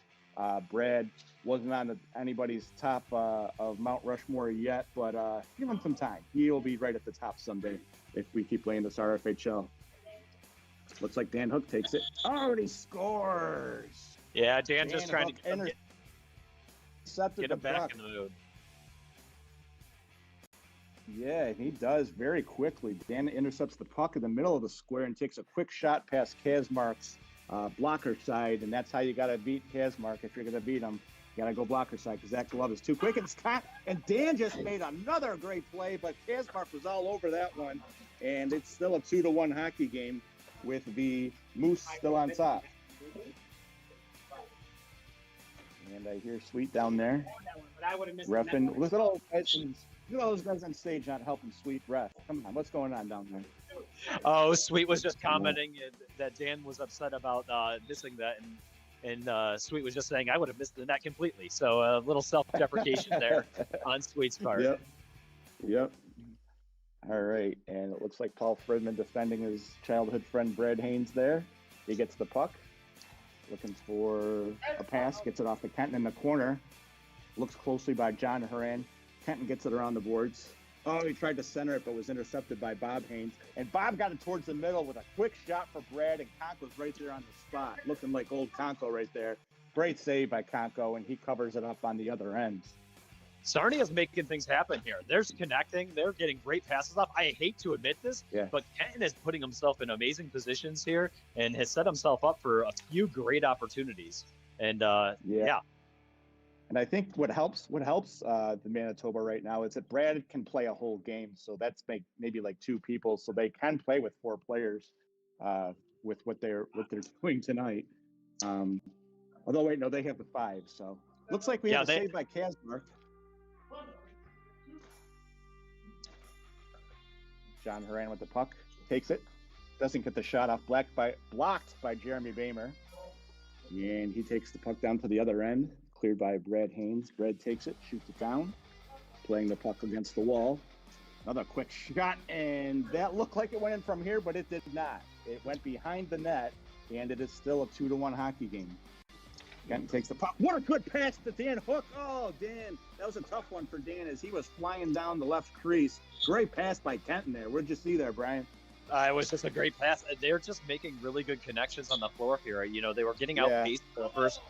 Speaker 5: Brad wasn't on anybody's top of Mount Rushmore yet, but give him some time. He'll be right at the top someday if we keep playing this RFHL. Looks like Dan Hook takes it. Oh, and he scores!
Speaker 1: Yeah, Dan just trying
Speaker 5: Hook
Speaker 1: to get him back in the mood.
Speaker 5: Yeah, he does very quickly. Dan intercepts the puck in the middle of the square and takes a quick shot past Kazmark's blocker side, and that's how you got to beat Kazmark. If you're going to beat him, you got to go blocker side because that glove is too quick. And Dan just made another great play, but Kazmark was all over that one, and it's still a 2-1 hockey game with the Moose still on top. And I hear Sweet down there reffing. Look at all those guys on stage not helping Sweet ref. Come on, what's going on down there?
Speaker 1: Oh, Sweet was just commenting that Dan was upset about missing that, and Sweet was just saying I would have missed the net completely. So a little self-deprecation there on Sweet's part.
Speaker 5: Yep. All right, and it looks like Paul Fredman defending his childhood friend Brad Haynes there. He gets the puck, looking for a pass, gets it off to Kenton in the corner. Looks closely by John Horan. Kenton gets it around the boards. Oh, he tried to center it, but was intercepted by Bob Haynes. And Bob got it towards the middle with a quick shot for Brad, and Conco's right there on the spot, looking like old Conco right there. Great save by Conco, and he covers it up on the other end.
Speaker 1: Sarnia's making things happen here. They're connecting. They're getting great passes off. I hate to admit this, but Kenton is putting himself in amazing positions here and has set himself up for a few great opportunities. And
Speaker 5: And I think what helps the Manitoba right now is that Brad can play a whole game. So that's maybe like two people, so they can play with four players with what they're doing tonight. Although, wait, no, they have the 5. So looks like we have a save by Kazmark. John Horan with the puck. Takes it. Doesn't get the shot off. Blocked by Jeremy Bamer. And he takes the puck down to the other end. Cleared by Brad Haynes. Brad takes it, shoots it down. Playing the puck against the wall. Another quick shot, and that looked like it went in from here, but it did not. It went behind the net, and it is still a 2-1 hockey game. Kenton takes the puck. What a good pass to Dan Hook. Oh, Dan, that was a tough one for Dan as he was flying down the left crease. Great pass by Kenton there. What did you see there, Brian?
Speaker 6: It was just a great pass. They're just making really good connections on the floor here. You know, they were getting outpaced for the first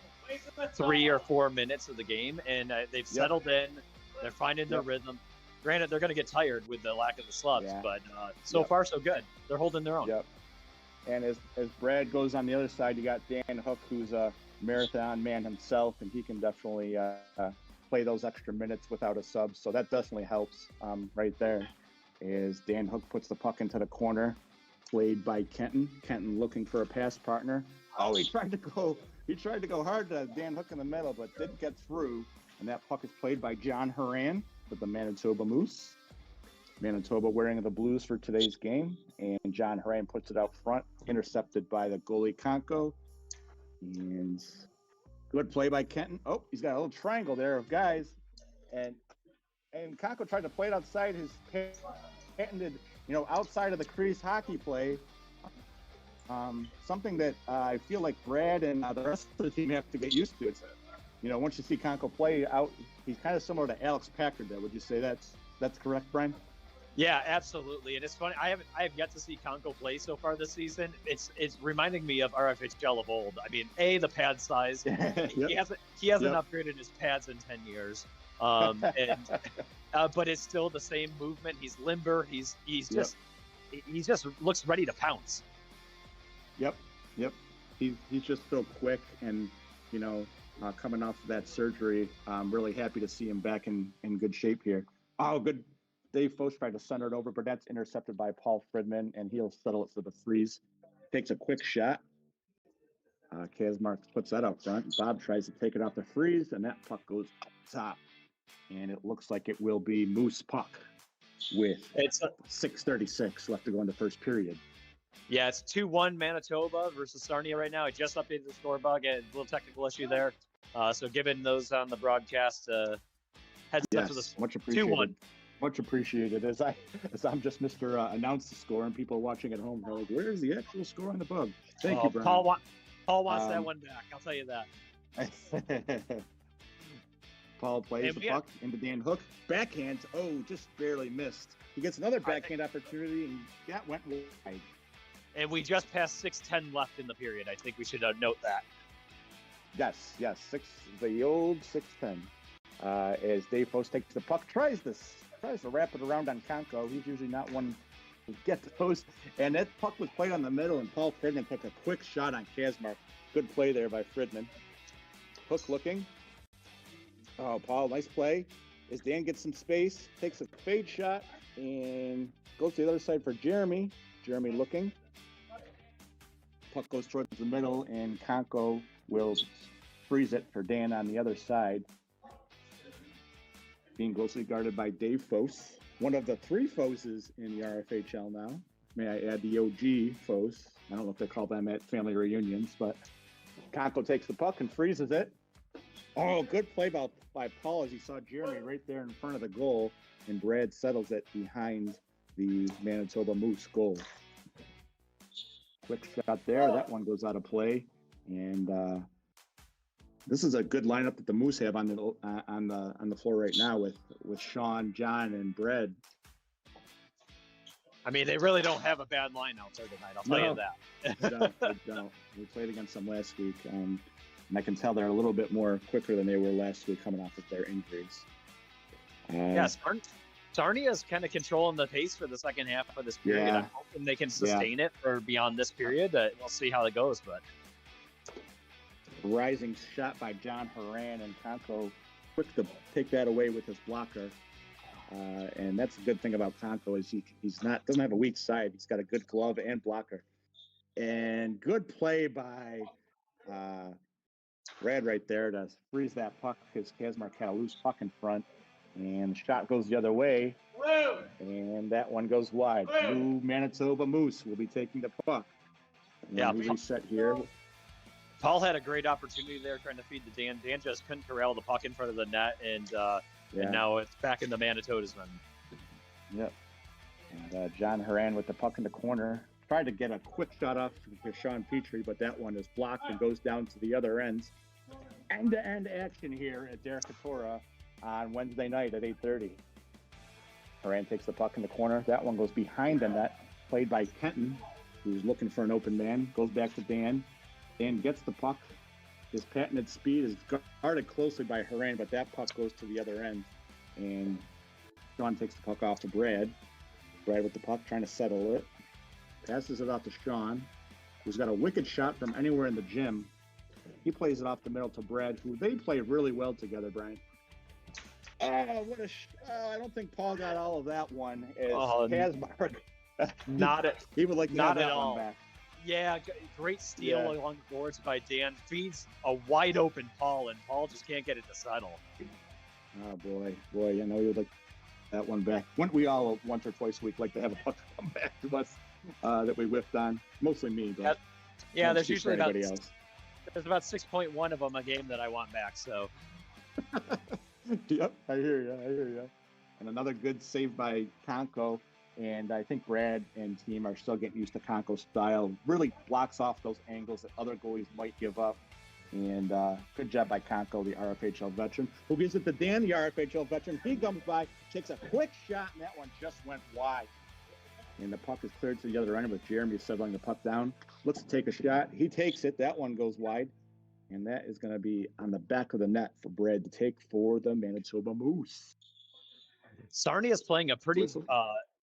Speaker 6: 3 or 4 minutes of the game, and they've settled in. They're finding their rhythm. Granted, they're going to get tired with the lack of the slubs, but so far so good. They're holding their own.
Speaker 5: Yep. And as Brad goes on the other side, you got Dan Hook, who's a marathon man himself, and he can definitely play those extra minutes without a sub. So that definitely helps right there. As Dan Hook puts the puck into the corner, played by Kenton. Kenton looking for a pass partner. Oh, he tried to go hard to Dan Hook in the middle, but didn't get through. And that puck is played by John Horan with the Manitoba Moose. Manitoba wearing the blues for today's game. And John Horan puts it out front, intercepted by the goalie Conco. And good play by Kenton. Oh, he's got a little triangle there of guys. And Conco tried to play it outside his patented, outside of the crease hockey play. Something that I feel like Brad and the rest of the team have to get used to. It's, once you see Conco play out, he's kind of similar to Alex Packard there. Would you say that's correct, Brian?
Speaker 6: Yeah, absolutely. And it's funny, I have yet to see Conco play so far this season. It's reminding me of RFHL of old. I mean, the pad size. He hasn't upgraded his pads in 10 years. But it's still the same movement. He's limber. He just looks ready to pounce. Yep.
Speaker 5: He's just so quick, and coming off of that surgery, I'm really happy to see him back in good shape here. Oh, good. Dave Foch tried to center it over, but that's intercepted by Paul Fridman, and he'll settle it for the freeze. Takes a quick shot. Kazmark puts that up front. Bob tries to take it off the freeze, and that puck goes up top. And it looks like it will be Moose puck with 6:36 left to go in the first period.
Speaker 6: Yeah, it's 2-1 Manitoba versus Sarnia right now. I just updated the scorebook. A little technical issue there. So giving those on the broadcast heads up to the score.
Speaker 5: Much appreciated. 2-1. Much appreciated. As I'm just Mr. Announce the score, and people watching at home are like, "Where's the actual score on the bug?" Thank you, Brian.
Speaker 6: Paul wants that one back. I'll tell you that.
Speaker 5: Paul plays the puck into Dan Hook. Backhand. Oh, just barely missed. He gets another backhand opportunity, and that went wide.
Speaker 6: And we just passed 6:10 left in the period. I think we should note that.
Speaker 5: Yes. The old 6:10. As Dave Foch takes the puck, tries to wrap it around on Conco. He's usually not one to get those. And that puck was played on the middle, and Paul Fridman took a quick shot on Kazmark. Good play there by Fridman. Hook looking. Oh, Paul, nice play. As Dan gets some space, takes a fade shot, and goes to the other side for Jeremy. Jeremy looking. Puck goes towards the middle, and Conco will freeze it for Dan on the other side. Being closely guarded by Dave Foch, one of the 3 Foches in the RFHL now. May I add the OG Foch? I don't know if they call them at family reunions, but Conco takes the puck and freezes it. Oh, good play by Paul as he saw Jeremy right there in front of the goal, and Brad settles it behind the Manitoba Moose goal. Quick shot there. That one goes out of play, and this is a good lineup that the Moose have on the floor right now with Sean, John, and Brad.
Speaker 6: I mean, they really don't have a bad line out there tonight. I'll tell you that.
Speaker 5: They don't. We played against them last week, and I can tell they're a little bit more quicker than they were last week coming off of their injuries.
Speaker 6: Yes, Sarnia's kind of controlling the pace for the second half of this period.
Speaker 5: Yeah.
Speaker 6: I'm hoping they can sustain it for beyond this period. We'll see how it goes, but
Speaker 5: rising shot by John Horan, and Conco quick to take that away with his blocker. And that's a good thing about Conco is doesn't have a weak side. He's got a good glove and blocker. And good play by Brad right there to freeze that puck because Kazmark had a loose puck in front. And the shot goes the other way. And that one goes wide. Blue Manitoba Moose will be taking the puck. And
Speaker 6: Yeah,
Speaker 5: we reset here.
Speaker 6: Paul had a great opportunity there trying to feed to Dan. Dan just couldn't corral the puck in front of the net, and now it's back in the Manitoba's end.
Speaker 5: Yep. And John Horan with the puck in the corner. Tried to get a quick shot off for Sean Petrie, but that one is blocked and goes down to the other ends. End-to-end action here at Derek Katora on Wednesday night at 8:30. Horan takes the puck in the corner. That one goes behind the net, played by Kenton, who's looking for an open man. Goes back to Dan. Dan gets the puck. His patented speed is guarded closely by Horan, but that puck goes to the other end. And Sean takes the puck off to Brad. Brad with the puck, trying to settle it. Passes it off to Sean, who's got a wicked shot from anywhere in the gym. He plays it off the middle to Brad, who they play really well together, Brian. Oh, what a! I don't think Paul got all of that one. Kazmark.
Speaker 6: Not it.
Speaker 5: He would like to
Speaker 6: not
Speaker 5: have
Speaker 6: at
Speaker 5: that
Speaker 6: all.
Speaker 5: one back.
Speaker 6: Yeah, great steal along the boards by Dan. Feeds a wide open Paul, and Paul just can't get it to settle.
Speaker 5: Oh boy! I know you would like that one back. Wouldn't we all once or twice a week like to have a puck come back to us that we whiffed on? Mostly me, but
Speaker 6: yeah. There's usually about
Speaker 5: else.
Speaker 6: There's about 6.1 of them a game that I want back. So.
Speaker 5: Yep, I hear you. And another good save by Conco. And I think Brad and team are still getting used to Conco's style. Really blocks off those angles that other goalies might give up. And good job by Conco, the RFHL veteran, who gives it to Dan, the RFHL veteran. He comes by, takes a quick shot, and that one just went wide. And the puck is cleared to the other end with Jeremy settling the puck down. Looks to take a shot. He takes it. That one goes wide. And that is going to be on the back of the net for Brad to take for the Manitoba Moose.
Speaker 6: Sarnia is playing a pretty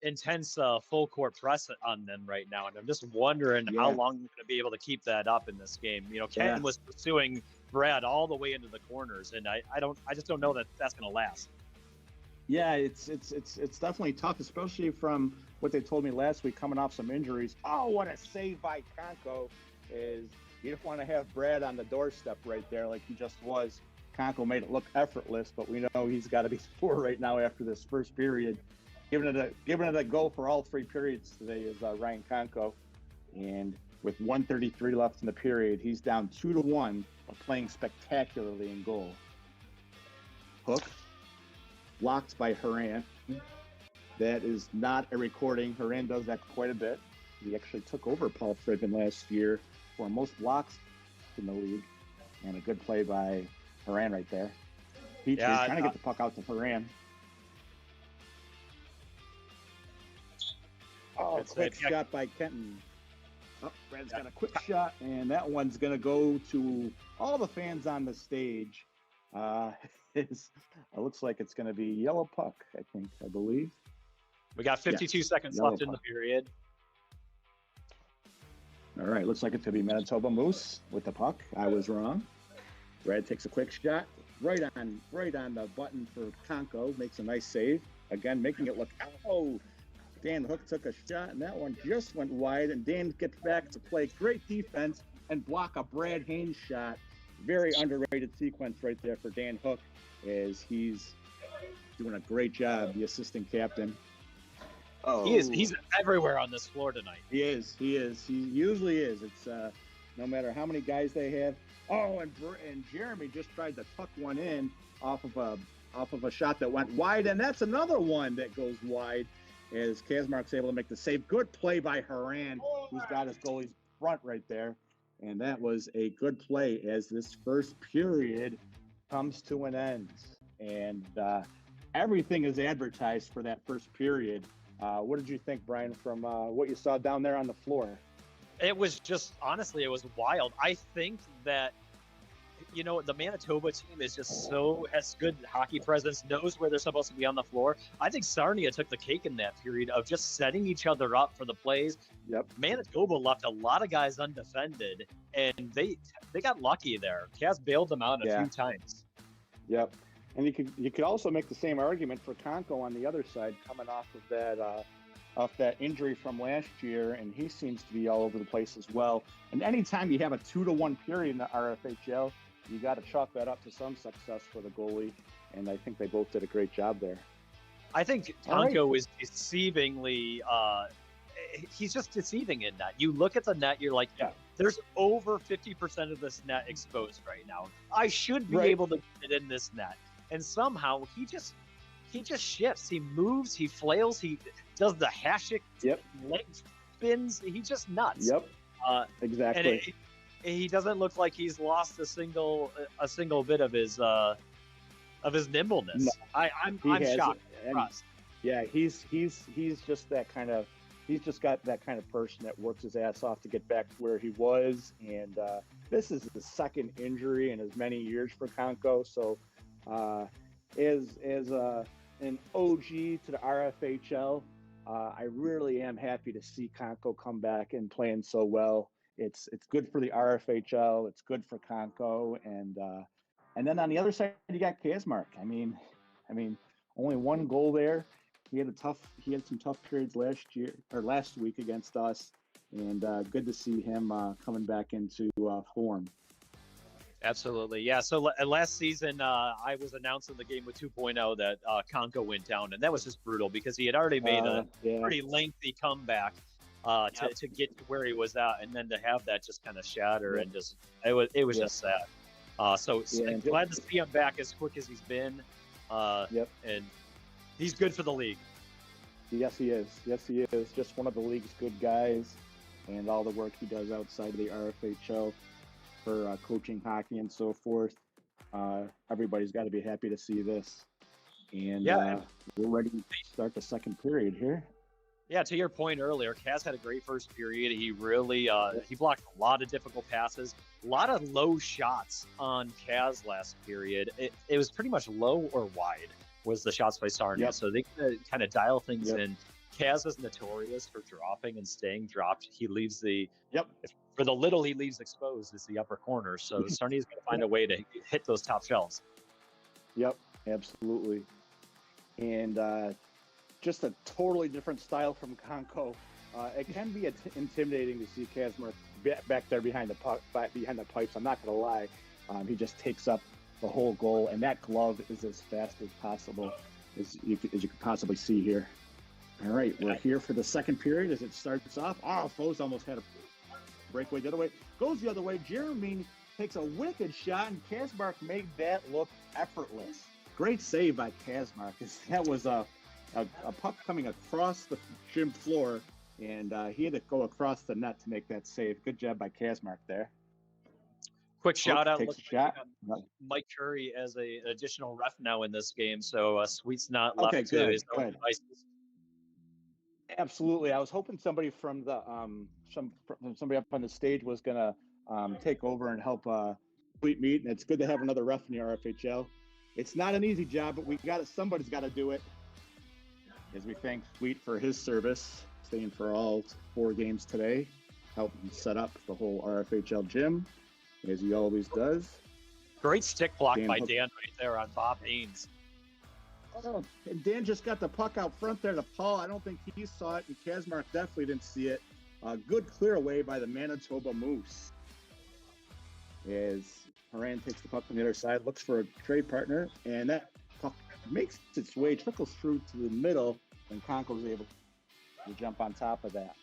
Speaker 6: intense full court press on them right now, and I'm just wondering how long they're going to be able to keep that up in this game. You know, Ken was pursuing Brad all the way into the corners, and I just don't know that that's going to last.
Speaker 5: Yeah, it's definitely tough, especially from what they told me last week, coming off some injuries. Oh, what a save by Conco! Is you don't want to have Brad on the doorstep right there like he just was. Conco made it look effortless, but we know he's got to be sore right now after this first period. Giving it a go for all three periods today is Ryan Conco. And with 1:33 left in the period, he's down 2-1, but playing spectacularly in goal. Hook, blocked by Horan. That is not a recording. Horan does that quite a bit. He actually took over Paul Friedman last year for most blocks in the league. And a good play by Horan right there. He's trying to get the puck out to Horan. Oh, quick shot by Kenton. Oh, Brad's got a quick shot, and that one's going to go to all the fans on the stage. It looks like it's going to be yellow puck, I believe.
Speaker 6: We got 52 seconds left in the period.
Speaker 5: All right, looks like it's going to be Manitoba Moose with the puck. I was wrong. Brad takes a quick shot right on the button for Conco. Makes a nice save. Again, making it look, Dan Hook took a shot, and that one just went wide. And Dan gets back to play great defense and block a Brad Haynes shot. Very underrated sequence right there for Dan Hook, as he's doing a great job, the assistant captain. Oh,
Speaker 6: he's everywhere on this floor tonight.
Speaker 5: He is. He usually is. It's no matter how many guys they have. Oh, and Jeremy just tried to tuck one in off of a shot that went wide, and that's another one that goes wide. As Kazmark's able to make the save. Good play by Horan, who's got his goalie's front right there. And that was a good play as this first period comes to an end. And everything is advertised for that first period. What did you think, Brian, from what you saw down there on the floor?
Speaker 6: It was just, honestly, it was wild. I think that, the Manitoba team is just has good hockey presence, knows where they're supposed to be on the floor. I think Sarnia took the cake in that period of just setting each other up for the plays.
Speaker 5: Yep.
Speaker 6: Manitoba left a lot of guys undefended, and they got lucky there. Kaz bailed them out a few times.
Speaker 5: Yep. And you could also make the same argument for Conco on the other side, coming off of that injury from last year, and he seems to be all over the place as well. And anytime you have a 2-1 period in the RFHL, you got to chalk that up to some success for the goalie, and I think they both did a great job there.
Speaker 6: I think Tonko is deceivingly. He's just deceiving in that. You look at the net, you're like, there's over 50% of this net exposed right now. I should be able to get it in this net, and somehow he just shifts. He moves. He flails. He does the Hasek leg spins. He's just nuts.
Speaker 5: Exactly.
Speaker 6: And he doesn't look like he's lost a single bit of his nimbleness.
Speaker 5: No,
Speaker 6: I'm shocked.
Speaker 5: Yeah, he's just that kind of. He's just got that kind of person that works his ass off to get back to where he was. And this is the second injury in as many years for Konko. So as an OG to the RFHL, I really am happy to see Konko come back and playing so well. It's good for the RFHL. It's good for Konko. And then on the other side, you got Kazmark. I mean, only one goal there. He had some tough periods last week against us, and good to see him coming back into form.
Speaker 6: Absolutely, yeah. So last season, I was announcing the game with 2.0 that Konko went down, and that was just brutal because he had already made a pretty lengthy comeback to get to where he was at, and then to have that just kind of shatter and just it was just sad. Glad to see him back as quick as he's been. And he's good for the league.
Speaker 5: Yes, he is. Just one of the league's good guys, and all the work he does outside of the RFHL for coaching hockey and so forth. Everybody's got to be happy to see this. And we're ready to start the second period here.
Speaker 6: Yeah, to your point earlier, Kaz had a great first period. He really he blocked a lot of difficult passes, a lot of low shots on Kaz last period. It was pretty much low or wide was the shots by Sarnia. So they kind of dial things in. Kaz is notorious for dropping and staying dropped. He leaves for the little he leaves exposed is the upper corner. So Sarnia's going to find a way to hit those top shelves.
Speaker 5: Yep, absolutely. And just a totally different style from Konko. It can be intimidating to see Kazmark back there behind the pipes. I'm not going to lie. He just takes up the whole goal, and that glove is as fast as possible as you could possibly see here. All right, we're here for the second period as it starts off. Foes almost had a breakaway the other way. Goes the other way. Jeremy takes a wicked shot, and Kazmark made that look effortless. Great save by Kazmark. That was a puck coming across the gym floor, and he had to go across the net to make that save. Good job by Kazmark there.
Speaker 6: Quick shout out,
Speaker 5: Mike
Speaker 6: Curry as an additional ref now in this game. So Sweet's not left to his own devices.
Speaker 5: Absolutely, I was hoping somebody from the somebody up on the stage was gonna take over and help Sweet meet, and it's good to have another ref in the RFHL. It's not an easy job, but somebody's got to do it. As we thank Sweet for his service, staying for all 4 games today, helping set up the whole RFHL gym, as he always does.
Speaker 6: Great stick block by Dan right there on Bob Haynes.
Speaker 5: And Dan just got the puck out front there to Paul. I don't think he saw it, and Kazmark definitely didn't see it. Good clear away by the Manitoba Moose. As Moran takes the puck from the other side, looks for a trade partner, and that puck makes its way, trickles through to the middle, and Konko's able to jump on top of that.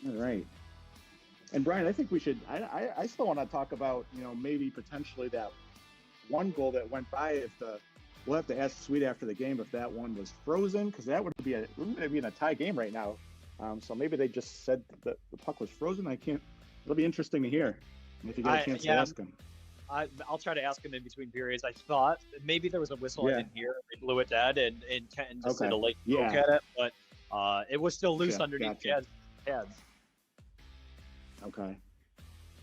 Speaker 5: All right. And Brian, I think we should. I still want to talk about maybe potentially that one goal that went by. We'll have to ask Sweet after the game if that one was frozen, because that would be in a tie game right now. So maybe they just said that the puck was frozen. It'll be interesting to hear if you get a chance to ask him.
Speaker 6: I'll try to ask him in between periods. I thought maybe there was a whistle I didn't hear. They blew it dead, and Kenton just did a late poke at it, but it was still loose underneath Chad's heads. Okay.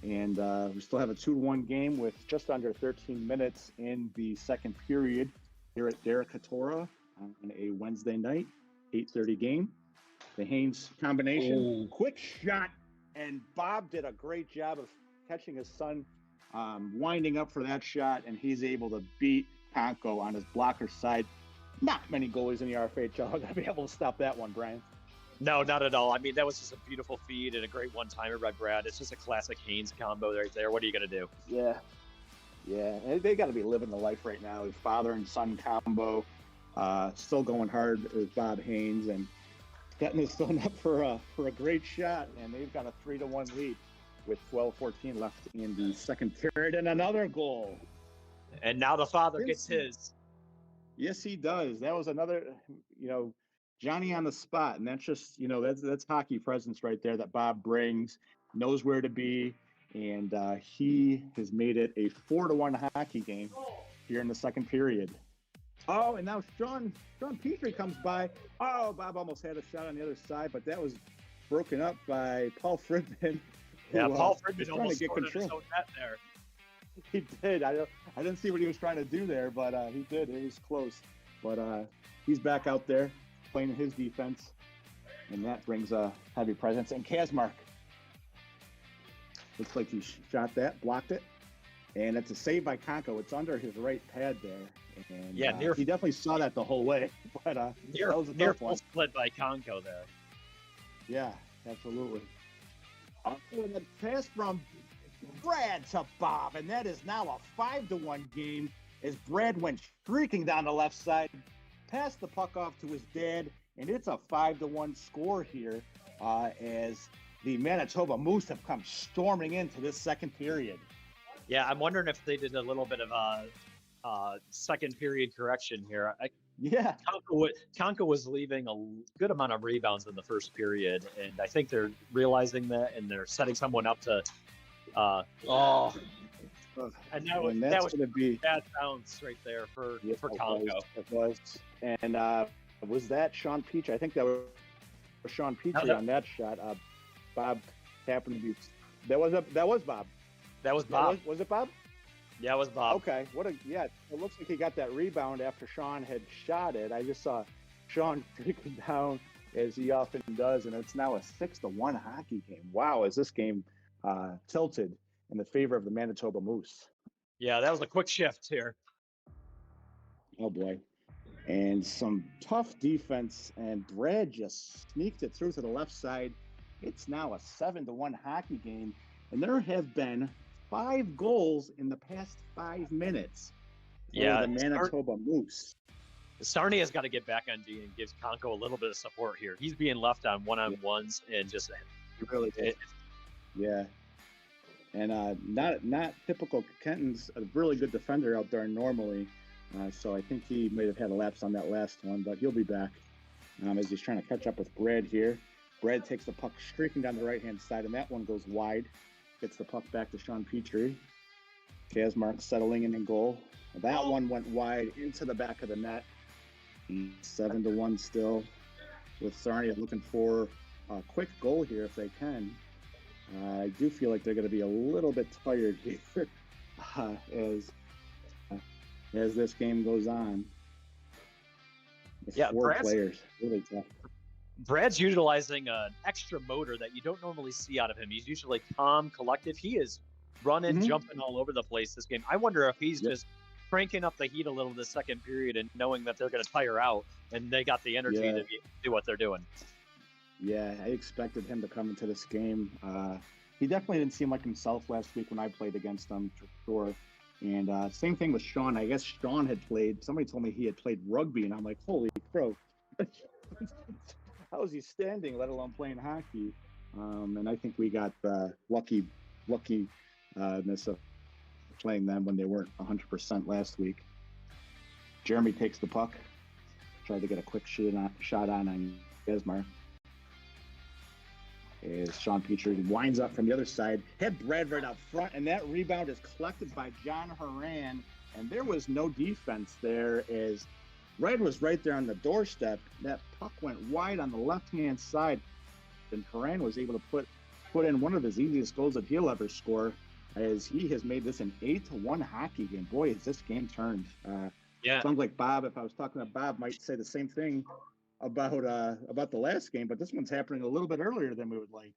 Speaker 5: And we still have a 2-1 game with just under 13 minutes in the second period here at Derek Katora on a Wednesday night, 8:30 game. The Haynes combination, quick shot, and Bob did a great job of catching his son, winding up for that shot, and he's able to beat Konko on his blocker side. Not many goalies in the RFHL are going to be able to stop that one, Brian.
Speaker 6: No, not at all. I mean, that was just a beautiful feed and a great one-timer by Brad. It's just a classic Haynes combo right there. What are you going to do?
Speaker 5: Yeah. Yeah. And they got to be living the life right now. His father and son combo, still going hard with Bob Haynes and setting his son up for a great shot. And they've got a 3-1 lead with 12:14 left in the second period and another goal.
Speaker 6: And now the father gets his.
Speaker 5: Yes, he does. That was another, Johnny on the spot. And that's just, that's hockey presence right there that Bob brings, knows where to be. And he has made it a 4-1 hockey game here in the second period. Oh, and now Sean Petrie comes by. Oh, Bob almost had a shot on the other side, but that was broken up by Paul Fridman.
Speaker 6: Yeah, Paul Fridman
Speaker 5: trying
Speaker 6: almost
Speaker 5: to get
Speaker 6: scored
Speaker 5: control.
Speaker 6: his own net there.
Speaker 5: He did. I didn't see what he was trying to do there, but he did. It was close. But he's back out there playing his defense, and that brings a heavy presence. And Kazmark looks like he shot that, blocked it, and it's a save by Conko. It's under his right pad there, and he definitely saw that the whole way. But that was a tough one.
Speaker 6: Split by Conko there.
Speaker 5: Yeah, absolutely. And the pass from Brad to Bob, and that is now a 5-1 game as Brad went streaking down the left side, passed the puck off to his dad, and it's a 5-1 score here as the Manitoba Moose have come storming into this second period.
Speaker 6: Yeah, I'm wondering if they did a little bit of a second period correction here. Conko was leaving a good amount of rebounds in the first period, and I think they're realizing that, and they're setting someone up to. And that was going to be bad bounce right there for Conko.
Speaker 5: It was, and was that Sean Petrie? I think that was Sean Petrie on that shot. Bob happened to be. That was Bob.
Speaker 6: That was Bob.
Speaker 5: Was it Bob?
Speaker 6: Yeah, it was Bob.
Speaker 5: Okay. It looks like he got that rebound after Sean had shot it. I just saw Sean freaking down as he often does, and it's now a 6-1 hockey game. Wow, is this game tilted in the favor of the Manitoba Moose?
Speaker 6: Yeah, that was a quick shift here.
Speaker 5: Oh boy. And some tough defense, and Brad just sneaked it through to the left side. It's now a 7-1 hockey game, and there have been 5 goals in the past 5 minutes for the Manitoba Moose.
Speaker 6: Sarnia has got to get back on D and give Conko a little bit of support here. He's being left on one-on-ones and just
Speaker 5: really did. Yeah. And not typical. Kenton's a really good defender out there normally, so I think he may have had a lapse on that last one, but he'll be back as he's trying to catch up with Brad here. Brad takes the puck streaking down the right-hand side, and that one goes wide. Gets the puck back to Sean Petrie. Kazmark settling in goal. That one went wide into the back of the net. 7-1 still, with Sarnia looking for a quick goal here if they can. I do feel like they're going to be a little bit tired here as this game goes on. With 4 players, really tough.
Speaker 6: Brad's utilizing an extra motor that you don't normally see out of him. He's usually calm, collected. He is running, jumping all over the place this game. I wonder if he's just cranking up the heat a little this second period and knowing that they're going to tire out and they got the energy to do what they're doing.
Speaker 5: Yeah, I expected him to come into this game. He definitely didn't seem like himself last week when I played against him, for sure. And same thing with Sean. I guess Sean had played, somebody told me he had played rugby, and I'm like, holy crow. How is he standing, let alone playing hockey? And I think we got the luckiness of playing them when they weren't 100% last week. Jeremy takes the puck, tried to get a quick shot on Kazmark. As Sean Petrie winds up from the other side, had Brad right out front, and that rebound is collected by John Horan, and there was no defense there as Brad was right there on the doorstep. That puck went wide on the left-hand side, and Horan was able to put in one of his easiest goals that he'll ever score, as he has made this an 8-1 hockey game. Boy, has this game turned. Sounds like Bob, if I was talking to Bob, might say the same thing about the last game, but this one's happening a little bit earlier than we would like.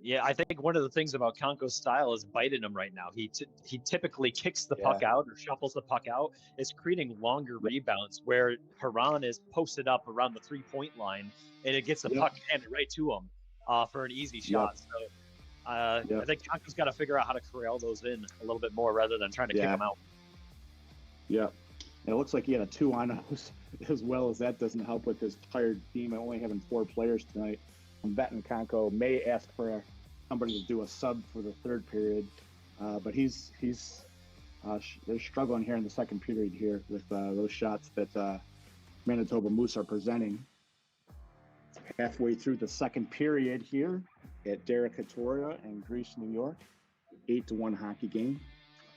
Speaker 6: Yeah, I think one of the things about Konko's style is biting him right now. He typically kicks the puck out or shuffles the puck out. It's creating longer rebounds where Haran is posted up around the 3-point line, and it gets the puck handed right to him for an easy shot. So I think Konko's got to figure out how to corral those in a little bit more rather than trying to kick them out.
Speaker 5: Yeah. And it looks like he had a 2-on-0 as well, as that doesn't help with his tired team and only having 4 players tonight. I'm betting Konko may ask for somebody to do a sub for the third period, but they're struggling here in the second period here with those shots that Manitoba Moose are presenting. Halfway through the second period here at Derek Katoria in Greece, New York, 8-1 hockey game.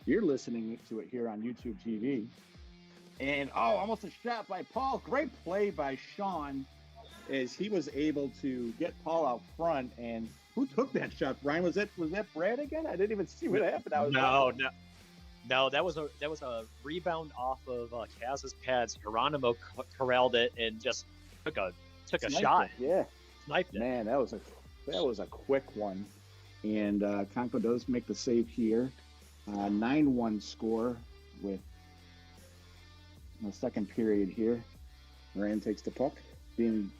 Speaker 5: You're listening to it here on YouTube TV. And almost a shot by Paul. Great play by Sean, as he was able to get Paul out front. And who took that shot? Brian, was that Brad again? I didn't even see what happened.
Speaker 6: No, that was a rebound off of Kaz's pads. Geronimo corralled it and just took a shot. Sniped it.
Speaker 5: Man, that was a quick one. And Konko does make the save here. 9-1 score with the second period here. Moran takes the puck, being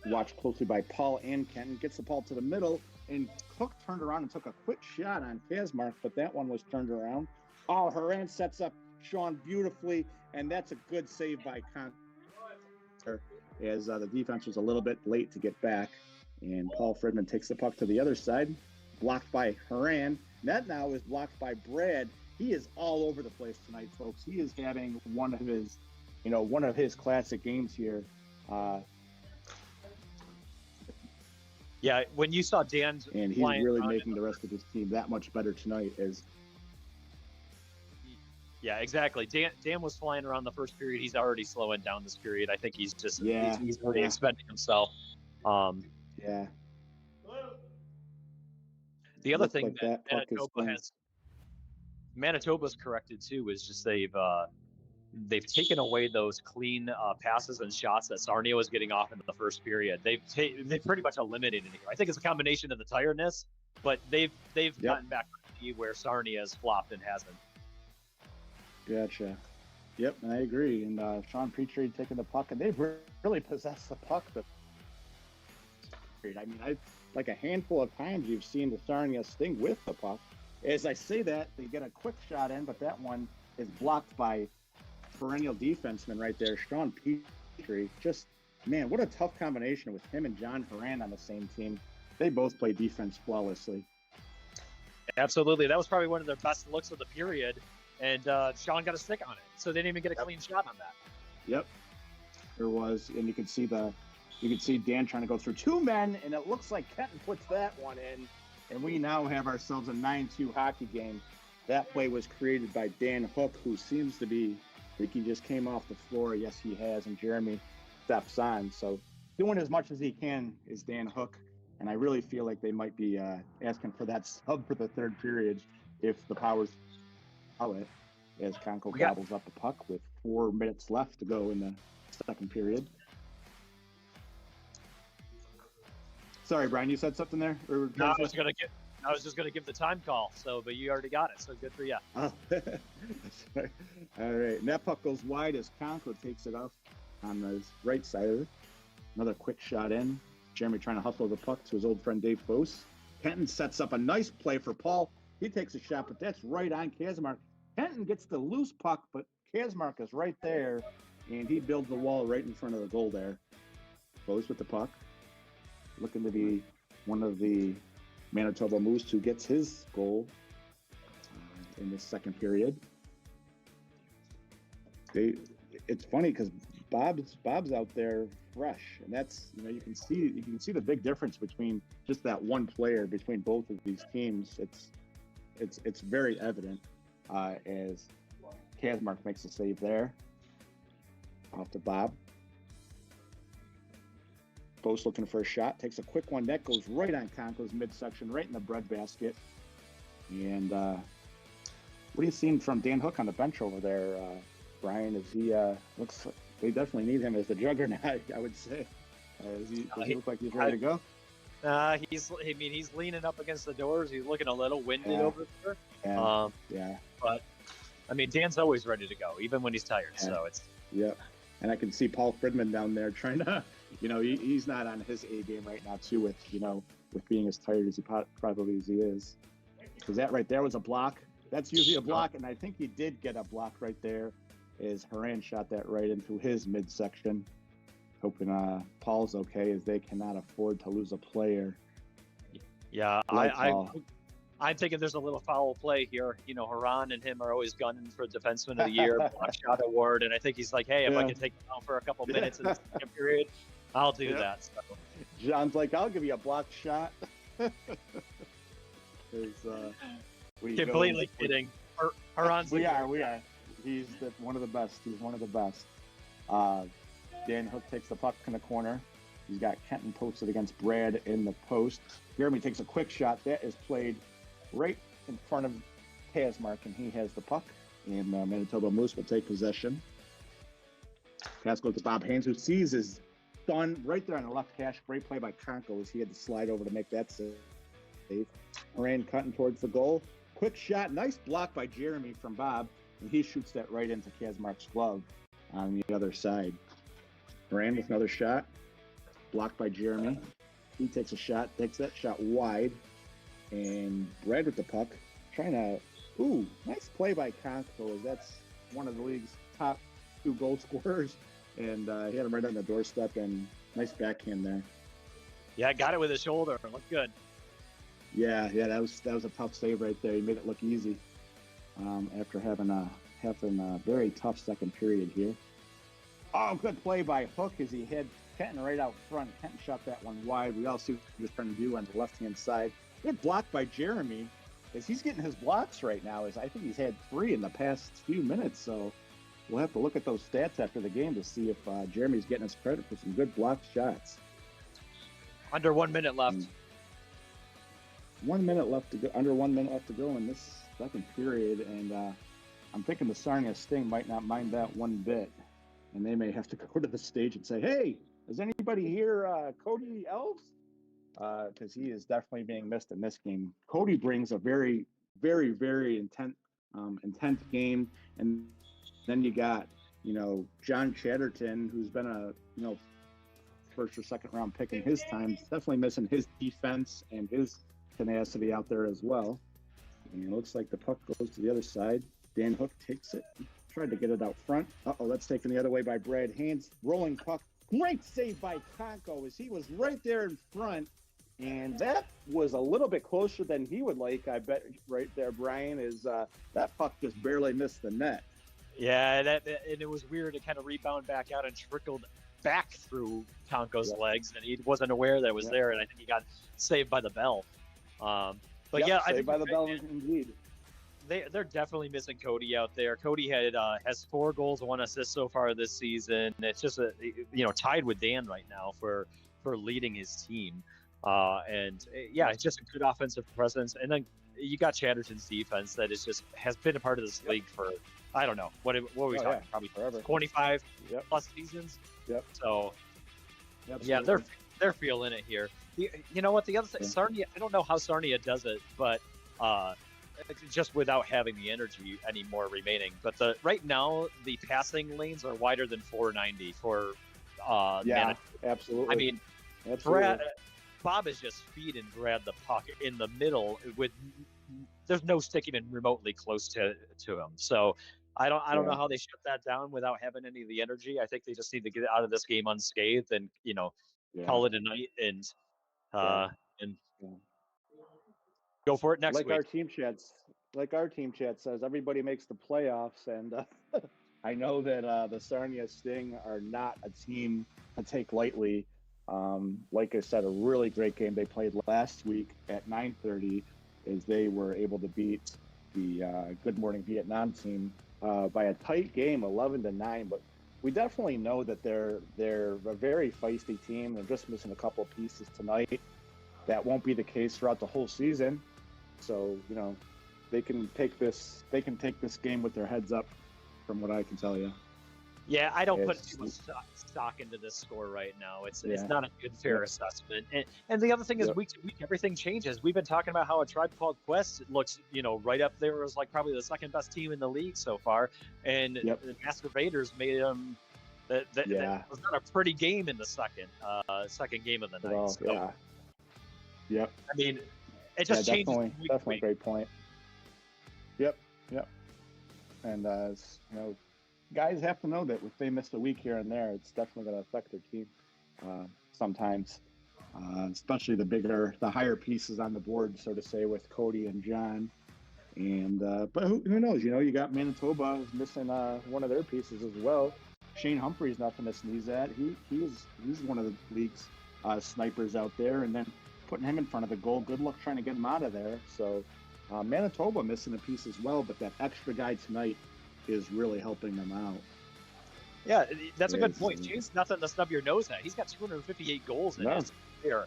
Speaker 5: watched closely by Paul and Kenton. Gets the ball to the middle, and Cook turned around and took a quick shot on Kazmark, but that one was turned around. Haran sets up Sean beautifully, and that's a good save by Konko, as the defense was a little bit late to get back. And Paul Fredman takes the puck to the other side, blocked by Haran. That now is blocked by Brad. He is all over the place tonight, folks. He is having one of his classic games here.
Speaker 6: Yeah, when you saw Dan,
Speaker 5: and he's really making the rest of his team that much better tonight.
Speaker 6: Yeah, exactly. Dan was flying around the first period. He's already slowing down this period. I think he's just he's already expending himself. The other thing that Manitoba's corrected too is just they've taken away those clean passes and shots that Sarnia was getting off in the first period. They've pretty much eliminated it here. I think it's a combination of the tiredness, but they've gotten back to where Sarnia has flopped and hasn't.
Speaker 5: Gotcha. Yep, and I agree. And Sean Petrie taking the puck, and they've really possessed the puck. I mean, like a handful of times you've seen the Sarnia sting with the puck. As I say that, they get a quick shot in, but that one is blocked by perennial defenseman right there, Sean Petrie. Just, man, what a tough combination with him and John Haran on the same team. They both play defense flawlessly.
Speaker 6: Absolutely. That was probably one of their best looks of the period, and Sean got a stick on it, so they didn't even get a clean shot on that.
Speaker 5: Yep, there was, and you could see Dan trying to go through 2 men, and it looks like Kenton puts that one in, and we now have ourselves a 9-2 hockey game. That play was created by Dan Hook, who seems to be, I think he just came off the floor. Yes, he has, and Jeremy steps on. So doing as much as he can is Dan Hook, and I really feel like they might be asking for that sub for the third period if the Powers allow it, as Konko gobbles up the puck with 4 minutes left to go in the second period. Sorry, Brian, you said something there?
Speaker 6: No, I was just gonna give the time call. So, but you already got it. So good for you.
Speaker 5: Oh. All right, and that puck goes wide as Konko takes it off on the right side of it. Another quick shot in. Jeremy trying to hustle the puck to his old friend Dave Fose. Kenton sets up a nice play for Paul. He takes a shot, but that's right on Kazmark. Kenton gets the loose puck, but Kazmark is right there, and he builds the wall right in front of the goal there. Fose with the puck. Looking to be one of the Manitoba Moose who gets his goal in this second period. It's funny because Bob's out there fresh, and that's, you can see the big difference between just that one player between both of these teams. It's very evident as Kazmark makes a save there off to Bob. Bose looking for a shot, takes a quick one. That goes right on Konko's midsection, right in the breadbasket. And what are you seeing from Dan Hook on the bench over there, Brian? Is he looks like they definitely need him as the juggernaut, I would say. Does he look like he's ready to go?
Speaker 6: He's leaning up against the doors. He's looking a little winded
Speaker 5: Yeah.
Speaker 6: over there.
Speaker 5: Yeah.
Speaker 6: But I mean, Dan's always ready to go, even when he's tired.
Speaker 5: Yeah.
Speaker 6: So it's
Speaker 5: Yeah. And I can see Paul Fridman down there trying to, he's not on his A game right now too with being as tired as he probably as he is. Because that right there was a block. That's usually a block. And I think he did get a block right there as Haran shot that right into his midsection. Hoping Paul's okay, as they cannot afford to lose a player.
Speaker 6: yeah.
Speaker 5: Like Paul.
Speaker 6: I'm thinking there's a little foul play here. Haran and him are always gunning for Defenseman of the Year, block shot award, and I think think, hey, if I can take it out for a couple minutes in the second period, I'll do that. So.
Speaker 5: John's like, I'll give you a block shot.
Speaker 6: Completely kidding. Haran's
Speaker 5: We are. He's one of the best. He's one of the best. Dan Hook takes the puck in the corner. He's got Kenton posted against Brad in the post. Jeremy takes a quick shot. That is played right in front of Kazmark, and he has the puck. And Manitoba Moose will take possession. Pass goes to Bob Haynes, who sees his son right there on the left hash. Great play by Conko, as he had to slide over to make that save. Moran cutting towards the goal. Quick shot. Nice block by Jeremy from Bob. And he shoots that right into Kazmark's glove on the other side. Moran with another shot. Blocked by Jeremy. He takes a shot, takes that shot wide. And Brad with the puck. Trying to... Ooh, nice play by Conko, as that's one of the league's top 2 goal scorers. And he had him right on the doorstep, and nice backhand there.
Speaker 6: Yeah, got it with his shoulder. Looked good.
Speaker 5: Yeah, that was a tough save right there. He made it look easy after having a very tough second period here. Oh, good play by Hook as he had Kenton right out front. Kenton shot that one wide. We all see what he was trying to do on the left-hand side. Good block by Jeremy, as he's getting his blocks right now. As I think he's had 3 in the past few minutes. So we'll have to look at those stats after the game to see if Jeremy's getting his credit for some good block shots.
Speaker 6: Under 1 minute left.
Speaker 5: 1 minute left to go. Under 1 minute left to go in this second period, and I'm thinking the Sarnia Sting might not mind that one bit, and they may have to go to the stage and say, "Hey, is anybody here, Cody Elves?" Because he is definitely being missed in this game. Cody brings a very, very, very intense game, and then you got John Chatterton, who's been a first or second round pick in his time, definitely missing his defense and his tenacity out there as well. And it looks like the puck goes to the other side. Dan Hook takes it, tried to get it out front. That's taken the other way by Brad Haynes. Rolling puck. Great save by Conko, as he was right there in front. And that was a little bit closer than he would like, I bet, right there, Brian, is that puck just barely missed the net.
Speaker 6: Yeah, and it was weird. It kind of rebounded back out and trickled back through Conko's legs, and he wasn't aware that it was there, and I think he got saved by the bell. I think
Speaker 5: by the bell indeed.
Speaker 6: They're definitely missing Cody out there. Cody has 4 goals, 1 assist so far this season. It's just tied with Dan right now for leading his team. It's just a good offensive presence. And then you got Chatterton's defense that has been a part of this league for, I don't know, what were we talking?
Speaker 5: Yeah.
Speaker 6: Probably
Speaker 5: Forever.
Speaker 6: 25 plus seasons.
Speaker 5: Yep.
Speaker 6: So
Speaker 5: Absolutely.
Speaker 6: they're feeling it here. You know what? The other thing, Sarnia, I don't know how Sarnia does it, but just without having the energy anymore remaining. But right now, the passing lanes are wider than 490 for Manitoba.
Speaker 5: Absolutely.
Speaker 6: I mean, Bob is just feeding Brad the puck in the middle with there's no sticking in remotely close to him. So I don't know how they shut that down without having any of the energy. I think they just need to get out of this game unscathed and call it a night and go for it next week.
Speaker 5: Like our team chat says, everybody makes the playoffs, and I know that the Sarnia Sting are not a team to take lightly. Like I said, a really great game they played last week at 9:30, as they were able to beat the Good Morning Vietnam team by a tight game, 11-9. But we definitely know that they're a very feisty team. They're just missing a couple of pieces tonight. That won't be the case throughout the whole season. So they can take this game with their heads up, from what I can tell you.
Speaker 6: Yeah, I don't put too much stock into this score right now. It's not a good, fair assessment. And the other thing is, week to week, everything changes. We've been talking about how a Tribe Called Quest looks, right up there as like probably the second best team in the league so far. And the Master Vaders made them. That was not a pretty game in the second game of the night.
Speaker 5: Well,
Speaker 6: so,
Speaker 5: Yep.
Speaker 6: I mean, it just changes.
Speaker 5: Definitely a great point. Yep. And guys have to know that if they miss a week here and there, it's definitely going to affect their team sometimes, especially the higher pieces on the board, so to say, with Cody and John. And but who knows? You got Manitoba missing one of their pieces as well. Shane Humphrey's nothing to sneeze at. He's one of the league's snipers out there, and then putting him in front of the goal. Good luck trying to get him out of there. So Manitoba missing a piece as well, but that extra guy tonight is really helping them out.
Speaker 6: Yeah, that's a good point. James, nothing to snub your nose at. He's got 258 goals in his career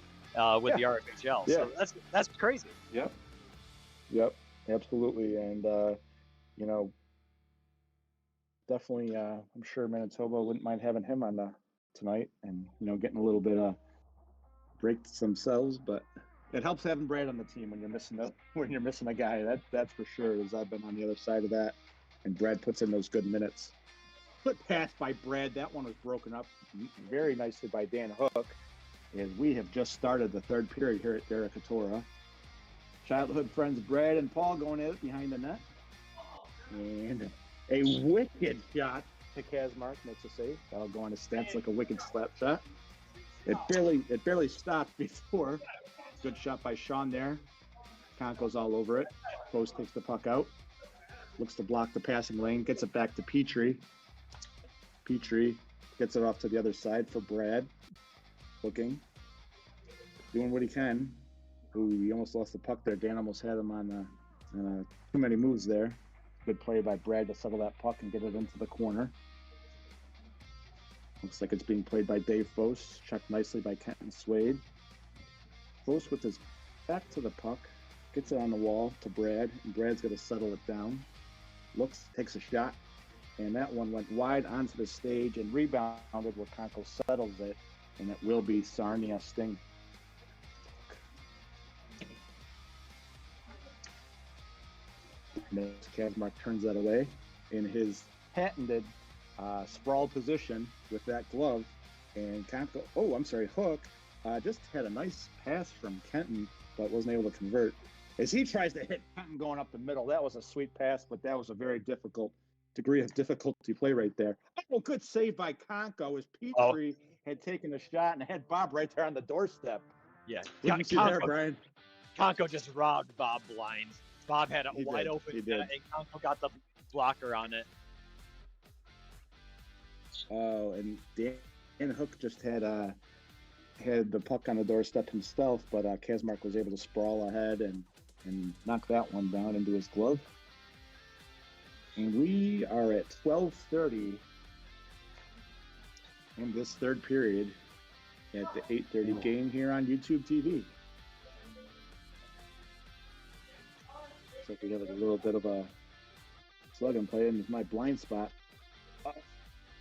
Speaker 6: with the RFHL.
Speaker 5: Yeah.
Speaker 6: So that's crazy.
Speaker 5: Yep, absolutely. And definitely, I'm sure Manitoba wouldn't mind having him on tonight, and getting a little bit of breaks themselves. But it helps having Brad on the team when you're missing a guy. That's for sure. As I've been on the other side of that. And Brad puts in those good minutes. Good pass by Brad. That one was broken up very nicely by Dan Hook. And we have just started the third period here at Derek Katora. Childhood friends Brad and Paul going at it behind the net. And a wicked shot to Kazmark makes a save. That'll go on his stats like a wicked slap shot. It barely stopped before. Good shot by Sean there. Conco's all over it. Post takes the puck out. Looks to block the passing lane, gets it back to Petrie. Petrie gets it off to the other side for Brad. Looking. Doing what he can. Ooh, he almost lost the puck there. Dan almost had him on too many moves there. Good play by Brad to settle that puck and get it into the corner. Looks like it's being played by Dave Fose. Checked nicely by Kenton Swade. Fose with his back to the puck. Gets it on the wall to Brad. And Brad's going to settle it down. Looks, takes a shot, and that one went wide onto the stage and rebounded where Conco settles it, and it will be Sarnia Sting. Kazmark turns that away in his patented sprawl position with that glove, and Hook just had a nice pass from Kenton, but wasn't able to convert. As he tries to hit Kenton going up the middle, that was a sweet pass, but that was a very difficult degree of difficulty play right there. Oh, good save by Conco as Petrie had taken a shot and had Bob right there on the doorstep.
Speaker 6: Yeah.
Speaker 5: What did you see there, Brian?
Speaker 6: Conco just robbed Bob blind. Bob had it wide open, and Conco got the blocker on it.
Speaker 5: Oh, and Dan Hook just had the puck on the doorstep himself, but Kazmark was able to sprawl ahead and knock that one down into his glove. And we are at 12:30 in this third period at the 8:30 game here on YouTube TV. Looks like we have a little bit of a slug and play in my blind spot.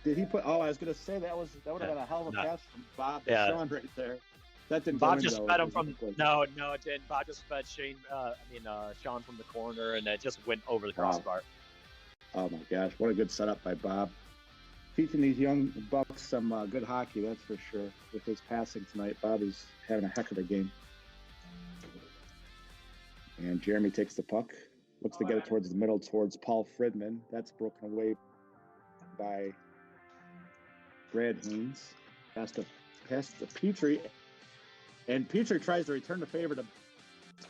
Speaker 5: Did he put? Oh, I was going to say that would have been a hell of a pass from Bob to Sean right there. That didn't.
Speaker 6: Bob just fed him from. No, it didn't. Bob just fed Sean from the corner, and it just went over the crossbar.
Speaker 5: Oh my gosh, what a good setup by Bob. Teaching these young bucks some good hockey, that's for sure. With his passing tonight, Bob is having a heck of a game. And Jeremy takes the puck, looks to get it towards the middle, towards Paul Fridman. That's broken away by Brad Haynes. Pass to Petrie. And Petrie tries to return the favor to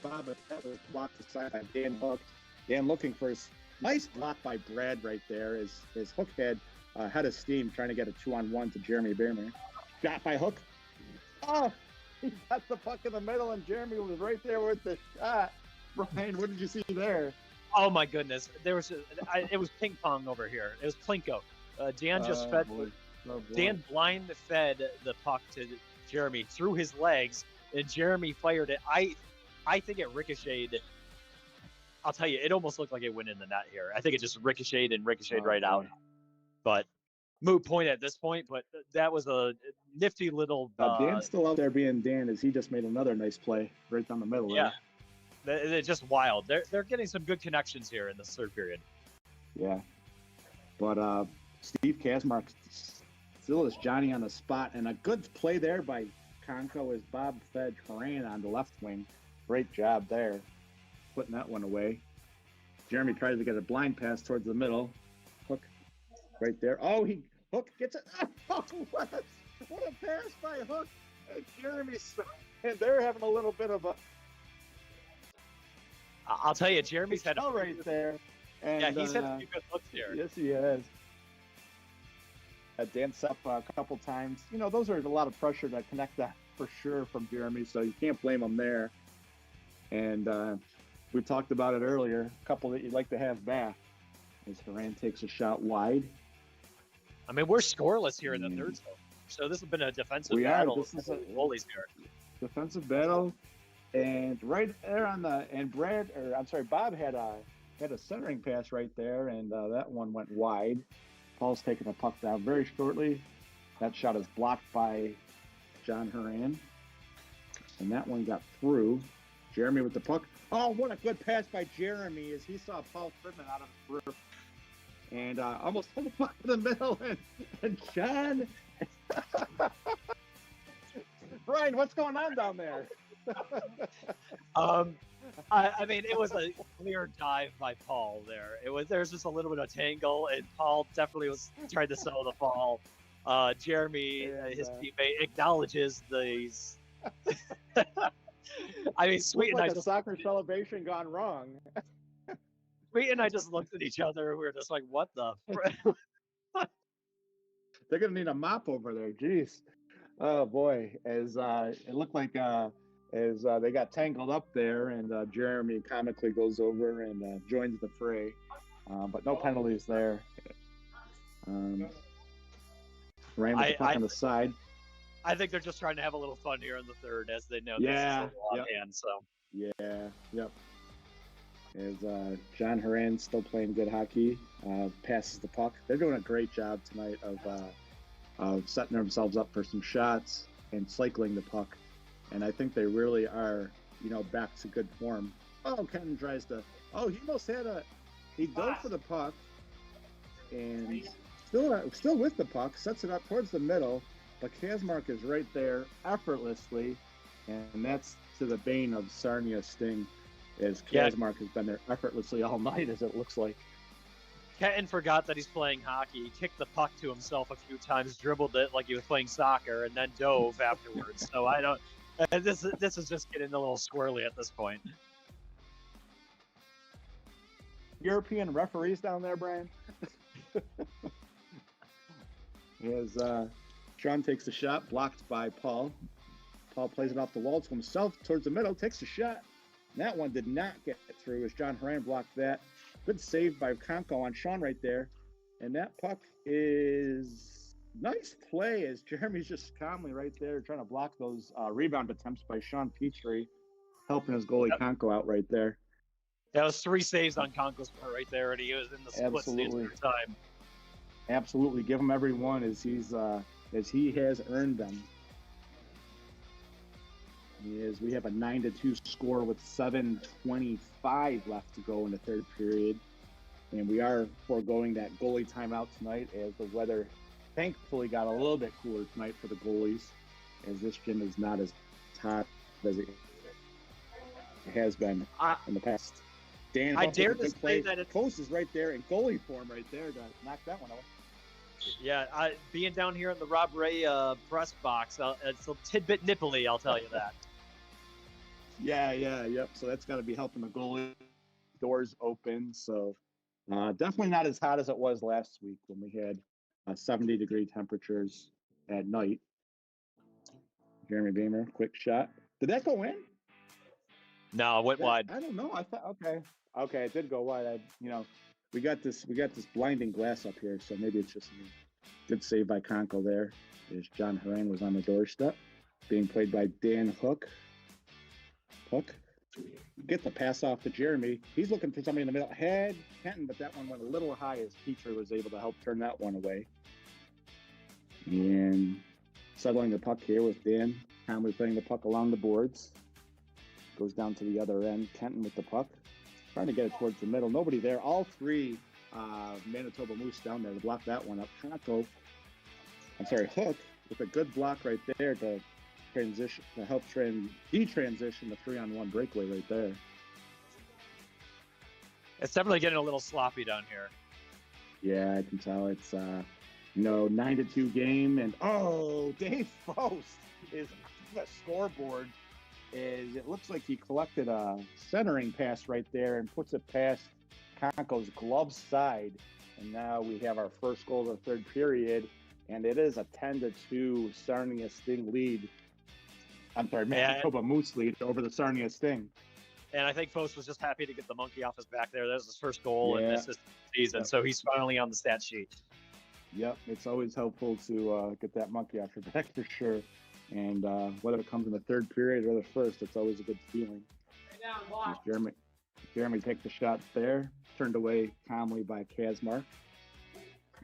Speaker 5: Bob, but that was blocked aside by Dan Hook. Dan looking for his nice block by Brad right there as Hook had of steam trying to get a 2-on-1 to Jeremy Behrman. Shot by Hook. Oh, he got the puck in the middle and Jeremy was right there with the shot. Brian, what did you see there?
Speaker 6: Oh my goodness. It was ping pong over here. It was Plinko. Dan just fed. Dan blind fed the puck to Jeremy through his legs, and Jeremy fired it. I think it ricocheted. I'll tell you, it almost looked like it went in the net here. I think it just ricocheted right out. But moot point at this point, but that was a nifty little.
Speaker 5: Dan's still out there being Dan, as he just made another nice play right down the middle.
Speaker 6: Yeah, they're just wild. They're getting some good connections here in the third period.
Speaker 5: Yeah, but Steve Kazmark still is Johnny on the spot, and a good play there by Conco as Bob fed Horan on the left wing. Great job there, putting that one away. Jeremy tries to get a blind pass towards the middle. Hook right there. Oh, Hook gets it. Oh, what a pass by Hook. And and they're having a little bit of a.
Speaker 6: I'll tell you, Jeremy's had
Speaker 5: a right there. And,
Speaker 6: yeah, he's had a few good looks here.
Speaker 5: Yes, he has. Danced up a couple times. You know, those are a lot of pressure to connect that for sure from Jeremy, so you can't blame him there. And we talked about it earlier, a couple that you'd like to have back. As Horan takes a shot wide.
Speaker 6: I mean, we're scoreless here in the third zone, so this has been a defensive battle.
Speaker 5: This is a
Speaker 6: goalies here.
Speaker 5: Defensive battle, and right there on the Bob had a centering pass right there, and that one went wide. Paul's taking the puck down very shortly. That shot is blocked by John Horan, and that one got through. Jeremy with the puck. Oh, what a good pass by Jeremy as he saw Paul Friedman out of the roof. And almost hit the puck in the middle. And John. Brian, what's going on down there?
Speaker 6: I mean, it was a clear dive by Paul there. There's just a little bit of tangle, and Paul definitely was trying to settle the ball. Jeremy, his teammate, acknowledges these. I mean, Sweet and I just
Speaker 5: soccer celebration gone wrong.
Speaker 6: Sweet and I just looked at each other. We were just like, "What the?"
Speaker 5: They're gonna need a mop over there. Jeez. Oh boy, as it looked like as they got tangled up there, and Jeremy comically goes over and joins the fray, but no penalties there. Ryan with the puck on the side.
Speaker 6: I think they're just trying to have a little fun here in the third, as they know this is a long hand. So as John Horan still playing good hockey, passes the puck. They're doing a great job tonight of setting themselves up for some shots and cycling the puck. And I think they really are, back to good form. Oh, Kenton tries to. Oh, he almost had he dove for the puck, and still with the puck, sets it up towards the middle. But Kazmark is right there effortlessly, and that's to the bane of Sarnia Sting, as Kazmark has been there effortlessly all night, as it looks like. Kenton forgot that he's playing hockey. He kicked the puck to himself a few times, dribbled it like he was playing soccer, and then dove afterwards. So I don't. This is just getting a little squirrely at this point.
Speaker 5: European referees down there, Brian. As Sean takes the shot, blocked by Paul. Paul plays it off the wall to himself towards the middle, takes the shot. And that one did not get through as John Horan blocked that. Good save by Conco on Sean right there. And that puck is nice play as Jeremy's just calmly right there trying to block those rebound attempts by Sean Petrie, helping his goalie Conco out right there.
Speaker 6: That was 3 saves on Conco's part right there, and he was in the split the entire time.
Speaker 5: Absolutely, give him every one as he has earned them. We have a 9-2 score with 7:25 left to go in the third period, and we are foregoing that goalie timeout tonight as the weather thankfully got a little bit cooler tonight for the goalies, as this gym is not as hot as it has been in the past. Dan,
Speaker 6: I dare to say that
Speaker 5: Post is right there in goalie form right there to knock that one off.
Speaker 6: Yeah, being down here in the Rob Ray press box, it's a tidbit nipply, I'll tell you that.
Speaker 5: Yep. So that's got to be helping the goalie doors open. So definitely not as hot as it was last week when we had 70-degree temperatures at night. Jeremy Beamer, quick shot. Did that go in?
Speaker 6: No, it went wide.
Speaker 5: I don't know. I thought okay, it did go wide. We got this blinding glass up here, so maybe it's just me. Good save by Conco there. As John Horan was on the doorstep, being played by Dan Hook. Get the pass off to Jeremy. He's looking for somebody in the middle. Head Kenton, but that one went a little high as Petrie was able to help turn that one away. And settling the puck here with Dan. Conley playing the puck along the boards. Goes down to the other end. Kenton with the puck. Trying to get it towards the middle. Nobody there. All three Manitoba Moose down there to block that one up. Hook with a good block right there to transition, to help detransition the 3-on-1 breakaway right there.
Speaker 6: It's definitely getting a little sloppy down here.
Speaker 5: Yeah, I can tell. It's 9-2 game, and Dave Faust is on the scoreboard. It looks like he collected a centering pass right there and puts it past Conco's glove side, and now we have our first goal of the third period, and it is a 10-2 Sarnia Sting lead. I'm sorry, Manitoba Moose lead over the Sarnia Sting.
Speaker 6: And I think Faust was just happy to get the monkey off his back there. That was his first goal in this season, so he's finally on the stat sheet.
Speaker 5: Yep, it's always helpful to get that monkey off your back for sure. And whether it comes in the third period or the first, it's always a good feeling. Jeremy takes the shot there, turned away calmly by Kazmark.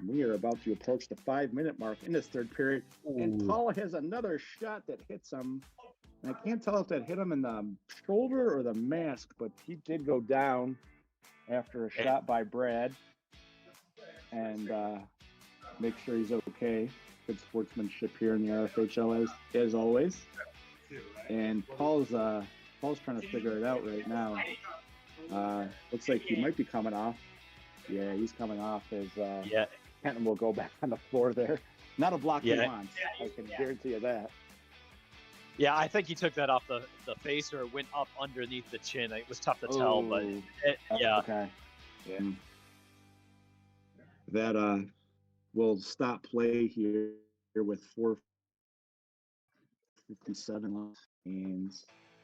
Speaker 5: We are about to approach the 5-minute mark in this third period. Ooh. And Paul has another shot that hits him. And I can't tell if that hit him in the shoulder or the mask, but he did go down after a shot by Brad. And make sure he's okay. Good sportsmanship here in the RFHL as always. And Paul's trying to figure it out right now. Looks like he might be coming off. Yeah, he's coming off as Kenton will go back on the floor there. Not a block he wants. I can guarantee you that.
Speaker 6: Yeah, I think he took that off the face or went up underneath the chin. It was tough to tell, but
Speaker 5: Okay. Yeah. That will stop play here with 4:57 left, and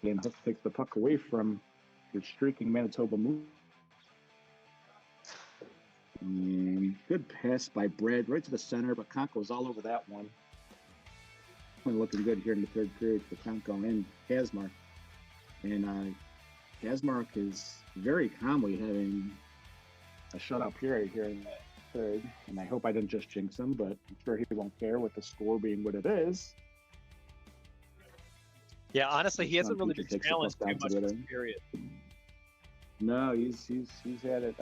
Speaker 5: Dan Hook takes the puck away from your streaking Manitoba Moose. And good pass by Brad right to the center, but Conco's all over that one. Looking good here in the third period for Conco and Kazmark. And Kazmark is very calmly having a shutout period here in the third. And I hope I didn't just jinx him, but I'm sure he won't care with the score being what it is.
Speaker 6: Yeah, honestly, he hasn't really been challenged too much this period.
Speaker 5: No, he's had it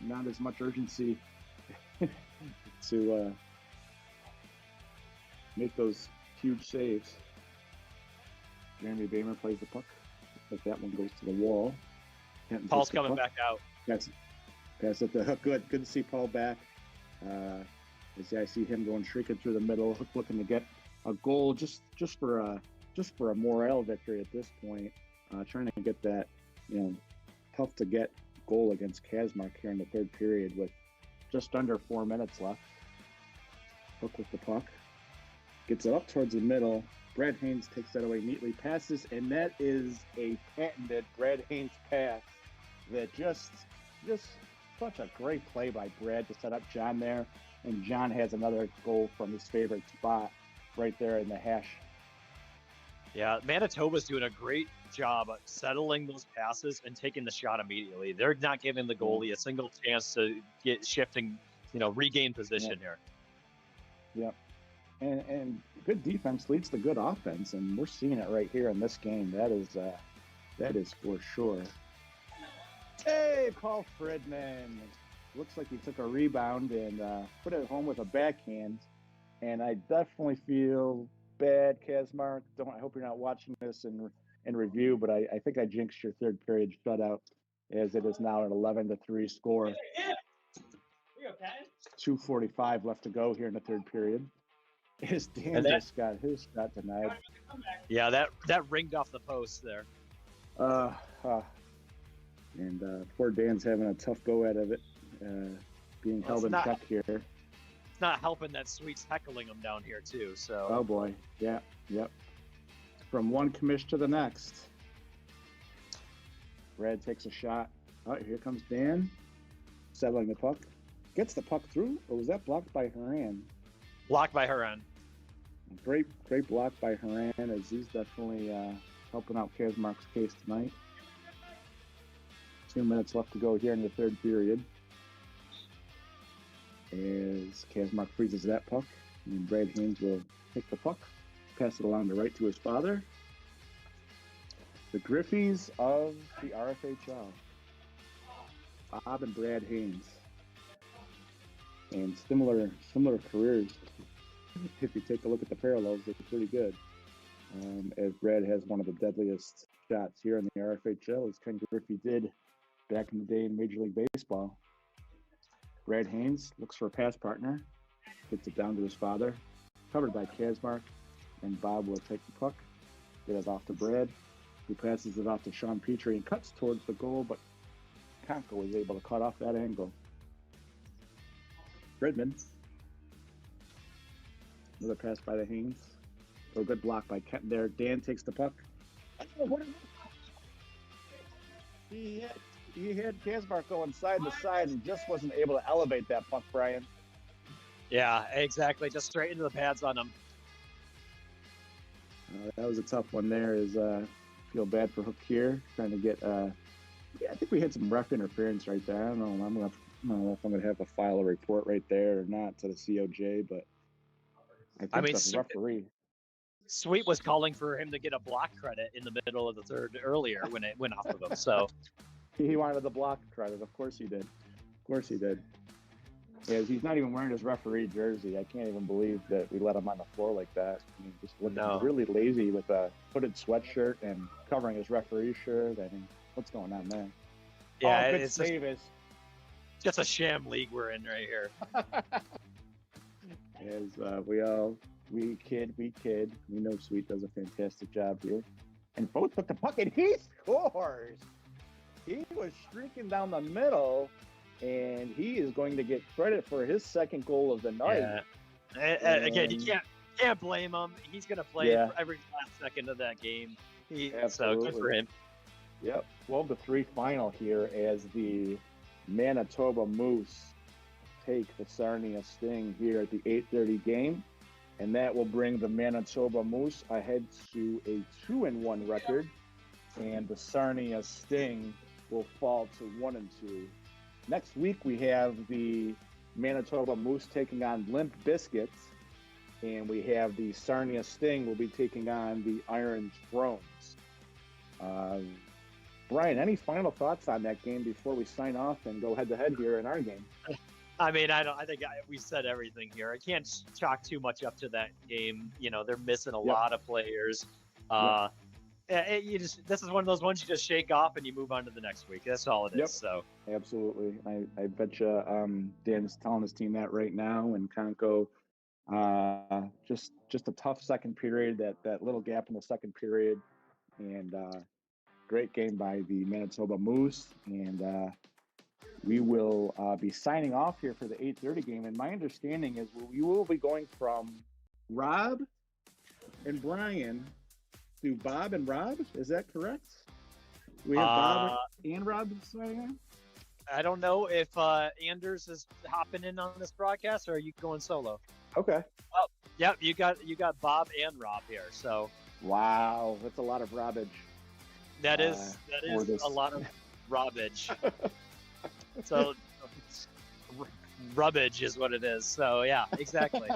Speaker 5: not as much urgency to make those huge saves. Jeremy Bamer plays the puck. Looks like that one goes to the wall.
Speaker 6: Paul's coming back out.
Speaker 5: Pass it to Hook. Good to see Paul back. I see him going shrieking through the middle. Hook looking to get a goal just for a morale victory at this point. Trying to get that, tough to get goal against Kazmark here in the third period with just under 4 minutes left. Hook with the puck. Gets it up towards the middle. Brad Haynes takes that away neatly, passes, and that is a patented Brad Haynes pass that just such a great play by Brad to set up John there. And John has another goal from his favorite spot right there in the hash.
Speaker 6: Yeah, Manitoba's doing a great job of settling those passes and taking the shot immediately. They're not giving the goalie a single chance to get shifting, regain position here.
Speaker 5: Yep. And good defense leads to good offense, and we're seeing it right here in this game. That is for sure. Hey, Paul Fridman. Looks like he took a rebound and put it home with a backhand. And I definitely feel bad, Kazmark. I hope you're not watching this in review, but I think I jinxed your third period shutout, as it is now an 11-3 score. 2:45 left to go here in the third period. Dan just got his shot denied.
Speaker 6: Yeah, that ringed off the post there.
Speaker 5: And poor Dan's having a tough go at it, being held in check here.
Speaker 6: It's not helping that Sweet's heckling him down here too. So.
Speaker 5: Oh boy, yeah, yep. From one commish to the next. Brad takes a shot. Oh, here comes Dan, settling the puck. Gets the puck through, or was that blocked by Haran?
Speaker 6: Blocked by Haran.
Speaker 5: Great block by Haran, as he's definitely helping out Kazmark's case tonight. 2 minutes left to go here in the third period. As Kazmark freezes that puck. And Brad Haynes will take the puck, pass it along the right to his father. The Griffies of the RFHL. Bob and Brad Haynes. And similar careers. If you take a look at the parallels, they're pretty good. As Brad has one of the deadliest shots here in the RFHL, as Ken Griffey did back in the day in Major League Baseball. Brad Haynes looks for a pass partner, gets it down to his father, covered by Kazmark, and Bob will take the puck, get it off to Brad, who passes it off to Sean Petrie and cuts towards the goal, but Conko was able to cut off that angle. Fredman. Another pass by the Haynes. A good block by Kent there. Dan takes the puck. He had Kazmark going side to side and just wasn't able to elevate that puck, Brian.
Speaker 6: Yeah, exactly. Just straight into the pads on him.
Speaker 5: That was a tough one there. Feel bad for Hook here. Trying to get... I think we had some ref interference right there. I don't know if I'm going to have to file a report right there or not to the COJ, but I think the referee...
Speaker 6: Sweet was calling for him to get a block credit in the middle of the third earlier when it went off of him. So
Speaker 5: he wanted the block credit. Of course he did. Yeah, he's not even wearing his referee jersey. I can't even believe that we let him on the floor like that. I mean, just looking really lazy with a hooded sweatshirt and covering his referee shirt. I mean, what's going on there?
Speaker 6: Yeah,
Speaker 5: good save is
Speaker 6: just a sham league we're in right here.
Speaker 5: As we kid. We know Sweet does a fantastic job here. And both put the puck and he scores. He was streaking down the middle, and he is going to get credit for his second goal of the night.
Speaker 6: Yeah. Again, you can't blame him. He's going to play every last second of that game. So good for him.
Speaker 5: Yep. 12-3 final here as the Manitoba Moose take the Sarnia Sting here at the 8:30 game. And that will bring the Manitoba Moose ahead to a 2-1 record. And the Sarnia Sting will fall to 1-2. Next week, we have the Manitoba Moose taking on Limp Biscuits. And we have the Sarnia Sting will be taking on the Iron Thrones. Brian, any final thoughts on that game before we sign off and go head-to-head here in our game?
Speaker 6: I mean, I think we said everything here. I can't chalk too much up to that game. You know, they're missing a lot of players. This is one of those ones you just shake off and you move on to the next week. That's all it is. So
Speaker 5: absolutely, I bet you Dan's telling his team that right now, and Conco, just a tough second period. That little gap in the second period, and great game by the Manitoba Moose, and. We will be signing off here for the 8:30 game, and my understanding is we will be going from Rob and Brian to Bob and Rob. Is that correct? We have Bob and Rob signing on?
Speaker 6: I don't know if Anders is hopping in on this broadcast, or are you going solo?
Speaker 5: Okay.
Speaker 6: Oh, yep. You got Bob and Rob here. So.
Speaker 5: Wow, that's a lot of Robbage.
Speaker 6: That is a lot of Robbage. So rubbage is what it is. So yeah, exactly.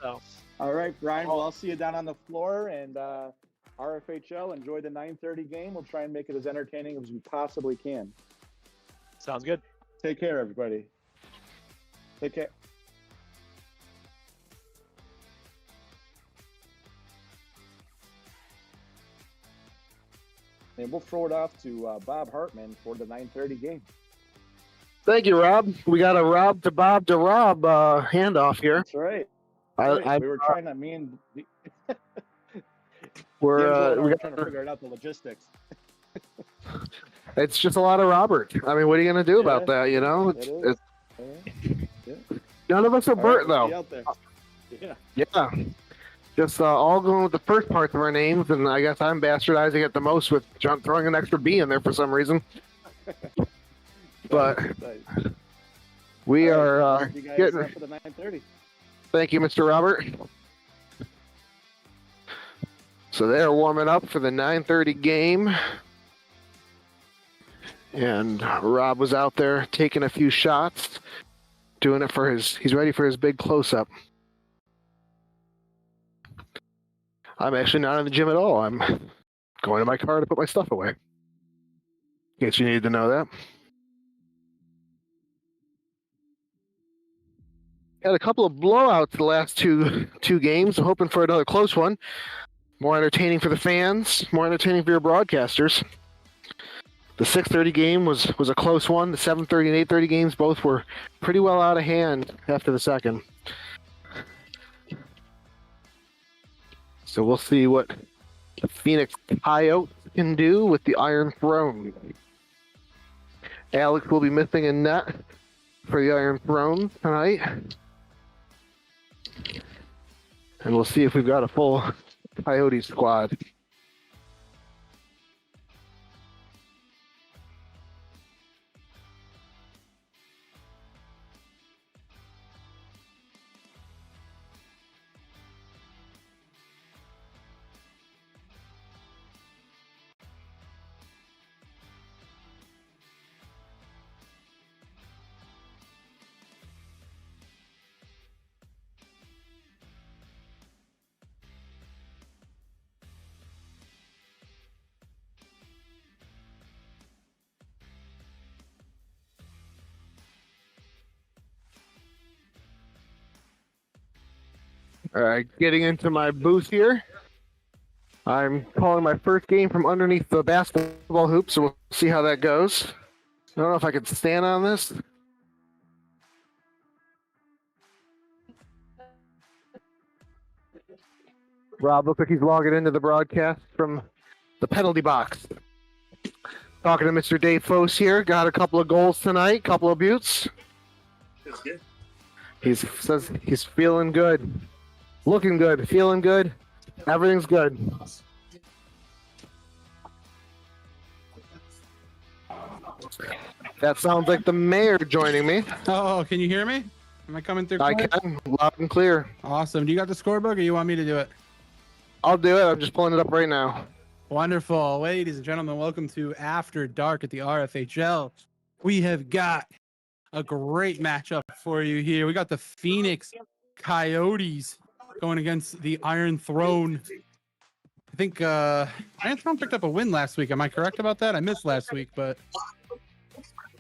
Speaker 6: So
Speaker 5: all right, Brian. Well, I'll see you down on the floor, and RFHL. Enjoy the 9:30 game. We'll try and make it as entertaining as we possibly can.
Speaker 6: Sounds good.
Speaker 5: Take care, everybody. Take care. And we'll throw it off to Bob Hartman for the 9:30 game.
Speaker 2: Thank you, Rob. We got a Rob to Bob handoff here.
Speaker 5: That's right. We were trying to we're trying to figure it out, the logistics.
Speaker 2: It's just a lot of Robert. I mean, what are you going to do about that? You know, none of us are Bert though. Yeah. Just all going with the first parts of our names, and I guess I'm bastardizing it the most with throwing an extra B in there for some reason. But we are getting
Speaker 5: for the 9:30.
Speaker 2: Thank you, Mr. Robert. So they're warming up for the 9:30 game. And Rob was out there taking a few shots, doing it for he's ready for his big close-up. I'm actually not in the gym at all. I'm going to my car to put my stuff away. In case you needed to know that. Had a couple of blowouts the last two games. I'm hoping for another close one. More entertaining for the fans, more entertaining for your broadcasters. The 6:30 game was a close one. The 7:30 and 8:30 games both were pretty well out of hand after the second. So we'll see what the Phoenix Coyotes can do with the Iron Throne. Alex will be missing a net for the Iron Throne tonight. And we'll see if we've got a full Coyote squad. All right, getting into my booth here. I'm calling my first game from underneath the basketball hoop, so we'll see how that goes. I don't know if I can stand on this. Rob looks like he's logging into the broadcast from the penalty box. Talking to Mr. Dave Fose here. Got a couple of goals tonight, couple of buttes. He says he's feeling good. Looking good, feeling good. Everything's good. That sounds like the mayor joining me.
Speaker 7: Oh, can you hear me? Am I coming through?
Speaker 2: I can, loud and clear.
Speaker 7: Awesome. Do you got the scorebook or you want me to do it?
Speaker 2: I'll do it. I'm just pulling it up right now.
Speaker 7: Wonderful. Ladies and gentlemen, welcome to After Dark at the RFHL. We have got a great matchup for you here. We got the Phoenix Coyotes going against the Iron Throne. I think Iron Throne picked up a win last week. Am I correct about that? I missed last week, but...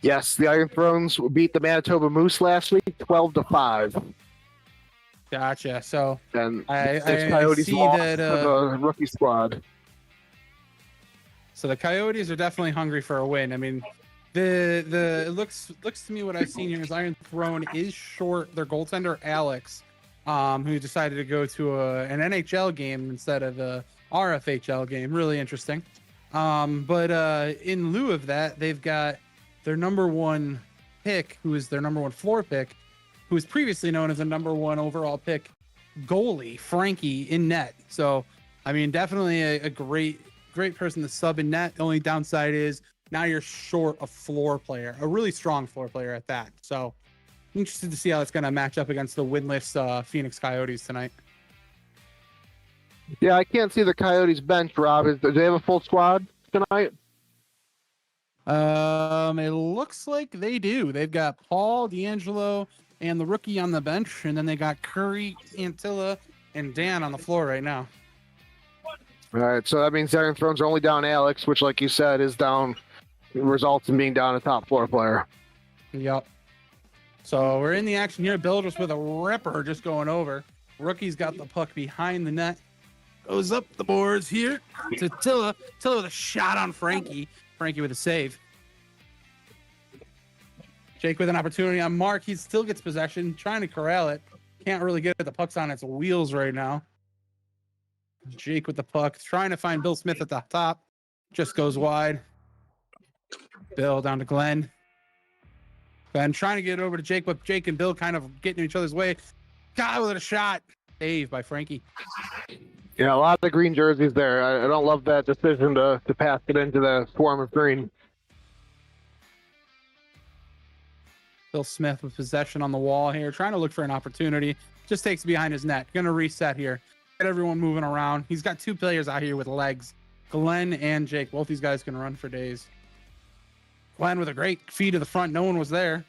Speaker 2: Yes, the Iron Thrones beat the Manitoba Moose last week, 12-5.
Speaker 7: Gotcha. So
Speaker 2: And
Speaker 7: I
Speaker 2: Coyotes
Speaker 7: see
Speaker 2: lost
Speaker 7: that
Speaker 2: to the rookie squad.
Speaker 7: So the Coyotes are definitely hungry for a win. I mean, it looks to me what I've seen here is Iron Throne is short their goaltender Alex, who decided to go to an NHL game instead of the RFHL game. Really interesting. But in lieu of that, they've got their number one pick, who is their number one floor pick, who was previously known as a number one overall pick goalie, Frankie, in net. So, I mean, definitely a great person to sub in net. The only downside is now you're short a floor player, a really strong floor player at that. So, I'm interested to see how it's going to match up against the winless Phoenix Coyotes tonight.
Speaker 2: Yeah, I can't see the Coyotes bench, Rob. Do they have a full squad tonight?
Speaker 7: It looks like they do. They've got Paul, D'Angelo, and the rookie on the bench, and then they got Curry, Antilla, and Dan on the floor right now.
Speaker 2: All right, so that means Iron Thrones are only down Alex, which, like you said, is down, results in being down a top floor player.
Speaker 7: Yep. So we're in the action here. Builders with a ripper just going over. Rookie's got the puck behind the net. Goes up the boards here to Tilla. Tilla with a shot on Frankie. Frankie with a save. Jake with an opportunity on Mark. He still gets possession, trying to corral it. Can't really get it. The puck's on its wheels right now. Jake with the puck, trying to find Bill Smith at the top. Just goes wide. Bill down to Glenn. Glenn trying to get it over to Jake, but Jake and Bill kind of getting in each other's way. God with a shot. Save by Frankie.
Speaker 2: Yeah, a lot of green jerseys there. I don't love that decision to pass it into the swarm of green.
Speaker 7: Bill Smith with possession on the wall here, trying to look for an opportunity. Just takes it behind his net. Gonna reset here. Get everyone moving around. He's got two players out here with legs. Glenn and Jake. Both these guys can run for days. Glenn with a great feed to the front. No one was there.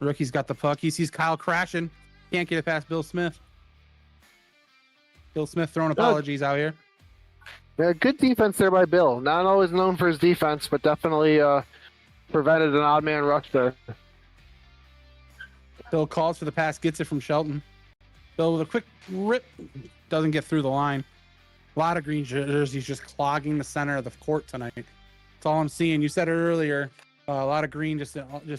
Speaker 7: Rookie's got the puck. He sees Kyle crashing. Can't get it past Bill Smith. Bill Smith throwing apologies out here.
Speaker 2: Yeah, good defense there by Bill. Not always known for his defense, but definitely prevented an odd man rush there.
Speaker 7: Bill calls for the pass, gets it from Shelton. Bill with a quick rip, doesn't get through the line. A lot of green jerseys just clogging the center of the court tonight. That's all I'm seeing. You said it earlier. A lot of green just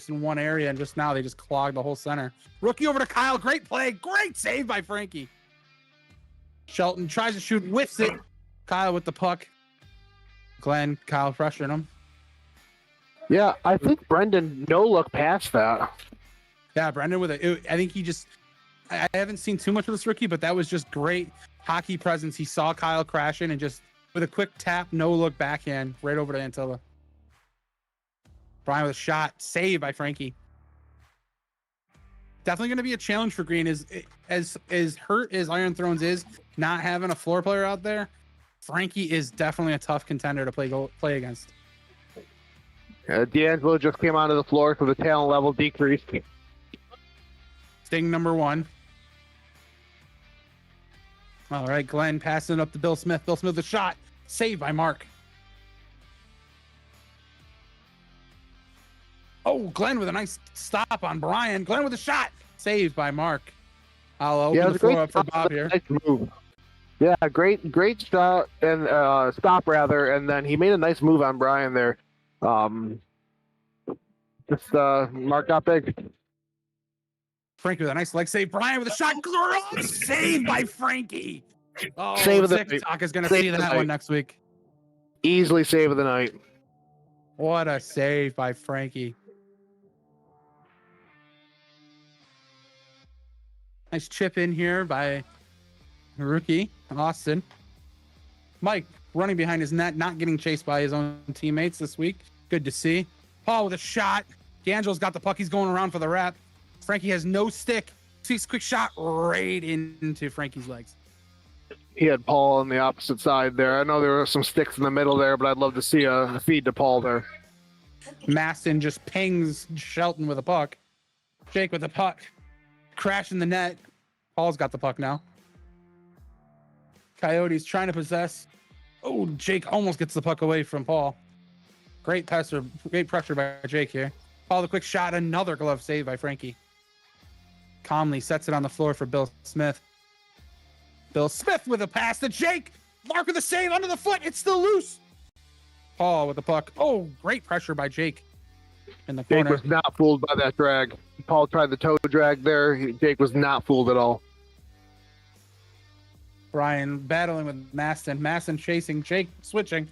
Speaker 7: in one area, and just now they just clogged the whole center. Rookie over to Kyle. Great play. Great save by Frankie. Shelton tries to shoot, whiffs it. Kyle with the puck. Glenn, Kyle pressuring him.
Speaker 2: Yeah, I think Brendan no-look past that.
Speaker 7: Yeah, Brendan with it. I think he just... I haven't seen too much of this rookie, but that was just great hockey presence. He saw Kyle crashing and just with a quick tap, no-look backhand right over to Antilla. Brian with a shot. Save by Frankie. Definitely going to be a challenge for Green. As hurt as Iron Thrones is, not having a floor player out there, Frankie is definitely a tough contender to play against.
Speaker 2: D'Angelo just came onto the floor, so the talent level decreased.
Speaker 7: Sting number 1. All right, Glenn passing it up to Bill Smith. Bill Smith with a shot. Saved by Mark. Oh, Glenn with a nice stop on Brian. Glenn with a shot. Saved by Mark. I'll open the floor up for Bob here.
Speaker 2: Nice move. Yeah, great shot and stop rather, and then he made a nice move on Brian there. Mark got big.
Speaker 7: Frankie with a nice leg save. Brian with a shot. Saved by Frankie. Oh,
Speaker 2: save of the
Speaker 7: TikTok is going to see that one next week.
Speaker 2: Easily save of the night.
Speaker 7: What a save by Frankie. Nice chip in here by rookie Austin. Mike running behind his net, not getting chased by his own teammates this week. Good to see. Paul with a shot. D'Angelo's got the puck. He's going around for the wrap. Frankie has no stick. Sees a quick shot right into Frankie's legs.
Speaker 2: He had Paul on the opposite side there. I know there were some sticks in the middle there, but I'd love to see a feed to Paul there.
Speaker 7: Maston just pings Shelton with a puck. Jake with the puck. Crashing the net. Paul's got the puck now. Coyotes trying to possess. Oh, Jake almost gets the puck away from Paul. Great pressure by Jake here. Paul, the quick shot. Another glove save by Frankie. Calmly sets it on the floor for Bill Smith. Bill Smith with a pass to Jake. Mark with a save under the foot. It's still loose. Paul with the puck. Oh, great pressure by Jake in the corner.
Speaker 2: Jake was not fooled by that drag. Paul tried the toe drag there. Jake was not fooled at all.
Speaker 7: Brian battling with Maston. Maston chasing. Jake switching.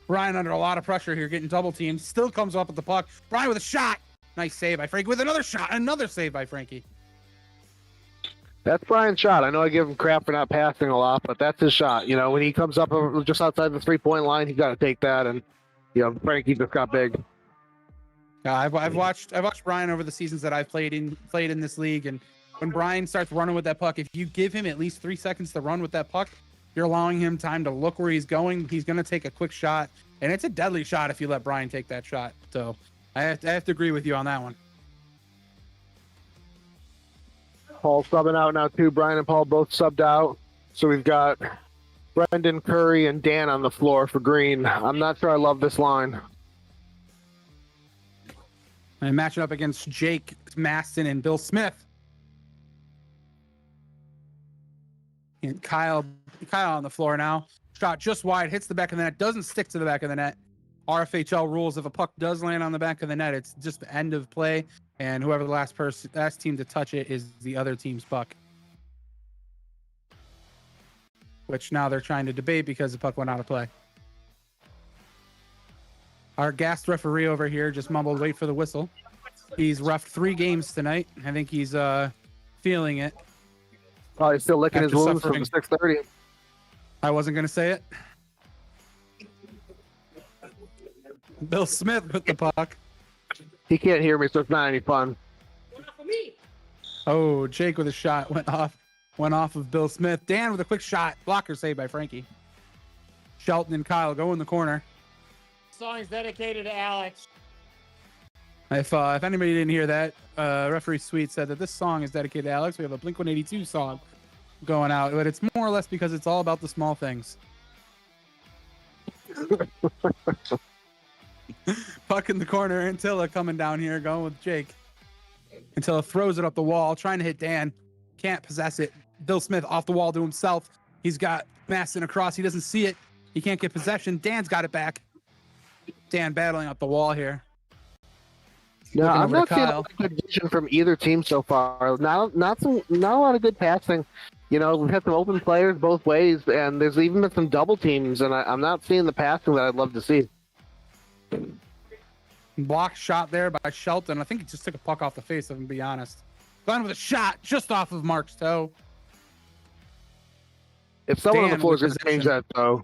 Speaker 7: Brian under a lot of pressure here, getting double teamed. Still comes up with the puck. Brian with a shot. Nice save by Frankie with another shot. Another save by Frankie.
Speaker 2: That's Brian's shot. I know I give him crap for not passing a lot, but that's his shot. You know, when he comes up just outside the 3-point line, he's got to take that. And, you know, Frankie just got big.
Speaker 7: Yeah, I've watched Brian over the seasons that I've played in this league, and when Brian starts running with that puck, if you give him at least 3 seconds to run with that puck, you're allowing him time to look where he's going. He's going to take a quick shot, and it's a deadly shot if you let Brian take that shot. So I have to agree with you on that one.
Speaker 2: Paul subbing out now too. Brian and Paul both subbed out. So we've got Brendan, Curry, and Dan on the floor for Green. I'm not sure I love this line.
Speaker 7: And matching up against Jake Maston and Bill Smith. And Kyle on the floor now. Shot just wide, hits the back of the net, doesn't stick to the back of the net. RFHL rules, if a puck does land on the back of the net, it's just the end of play, and whoever the last team to touch it is the other team's puck. Which now they're trying to debate because the puck went out of play. Our guest referee over here just mumbled, wait for the whistle. He's roughed 3 games tonight. I think he's feeling it.
Speaker 2: Probably still licking his wounds from the 6:30.
Speaker 7: I wasn't going to say it. Bill Smith with the puck.
Speaker 2: He can't hear me, so it's not any fun.
Speaker 7: Oh, Jake with a shot went off of Bill Smith. Dan with a quick shot. Blocker saved by Frankie. Shelton and Kyle go in the corner.
Speaker 3: Song's dedicated to Alex.
Speaker 7: If anybody didn't hear that, referee Sweet said that this song is dedicated to Alex. We have a Blink-182 song going out, but it's more or less because it's all about the small things. Puck in the corner. Antilla coming down here, going with Jake. Antilla throws it up the wall, trying to hit Dan. Can't possess it. Bill Smith off the wall to himself. He's got Maston across. He doesn't see it. He can't get possession. Dan's got it back. Dan battling up the wall here.
Speaker 2: No,
Speaker 7: Looking
Speaker 2: I'm
Speaker 7: over
Speaker 2: not
Speaker 7: to
Speaker 2: seeing a
Speaker 7: Kyle.
Speaker 2: lot of good vision from either team so far. Not a lot of good passing. You know, we've had some open players both ways, and there's even been some double teams, and I'm not seeing the passing that I'd love to see.
Speaker 7: Blocked shot there by Shelton. I think he just took a puck off the face of him, to be honest. Glenn with a shot just off of Mark's toe.
Speaker 2: If someone on
Speaker 7: Dan
Speaker 2: the floor is
Speaker 7: with
Speaker 2: going to change
Speaker 7: possession.
Speaker 2: that, though,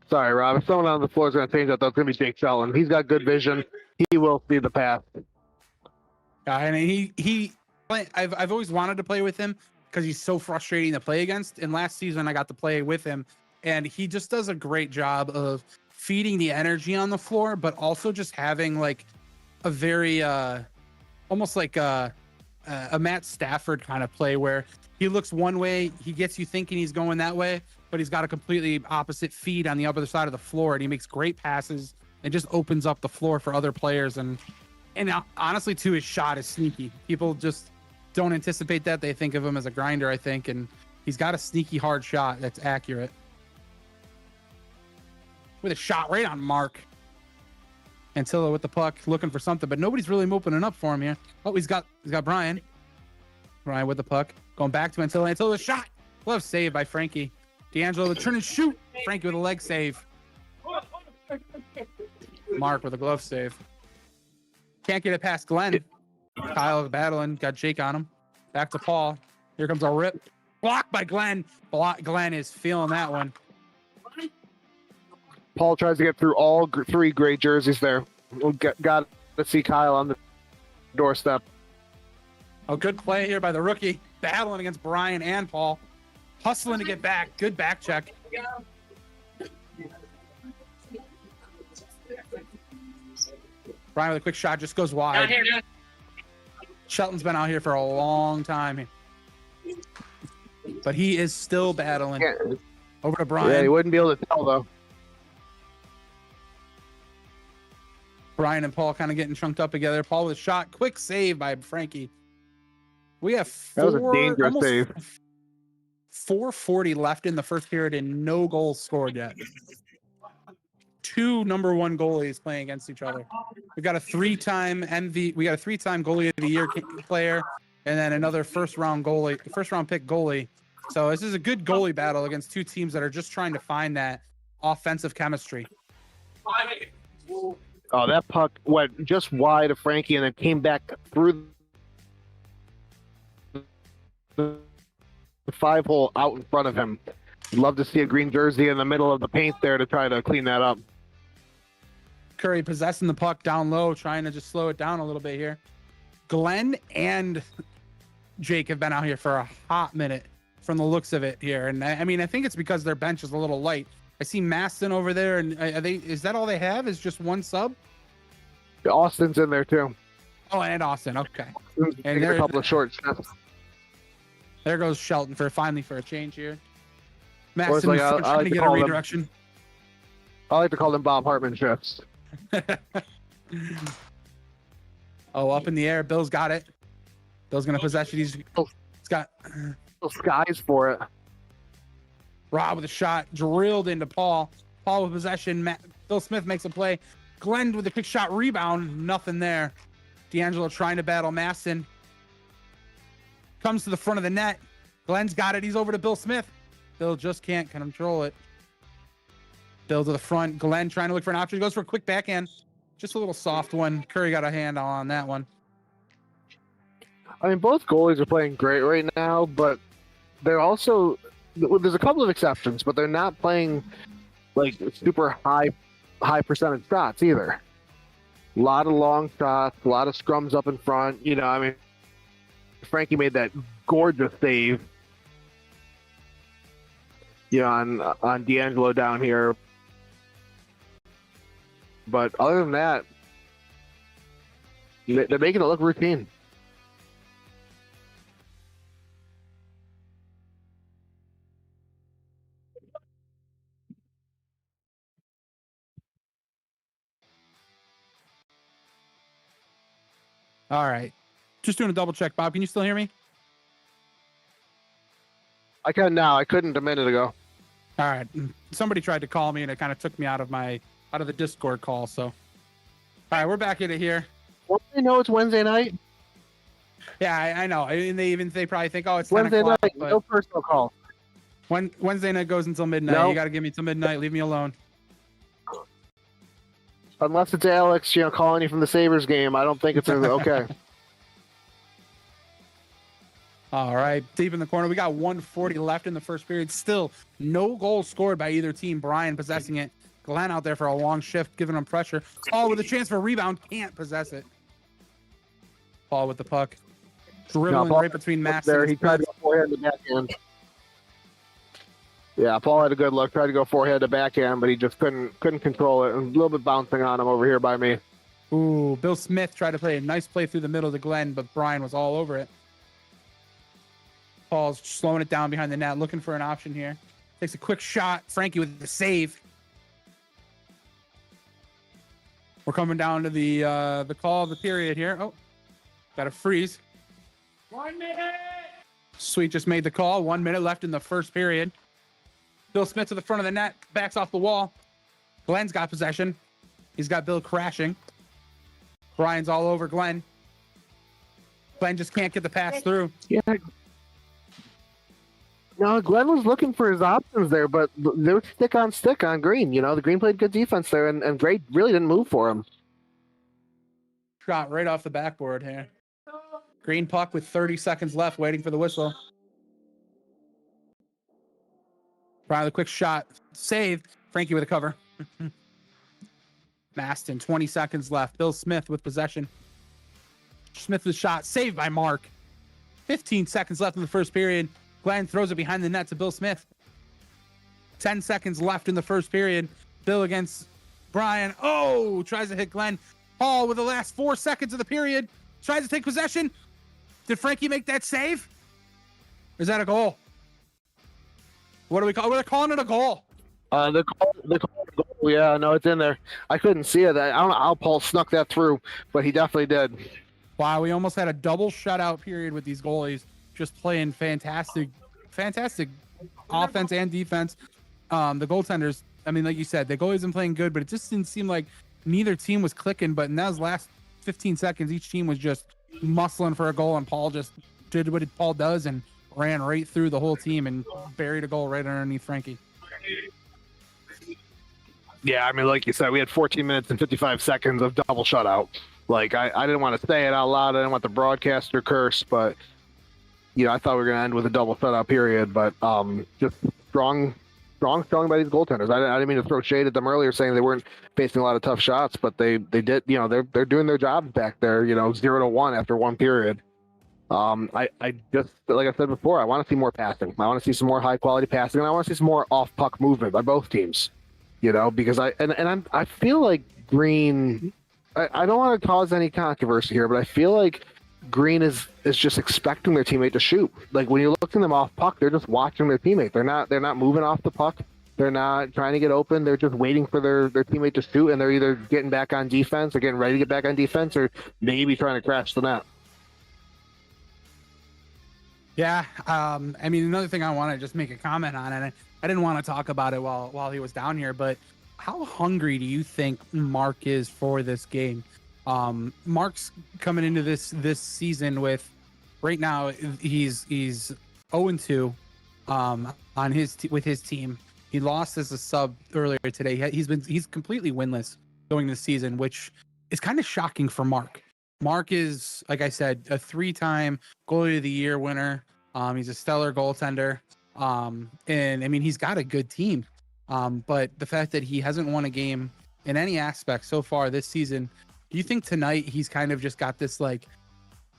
Speaker 2: sorry, Rob. If someone on the floor is going to change that, though, it's going to be Jake Shelton. He's got good vision. He will see the pass.
Speaker 7: And I've always wanted to play with him because he's so frustrating to play against. And last season I got to play with him, and he just does a great job of feeding the energy on the floor, but also just having like a very almost like a Matt Stafford kind of play where he looks one way, he gets you thinking he's going that way, but he's got a completely opposite feed on the other side of the floor, and he makes great passes and just opens up the floor for other players. And honestly, too, his shot is sneaky. People just don't anticipate that. They think of him as a grinder, I think, and he's got a sneaky hard shot that's accurate. With a shot right on Mark. Antilla with the puck, looking for something, but nobody's really opening up for him here. Oh, he's got Brian. Brian with the puck, going back to Antilla. Antilla with a shot. Glove save by Frankie. D'Angelo with a turn and shoot. Frankie with a leg save. Mark with a glove save. Can't get it past Glenn. Kyle battling, got Jake on him. Back to Paul. Here comes a rip. Blocked by Glenn. Glenn is feeling that one.
Speaker 2: Paul tries to get through all three gray jerseys there. Got to see Kyle on the doorstep.
Speaker 7: Oh, good play here by the rookie. Battling against Brian and Paul. Hustling to get back. Good back check. Brian with a quick shot, just goes wide. Shelton's been out here for a long time. But he is still battling. Over to Brian.
Speaker 2: Yeah, he wouldn't be able to tell, though.
Speaker 7: Brian and Paul kind of getting chunked up together. Paul with a shot. Quick save by Frankie. We have
Speaker 2: That was a dangerous save.
Speaker 7: 4:40 left in the first period and no goals scored yet. Two number one goalies playing against each other. We got a three-time goalie of the year player, and then another first round pick goalie. So this is a good goalie battle against two teams that are just trying to find that offensive chemistry.
Speaker 2: Oh, that puck went just wide of Frankie and then came back through the 5-hole out in front of him. Love to see a green jersey in the middle of the paint there to try to clean that up.
Speaker 7: Curry possessing the puck down low, trying to just slow it down a little bit here. Glenn and Jake have been out here for a hot minute from the looks of it here. And I mean, I think it's because their bench is a little light. I see Maston over there, and is that all they have? Is just one sub?
Speaker 2: Austin's in there too.
Speaker 7: Oh, and Austin. Okay.
Speaker 2: And a couple of short shots.
Speaker 7: There goes Shelton for a change here. Maston
Speaker 2: Like,
Speaker 7: trying
Speaker 2: like
Speaker 7: to get a redirection.
Speaker 2: I like to call them Bob Hartman shifts.
Speaker 7: Oh, up in the air. Bill's got it. Bill's going to possess it. He's got
Speaker 2: skies for it.
Speaker 7: Rob with a shot drilled into Paul. Paul with possession. Bill Smith makes a play. Glenn with a quick shot rebound. Nothing there. D'Angelo trying to battle Maston. Comes to the front of the net. Glenn's got it. He's over to Bill Smith. Bill just can't control it. Bill to the front. Glenn trying to look for an option. Goes for a quick backhand. Just a little soft one. Curry got a hand on that one.
Speaker 2: I mean, both goalies are playing great right now, but they're also, there's a couple of exceptions, but they're not playing like super high percentage shots either. A lot of long shots, a lot of scrums up in front. You know, I mean, Frankie made that gorgeous save, on D'Angelo down here. But other than that, they're making it look routine.
Speaker 7: All right. Just doing a double check. Bob, can you still hear me?
Speaker 2: I can now. I couldn't a minute ago.
Speaker 7: All right. Somebody tried to call me and it kind of took me out of the Discord call. So, all right, we're back in it here.
Speaker 2: Well, they know it's Wednesday night.
Speaker 7: Yeah, I know. And they probably think, oh, it's
Speaker 2: Wednesday
Speaker 7: 10 o'clock.
Speaker 2: night.
Speaker 7: But
Speaker 2: No personal call.
Speaker 7: Wednesday night goes until midnight.
Speaker 2: No.
Speaker 7: You got to give me till midnight. Leave me alone.
Speaker 2: Unless it's Alex, calling you from the Sabres game. I don't think it's okay.
Speaker 7: All right, deep in the corner. We got 1:40 left in the first period. Still no goals scored by either team. Brian possessing it. Glenn out there for a long shift, giving him pressure. Paul with a chance for a rebound. Can't possess it. Paul with the puck. Dribbling right between Max
Speaker 2: there.
Speaker 7: and
Speaker 2: He tried to go forehand to backhand. Yeah, Paul had a good look. Tried to go forehand to backhand, but he just couldn't control it. A little bit bouncing on him over here by me.
Speaker 7: Ooh, Bill Smith tried to play a nice play through the middle to Glenn, but Brian was all over it. Paul's slowing it down behind the net, looking for an option here. Takes a quick shot. Frankie with the save. We're coming down to the call of the period here. Oh, got a freeze.
Speaker 3: 1 minute.
Speaker 7: Sweet just made the call. 1 minute left in the first period. Bill Smith to the front of the net, backs off the wall. Glenn's got possession. He's got Bill crashing. Brian's all over Glenn. Glenn just can't get the pass through.
Speaker 2: Yeah. No, Glenn was looking for his options there, but they were stick on Green. The Green played good defense there, and Gray really didn't move for him.
Speaker 7: Shot right off the backboard here. Green puck with 30 seconds left, waiting for the whistle. Brian with a quick shot. Save. Frankie with a cover. Maston, 20 seconds left. Bill Smith with possession. Smith with a shot. Saved by Mark. 15 seconds left in the first period. Glenn throws it behind the net to Bill Smith. 10 seconds left in the first period. Bill against Brian. Oh, tries to hit Glenn. Paul with the last 4 seconds of the period. Tries to take possession. Did Frankie make that save? Or is that a goal? What do we call? We're calling it a goal.
Speaker 2: The goal, yeah, no, it's in there. I couldn't see it. I don't know how Paul snuck that through, but he definitely did.
Speaker 7: Wow, we almost had a double shutout period with these goalies just playing fantastic offense and defense. The goaltenders, I mean, like you said, the goalies been playing good, but it just didn't seem like neither team was clicking. But in those last 15 seconds, each team was just muscling for a goal, and Paul just did what Paul does and ran right through the whole team and buried a goal right underneath Frankie.
Speaker 2: Yeah, I mean, like you said, we had 14 minutes and 55 seconds of double shutout. Like, I didn't want to say it out loud. I didn't want the broadcaster curse, but, I thought we were going to end with a double shutout period. But just strong showing by these goaltenders. I didn't mean to throw shade at them earlier saying they weren't facing a lot of tough shots, but they did, they're doing their jobs back there, 0-1 after one period. I just, like I said before, I want to see more passing. I want to see some more high quality passing, and I want to see some more off puck movement by both teams. Because I feel like Green. I don't want to cause any controversy here, but I feel like Green is just expecting their teammate to shoot. Like when you're looking them off puck, they're just watching their teammate. They're not moving off the puck. They're not trying to get open. They're just waiting for their teammate to shoot, and they're either getting back on defense or getting ready to get back on defense, or maybe trying to crash the net.
Speaker 7: Yeah, I mean, another thing I want to just make a comment on, and I didn't want to talk about it while he was down here, but how hungry do you think Mark is for this game? Mark's coming into this season with, right now he's 0-2 on with his team. He lost as a sub earlier today. He's completely winless going this season, which is kind of shocking for Mark. Mark is, like I said, a 3-time goalie of the year winner. He's a stellar goaltender. And I mean, he's got a good team. But the fact that he hasn't won a game in any aspect so far this season, do you think tonight he's kind of just got this like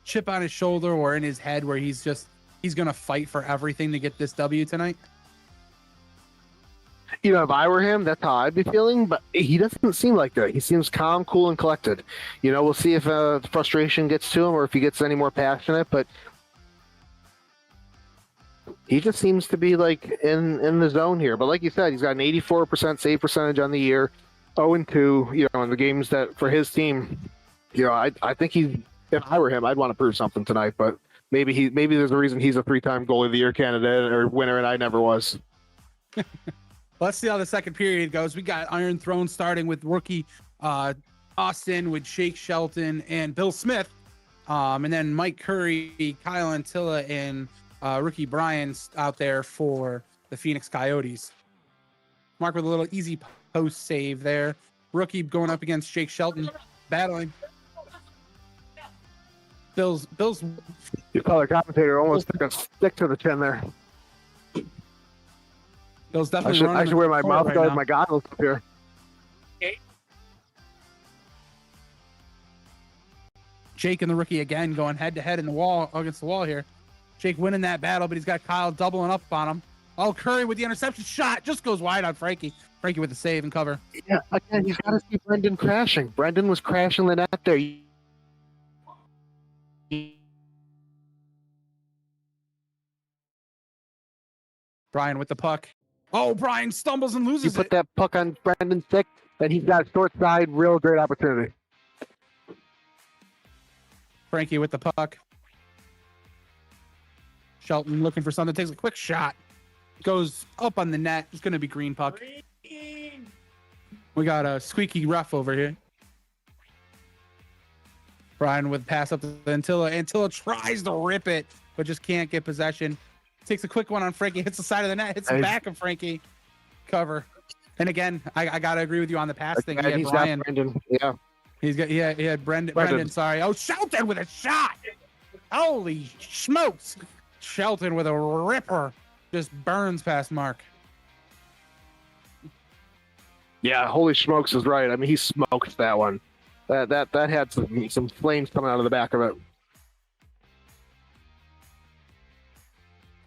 Speaker 7: chip on his shoulder or in his head where he's going to fight for everything to get this W tonight?
Speaker 2: If I were him, that's how I'd be feeling, but he doesn't seem like that. He seems calm, cool, and collected. We'll see if the frustration gets to him or if he gets any more passionate, but he just seems to be like in the zone here. But like you said, he's got an 84% save percentage on the year, 0-2, in the games that for his team, I think if I were him, I'd want to prove something tonight. But maybe there's a reason he's a 3-time goalie of the year candidate or winner, and I never was.
Speaker 7: Let's see how the second period goes. We got Iron Throne starting with rookie Austin, with Jake Shelton and Bill Smith, and then Mike Curry, Kyle Antilla, and rookie Brian out there for the Phoenix Coyotes. Mark with a little easy post save there. Rookie going up against Jake Shelton, battling. Bill's
Speaker 2: Your color commentator almost took a stick to the chin there.
Speaker 7: Bill's definitely
Speaker 2: I should wear my mouth guard,
Speaker 7: now.
Speaker 2: my goggles up here.
Speaker 7: Jake and the rookie again going head to head in the wall against the wall here. Jake winning that battle, but he's got Kyle doubling up on him. Oh, Curry with the interception shot just goes wide on Frankie. Frankie with the save and cover.
Speaker 2: Yeah, again, he's got to see Brendan crashing. Brendan was crashing the net there.
Speaker 7: Brian with the puck. Oh, Brian stumbles and
Speaker 2: You
Speaker 7: loses
Speaker 2: put
Speaker 7: it.
Speaker 2: that puck on Brendan's stick, and he's got short side, real great opportunity.
Speaker 7: Frankie with the puck. Shelton looking for something, takes a quick shot. Goes up on the net. It's going to be green puck. We got a squeaky ref over here. Brian with pass up to Antilla. Antilla tries to rip it, but just can't get possession. Takes a quick one on Frankie, hits the side of the net, hits the back of Frankie. Cover. And again, I got to agree with you on the pass thing. He had
Speaker 2: He's
Speaker 7: Brian.
Speaker 2: got Brendan. Yeah.
Speaker 7: He had Brendan, sorry. Oh, Shelton with a shot. Holy smokes. Shelton with a ripper. Just burns past Mark.
Speaker 2: Yeah, holy smokes is right. I mean, he smoked that one. That had some flames coming out of the back of it.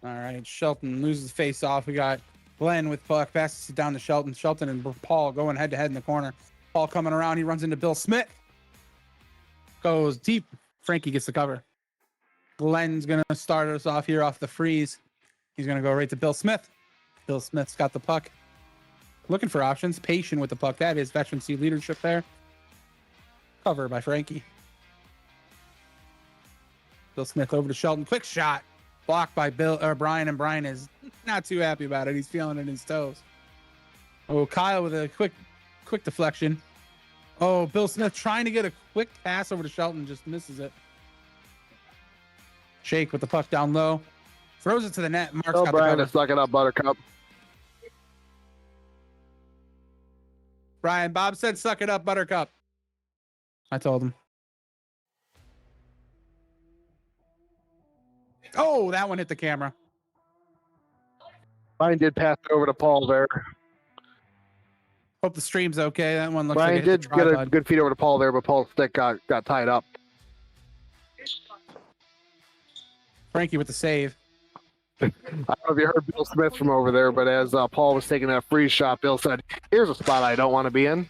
Speaker 7: All right, Shelton loses face off. We got Glenn with puck, passes it down to Shelton. Shelton and Paul going head to head in the corner. Paul coming around. He runs into Bill Smith. Goes deep. Frankie gets the cover. Glenn's going to start us off here off the freeze. He's going to go right to Bill Smith. Bill Smith's got the puck. Looking for options. Patient with the puck. That is veterancy leadership there. Cover by Frankie. Bill Smith over to Shelton. Quick shot. Blocked by Brian, and Brian is not too happy about it. He's feeling it in his toes. Oh, Kyle with a quick deflection. Oh, Bill Smith trying to get a quick pass over to Shelton, just misses it. Shake with the puck down low. Throws it to the net. Mark's got
Speaker 2: Brian
Speaker 7: the
Speaker 2: is sucking up Buttercup.
Speaker 7: Brian, Bob said suck it up, Buttercup. I told him. Oh, that one hit the camera.
Speaker 2: Brian did pass it over to Paul there.
Speaker 7: Hope the stream's okay. That one looks
Speaker 2: Brian
Speaker 7: like it hit
Speaker 2: did
Speaker 7: the
Speaker 2: get a
Speaker 7: tripod.
Speaker 2: good feed over to Paul there, but Paul's stick got tied up.
Speaker 7: Frankie with the save.
Speaker 2: I don't know if you heard Bill Smith from over there, but as Paul was taking that free shot, Bill said, "Here's a spot I don't want to be in."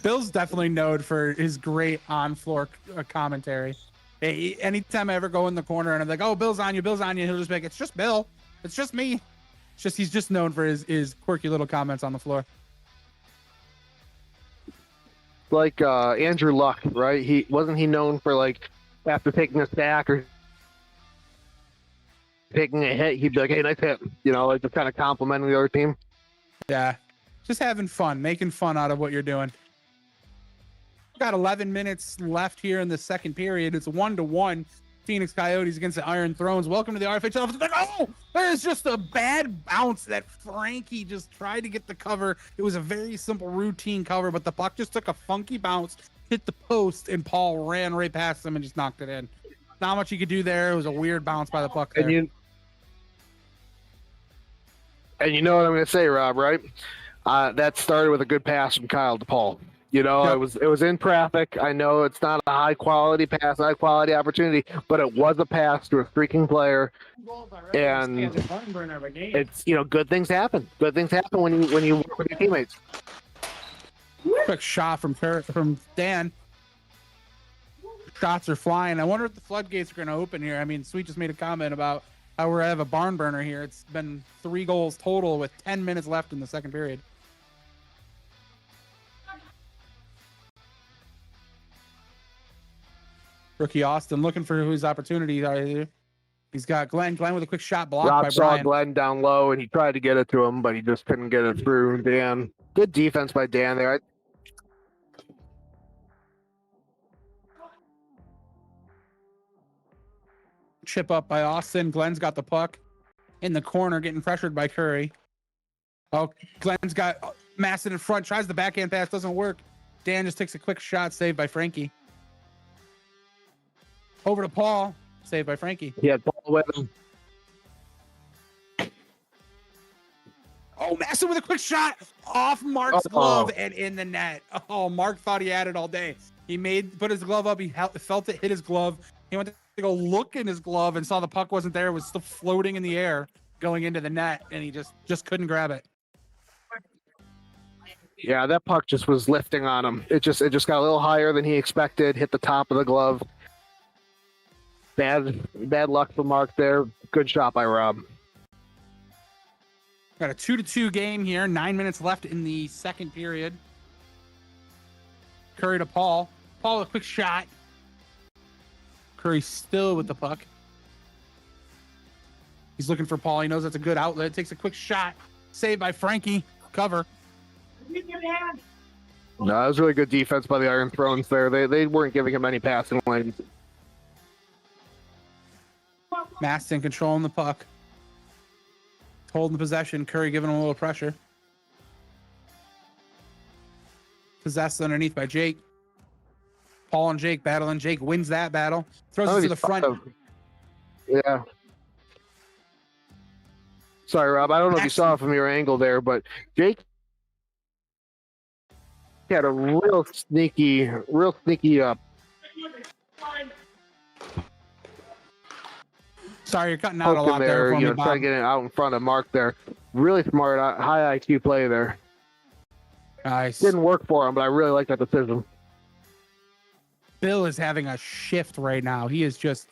Speaker 7: Bill's definitely known for his great on-floor commentary. Anytime I ever go in the corner and I'm like, "Oh, Bill's on you," he'll just be like, "It's just Bill. It's just me." He's just known for his quirky little comments on the floor.
Speaker 2: Like Andrew Luck, right? He wasn't known for, like, after taking a sack or taking a hit, he'd be like, "Hey, nice hit," like just kind of complimenting the other team.
Speaker 7: Yeah, just having fun, making fun out of what you're doing. Got 11 minutes left here in the second period. It's 1-1. Phoenix Coyotes against the Iron Thrones. Welcome to the RFHL. Oh, there's just a bad bounce that Frankie just tried to get the cover. It was a very simple routine cover, but the puck just took a funky bounce, hit the post, and Paul ran right past him and just knocked it in. Not much he could do there. It was a weird bounce by the puck there.
Speaker 2: And you know what I'm going to say, Rob, right? That started with a good pass from Kyle to Paul.
Speaker 7: Yep.
Speaker 2: It was in traffic. I know it's not a high quality pass, high quality opportunity, but it was a pass to a freaking player. And it's, good things happen. Good things happen when you work with your teammates.
Speaker 7: Quick shot from Dan. Shots are flying. I wonder if the floodgates are going to open here. I mean, Sweet just made a comment about how we have a barn burner here. It's been 3 goals total with 10 minutes left in the second period. Rookie Austin looking for his opportunity. He's got Glenn. Glenn with a quick shot blocked
Speaker 2: Rob
Speaker 7: by
Speaker 2: saw
Speaker 7: Brian.
Speaker 2: Glenn down low, and he tried to get it to him, but he just couldn't get it through. Dan, good defense by Dan there.
Speaker 7: Chip up by Austin. Glenn's got the puck in the corner, getting pressured by Curry. Oh, Glenn's got Masson in front. Tries the backhand pass, doesn't work. Dan just takes a quick shot, saved by Frankie. Over to Paul, saved by Frankie.
Speaker 2: He had Paul with him.
Speaker 7: Oh, Masson with a quick shot off Mark's glove and in the net. Oh, Mark thought he had it all day. He put his glove up. He felt it hit his glove. He went to go look in his glove and saw the puck wasn't there. It was still floating in the air going into the net, and he just couldn't grab it.
Speaker 2: Yeah, that puck just was lifting on him. It just got a little higher than he expected, hit the top of the glove. Bad luck for Mark there. Good shot by Rob.
Speaker 7: Got a 2-2 game here. 9 minutes left in the second period. Curry to Paul. Paul with a quick shot. Curry still with the puck. He's looking for Paul. He knows that's a good outlet. Takes a quick shot. Saved by Frankie. Cover.
Speaker 2: No, that was really good defense by the Iron Thrones there. They weren't giving him any passing lanes.
Speaker 7: Maston controlling the puck. Holding the possession. Curry giving him a little pressure. Possessed underneath by Jake. Paul and Jake battling. Jake wins that battle. Throws it to the front.
Speaker 2: Yeah. Sorry, Rob. I don't know if you saw it from your angle there, but Jake had a real sneaky
Speaker 7: Sorry, you're cutting out a
Speaker 2: poke
Speaker 7: lot
Speaker 2: in there,
Speaker 7: there.
Speaker 2: try to get it out in front of Mark there. Really smart, high IQ play there.
Speaker 7: Nice.
Speaker 2: Didn't work for him, but I really like that decision.
Speaker 7: Bill is having a shift right now. He is just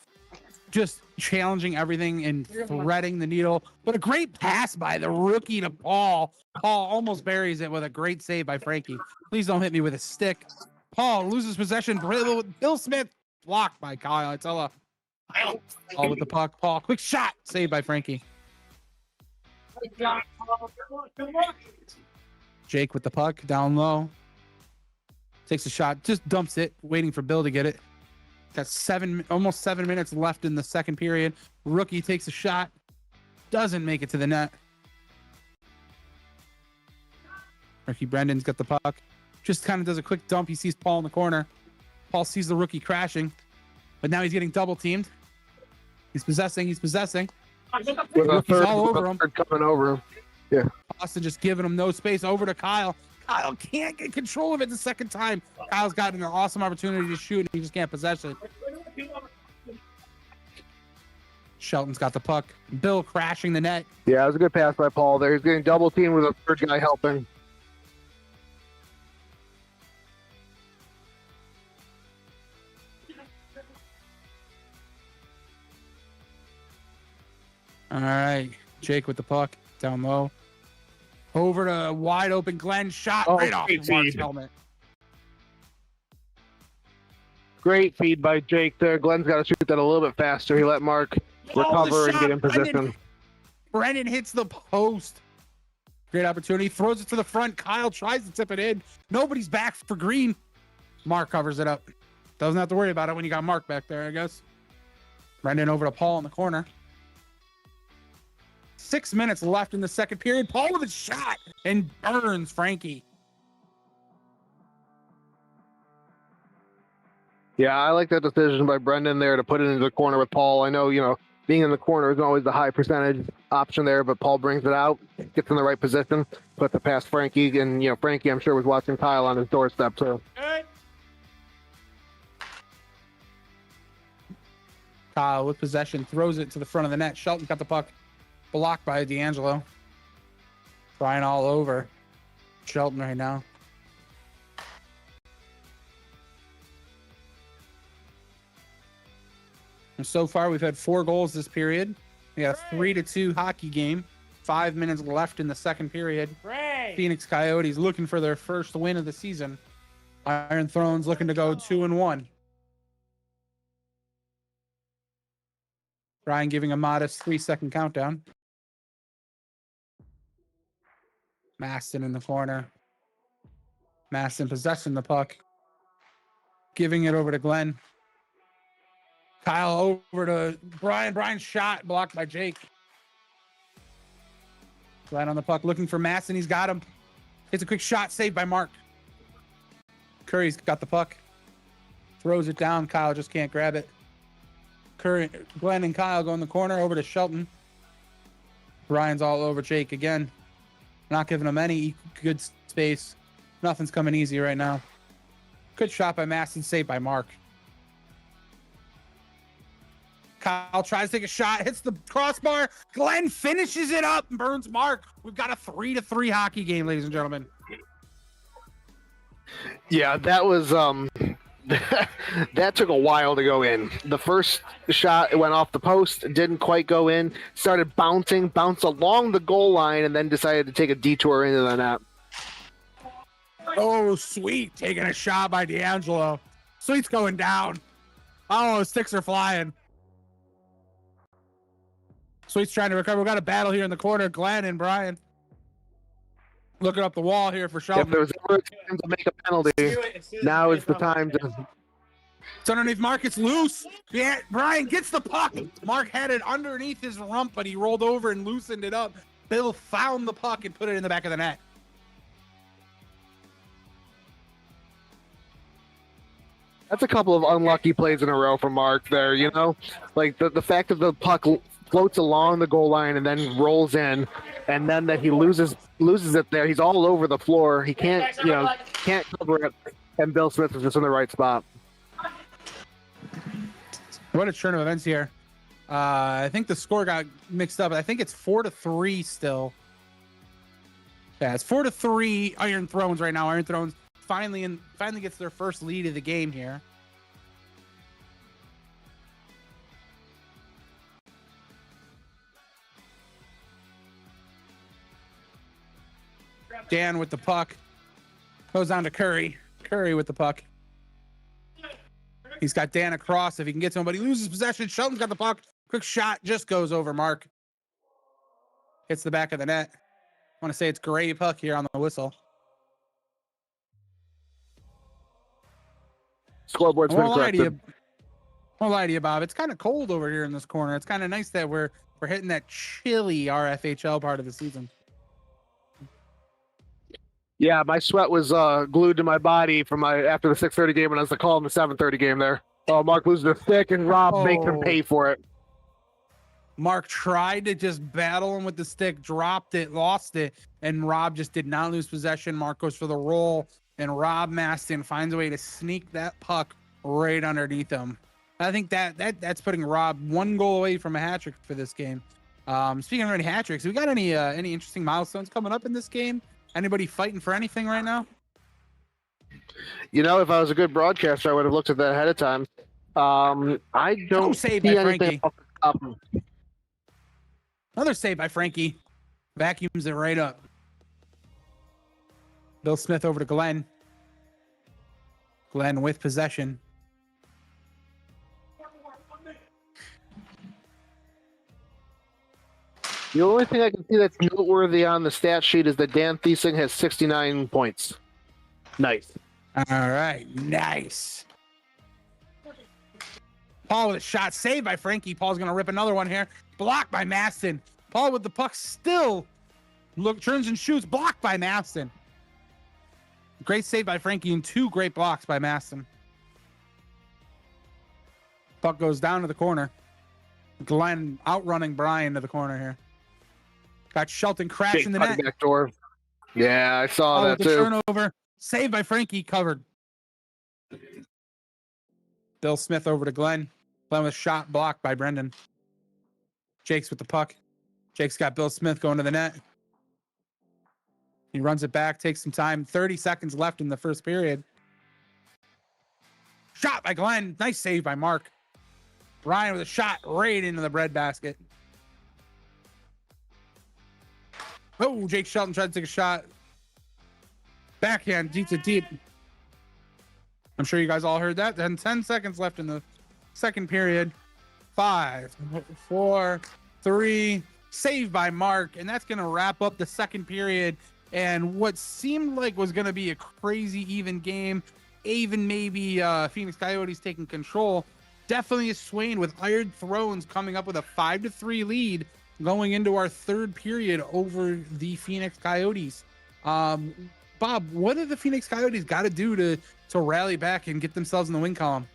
Speaker 7: challenging everything and threading the needle. But a great pass by the rookie to Paul. Paul almost buries it with a great save by Frankie. Please don't hit me with a stick. Paul loses possession. Bill Smith blocked by Kyle Itella. Paul with the puck. Paul, quick shot. Saved by Frankie. Jake with the puck down low. Takes a shot. Just dumps it. Waiting for Bill to get it. Got almost 7 minutes left in the second period. Rookie takes a shot. Doesn't make it to the net. Ricky Brendan's got the puck. Just kind of does a quick dump. He sees Paul in the corner. Paul sees the rookie crashing. But now he's getting double teamed. He's possessing.
Speaker 2: With a third,
Speaker 7: all over him.
Speaker 2: Coming over him. Yeah.
Speaker 7: Austin just giving him no space. Over to Kyle. Kyle can't get control of it the second time. Kyle's got an awesome opportunity to shoot, and he just can't possess it. Shelton's got the puck. Bill crashing the net.
Speaker 2: Yeah, it was a good pass by Paul there. He's getting double teamed with a third guy helping.
Speaker 7: All right. Jake with the puck. Down low. Over to wide open Glenn. Shot right off Mark's helmet.
Speaker 2: Great feed by Jake there. Glenn's got to shoot that a little bit faster. He let Mark recover and get in position.
Speaker 7: Brendan hits the post. Great opportunity. Throws it to the front. Kyle tries to tip it in. Nobody's back for Green. Mark covers it up. Doesn't have to worry about it when you got Mark back there, I guess. Brendan over to Paul in the corner. 6 minutes left in the second period. Paul with a shot and burns Frankie.
Speaker 2: Yeah, I like that decision by Brendan there to put it into the corner with Paul. I know, being in the corner isn't always the high percentage option there, but Paul brings it out, gets in the right position, puts it past Frankie, and, Frankie, I'm sure, was watching Kyle on his doorstep, too.
Speaker 7: Kyle with possession, throws it to the front of the net. Shelton got the puck. Blocked by D'Angelo. Flying all over Shelton right now. And so far, we've had 4 goals this period. We got a 3-2 hockey game. 5 minutes left in the second period. Phoenix Coyotes looking for their first win of the season. Iron Thrones looking to go 2-1. Brian giving a modest 3-second countdown. Maston in the corner. Maston possessing the puck. Giving it over to Glenn. Kyle over to Brian. Brian's shot blocked by Jake. Glenn on the puck looking for Maston. He's got him. Hits a quick shot saved by Mark. Curry's got the puck. Throws it down. Kyle just can't grab it. Glenn and Kyle go in the corner over to Shelton. Brian's all over Jake again. Not giving him any good space. Nothing's coming easy right now. Good shot by Maston, saved by Mark. Kyle tries to take a shot, hits the crossbar. Glenn finishes it up and burns Mark. We've got a 3-3 hockey game, ladies and gentlemen.
Speaker 2: Yeah, that was that took a while to go in. The first shot, it went off the post, didn't quite go in, started bounced along the goal line, and then decided to take a detour into the net.
Speaker 7: Oh, Sweet taking a shot by D'Angelo. Sweet's going down. Oh, sticks are flying. Sweet's trying to recover. We got a battle here in the corner. Glenn and Brian looking up the wall here for Shelton.
Speaker 2: If there was ever a time to make a penalty, now is the time to.
Speaker 7: It's underneath Mark. It's loose. Yeah, Brian gets the puck. Mark had it underneath his rump, but he rolled over and loosened it up. Bill found the puck and put it in the back of the net.
Speaker 2: That's a couple of unlucky plays in a row for Mark there, you know? Like the fact that the puck floats along the goal line and then rolls in, and then that he loses it there. He's all over the floor. He can't cover it, and Bill Smith is just in the right spot.
Speaker 7: What a turn of events here. I think the score got mixed up. I think it's 4-3 still. Yeah, it's 4-3 Iron Thrones right now. Iron Thrones finally gets their first lead of the game here. Dan with the puck. Goes down to Curry. Curry with the puck. He's got Dan across if he can get to him, but he loses possession. Shelton's got the puck. Quick shot just goes over Mark. Hits the back of the net. I want to say it's gray puck here on the whistle.
Speaker 2: Scoreboard's been corrected.
Speaker 7: I won't lie to you, Bob. It's kind of cold over here in this corner. It's kind of nice that we're hitting that chilly RFHL part of the season.
Speaker 2: Yeah, my sweat was glued to my body from after the 6:30 game when I was the call in the 7:30 game there. Oh, Mark loses the stick and Rob makes him pay for it.
Speaker 7: Mark tried to just battle him with the stick, dropped it, lost it, and Rob just did not lose possession. Mark goes for the roll, and Rob Maston finds a way to sneak that puck right underneath him. I think that's putting Rob one goal away from a hat trick for this game. Speaking of any hat tricks, we got any interesting milestones coming up in this game? Anybody fighting for anything right now?
Speaker 2: You know, if I was a good broadcaster, I would have looked at that ahead of time. I don't
Speaker 7: save
Speaker 2: see
Speaker 7: by
Speaker 2: anything
Speaker 7: Frankie. Another save by Frankie. Vacuums it right up. Bill Smith over to Glenn. Glenn with possession.
Speaker 2: The only thing I can see that's noteworthy on the stat sheet is that Dan Thiesing has 69 points. Nice.
Speaker 7: All right, nice. Paul with a shot saved by Frankie. Paul's going to rip another one here. Blocked by Maston. Paul with the puck still turns and shoots. Blocked by Maston. Great save by Frankie and two great blocks by Maston. Puck goes down to the corner. Glenn outrunning Brian to the corner here. Got Shelton crashing the net.
Speaker 2: Back door. Yeah, I saw that too.
Speaker 7: Turnover. Saved by Frankie, covered. Bill Smith over to Glenn. Glenn with shot blocked by Brendan. Jake's with the puck. Jake's got Bill Smith going to the net. He runs it back, takes some time. 30 seconds left in the first period. Shot by Glenn. Nice save by Mark. Brian with a shot right into the breadbasket. Oh, Jake Shelton tried to take a shot. Backhand, deep to deep. I'm sure you guys all heard that. Then 10 seconds left in the second period. 5, 4, 3, saved by Mark, and that's going to wrap up the second period. And what seemed like was going to be a crazy even game, even maybe Phoenix Coyotes taking control, definitely is swaying with Iron Thrones coming up with a 5-3 lead going into our third period over the Phoenix Coyotes. Bob, what do the Phoenix Coyotes got to do to rally back and get themselves in the win column?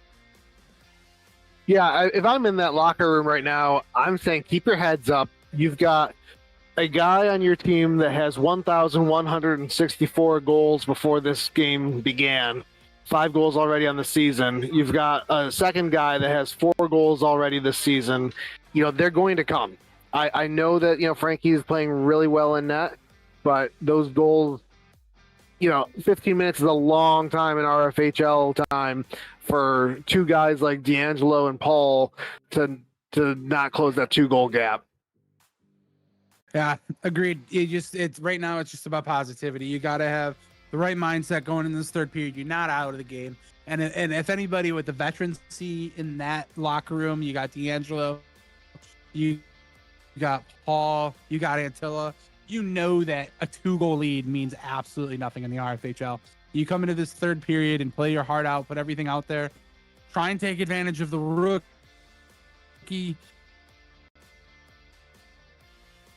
Speaker 2: Yeah, if I'm in that locker room right now, I'm saying keep your heads up. You've got a guy on your team that has 1,164 goals before this game began. 5 goals already on the season. You've got a second guy that has 4 goals already this season. You know, they're going to come. I know that, you know, Frankie is playing really well in net, but those goals, you know, 15 minutes is a long time in RFHL time for 2 guys like D'Angelo and Paul to not close that 2-goal gap.
Speaker 7: Yeah, agreed. It's right now it's just about positivity. You got to have the right mindset going in this third period. You're not out of the game. And if anybody with the veterancy in that locker room, you got D'Angelo, you got Paul, you got Antilla, you know that a 2-goal lead means absolutely nothing in the RFHL. You come into this third period and play your heart out, put everything out there, try and take advantage of the rookie,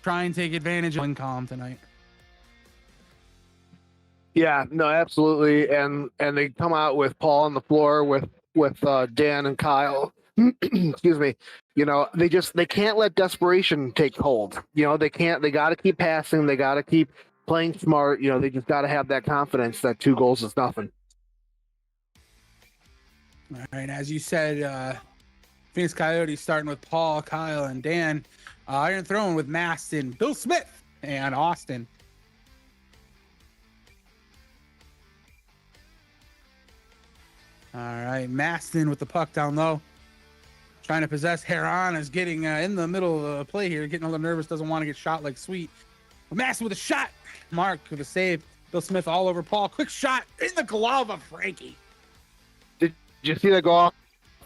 Speaker 7: try and take advantage of win column tonight.
Speaker 2: Yeah, no, absolutely. And they come out with Paul on the floor with Dan and Kyle. Excuse me. You know, they can't let desperation take hold. You know, they got to keep passing. They got to keep playing smart. You know, they just got to have that confidence that 2 goals is nothing.
Speaker 7: All right. As you said, Phoenix Coyotes starting with Paul, Kyle, and Dan. Iron Throne with Maston, Bill Smith, and Austin. All right. Maston with the puck down low. Trying to possess. Heron is getting in the middle of the play here, getting a little nervous, doesn't want to get shot like Sweet. Maston with a shot. Mark with a save. Bill Smith all over Paul. Quick shot in the glove of Frankie.
Speaker 2: Did you see that go off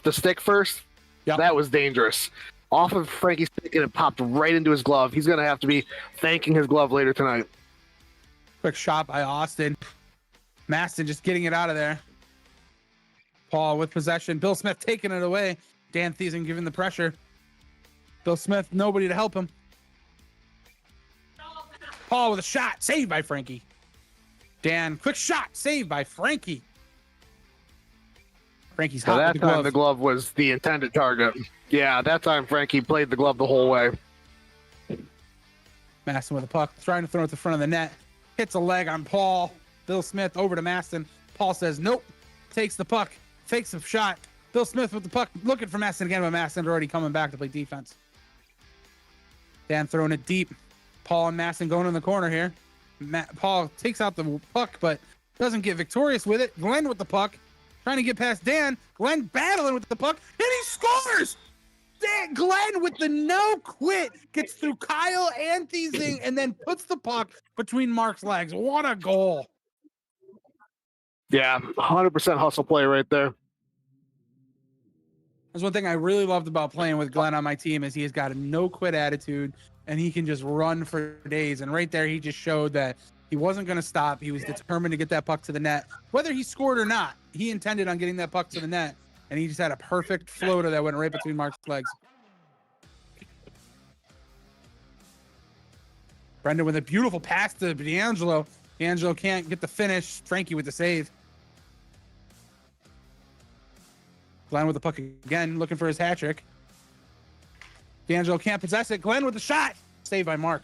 Speaker 2: the stick first?
Speaker 7: Yeah.
Speaker 2: That was dangerous. Off of Frankie's stick and it popped right into his glove. He's going to have to be thanking his glove later tonight.
Speaker 7: Quick shot by Austin. Maston just getting it out of there. Paul with possession. Bill Smith taking it away. Dan Thiessen giving the pressure. Bill Smith, nobody to help him. Paul with a shot. Saved by Frankie. Dan, quick shot. Saved by Frankie. Frankie's hot.
Speaker 2: That
Speaker 7: with the
Speaker 2: time
Speaker 7: glove.
Speaker 2: the glove was the intended target. Yeah, that time Frankie played the glove the whole way.
Speaker 7: Maston with a puck. Trying to throw it to the front of the net. Hits a leg on Paul. Bill Smith over to Maston. Paul says nope. Takes the puck. Fakes a shot. Bill Smith with the puck, looking for Maston again, but Maston already coming back to play defense. Dan throwing it deep. Paul and Maston going in the corner here. Paul takes out the puck, but doesn't get victorious with it. Glenn with the puck, trying to get past Dan. Glenn battling with the puck, and he scores! Glenn with the no quit gets through Kyle and Thiessen and then puts the puck between Mark's legs. What a goal.
Speaker 2: Yeah, 100% hustle play right there.
Speaker 7: That's one thing I really loved about playing with Glenn on my team is he has got a no quit attitude and he can just run for days. And right there, he just showed that he wasn't going to stop. He was determined to get that puck to the net. Whether he scored or not, he intended on getting that puck to the net. And he just had a perfect floater that went right between Mark's legs. Brendan with a beautiful pass to D'Angelo. D'Angelo can't get the finish. Frankie with the save. Glenn with the puck again, looking for his hat trick. D'Angelo can't possess it. Glenn with the shot. Saved by Mark.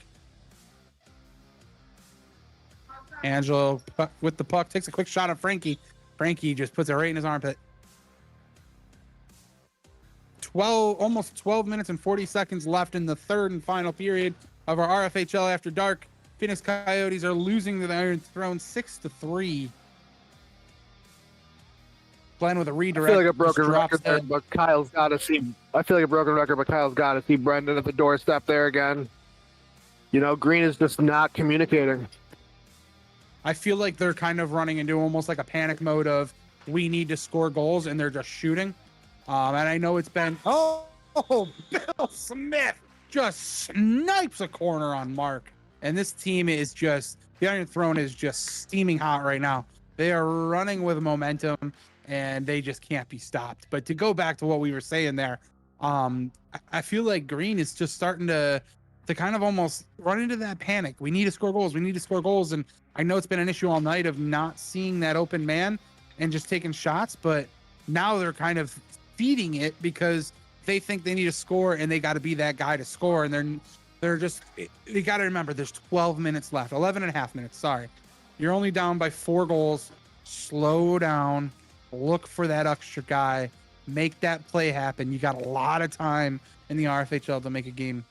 Speaker 7: Angelo with the puck takes a quick shot at Frankie. Frankie just puts it right in his armpit. Almost 12 minutes and 40 seconds left in the third and final period of our RFHL After Dark. Phoenix Coyotes are losing to the Iron Throne 6-3. Glenn with a redirect.
Speaker 2: I feel like a broken record there, but Kyle's got to see. I feel like a broken record, but Kyle's got to see Brendan at the doorstep there again. You know, Green is just not communicating.
Speaker 7: I feel like they're kind of running into almost like a panic mode of we need to score goals, and they're just shooting. And I know it's been Oh, Bill Smith just snipes a corner on Mark. And this team is just, the Iron Throne is just steaming hot right now. They are running with momentum and they just can't be stopped. But to go back to what we were saying there, I feel like Green is just starting to kind of almost run into that panic. We need to score goals. We need to score goals. And I know it's been an issue all night of not seeing that open man and just taking shots, but now they're kind of feeding it because they think they need to score and they got to be that guy to score. And they're just, you got to remember there's 12 minutes left, 11 and a half minutes. Sorry. You're only down by 4 goals. Slow down, look for that extra guy, make that play happen. You got a lot of time in the RFHL to make a game.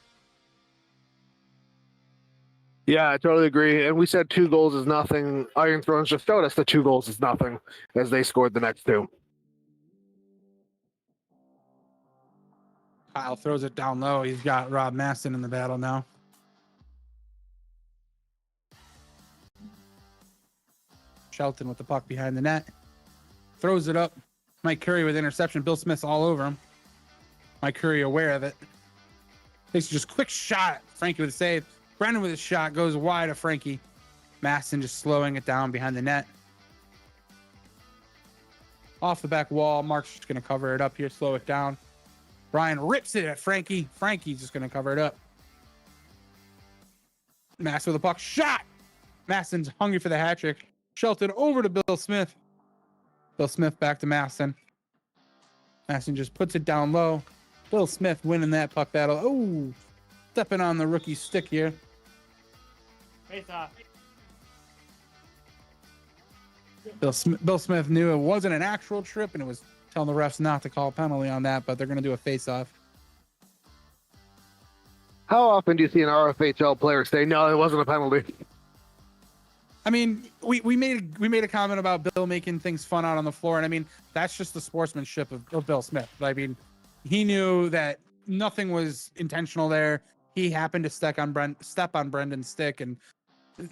Speaker 2: Yeah, I totally agree. And we said 2 goals is nothing. Iron Thrones just showed us that 2 goals is nothing as they scored the next 2.
Speaker 7: Kyle throws it down low. He's got Rob Maston in the battle now. Shelton with the puck behind the net. Throws it up. Mike Curry with interception. Bill Smith's all over him. Mike Curry aware of it. Takes just quick shot. Frankie with a save. Brendan with a shot. Goes wide of Frankie. Maston just slowing it down behind the net. Off the back wall. Mark's just going to cover it up here. Slow it down. Brian rips it at Frankie. Frankie's just going to cover it up. Maston with a puck. Shot! Maston's hungry for the hat trick. Shelton over to Bill Smith. Bill Smith back to Maston. Maston just puts it down low. Bill Smith winning that puck battle. Oh, stepping on the rookie's stick here.
Speaker 3: Face off.
Speaker 7: Bill Smith knew it wasn't an actual trip, and it was telling the refs not to call a penalty on that, but they're going to do a face-off.
Speaker 2: How often do you see an RFHL player say, no, it wasn't a penalty?
Speaker 7: I mean, we made a comment about Bill making things fun out on the floor, and I mean, that's just the sportsmanship of Bill Smith. I mean, he knew that nothing was intentional there. He happened to step on Brendan's stick, and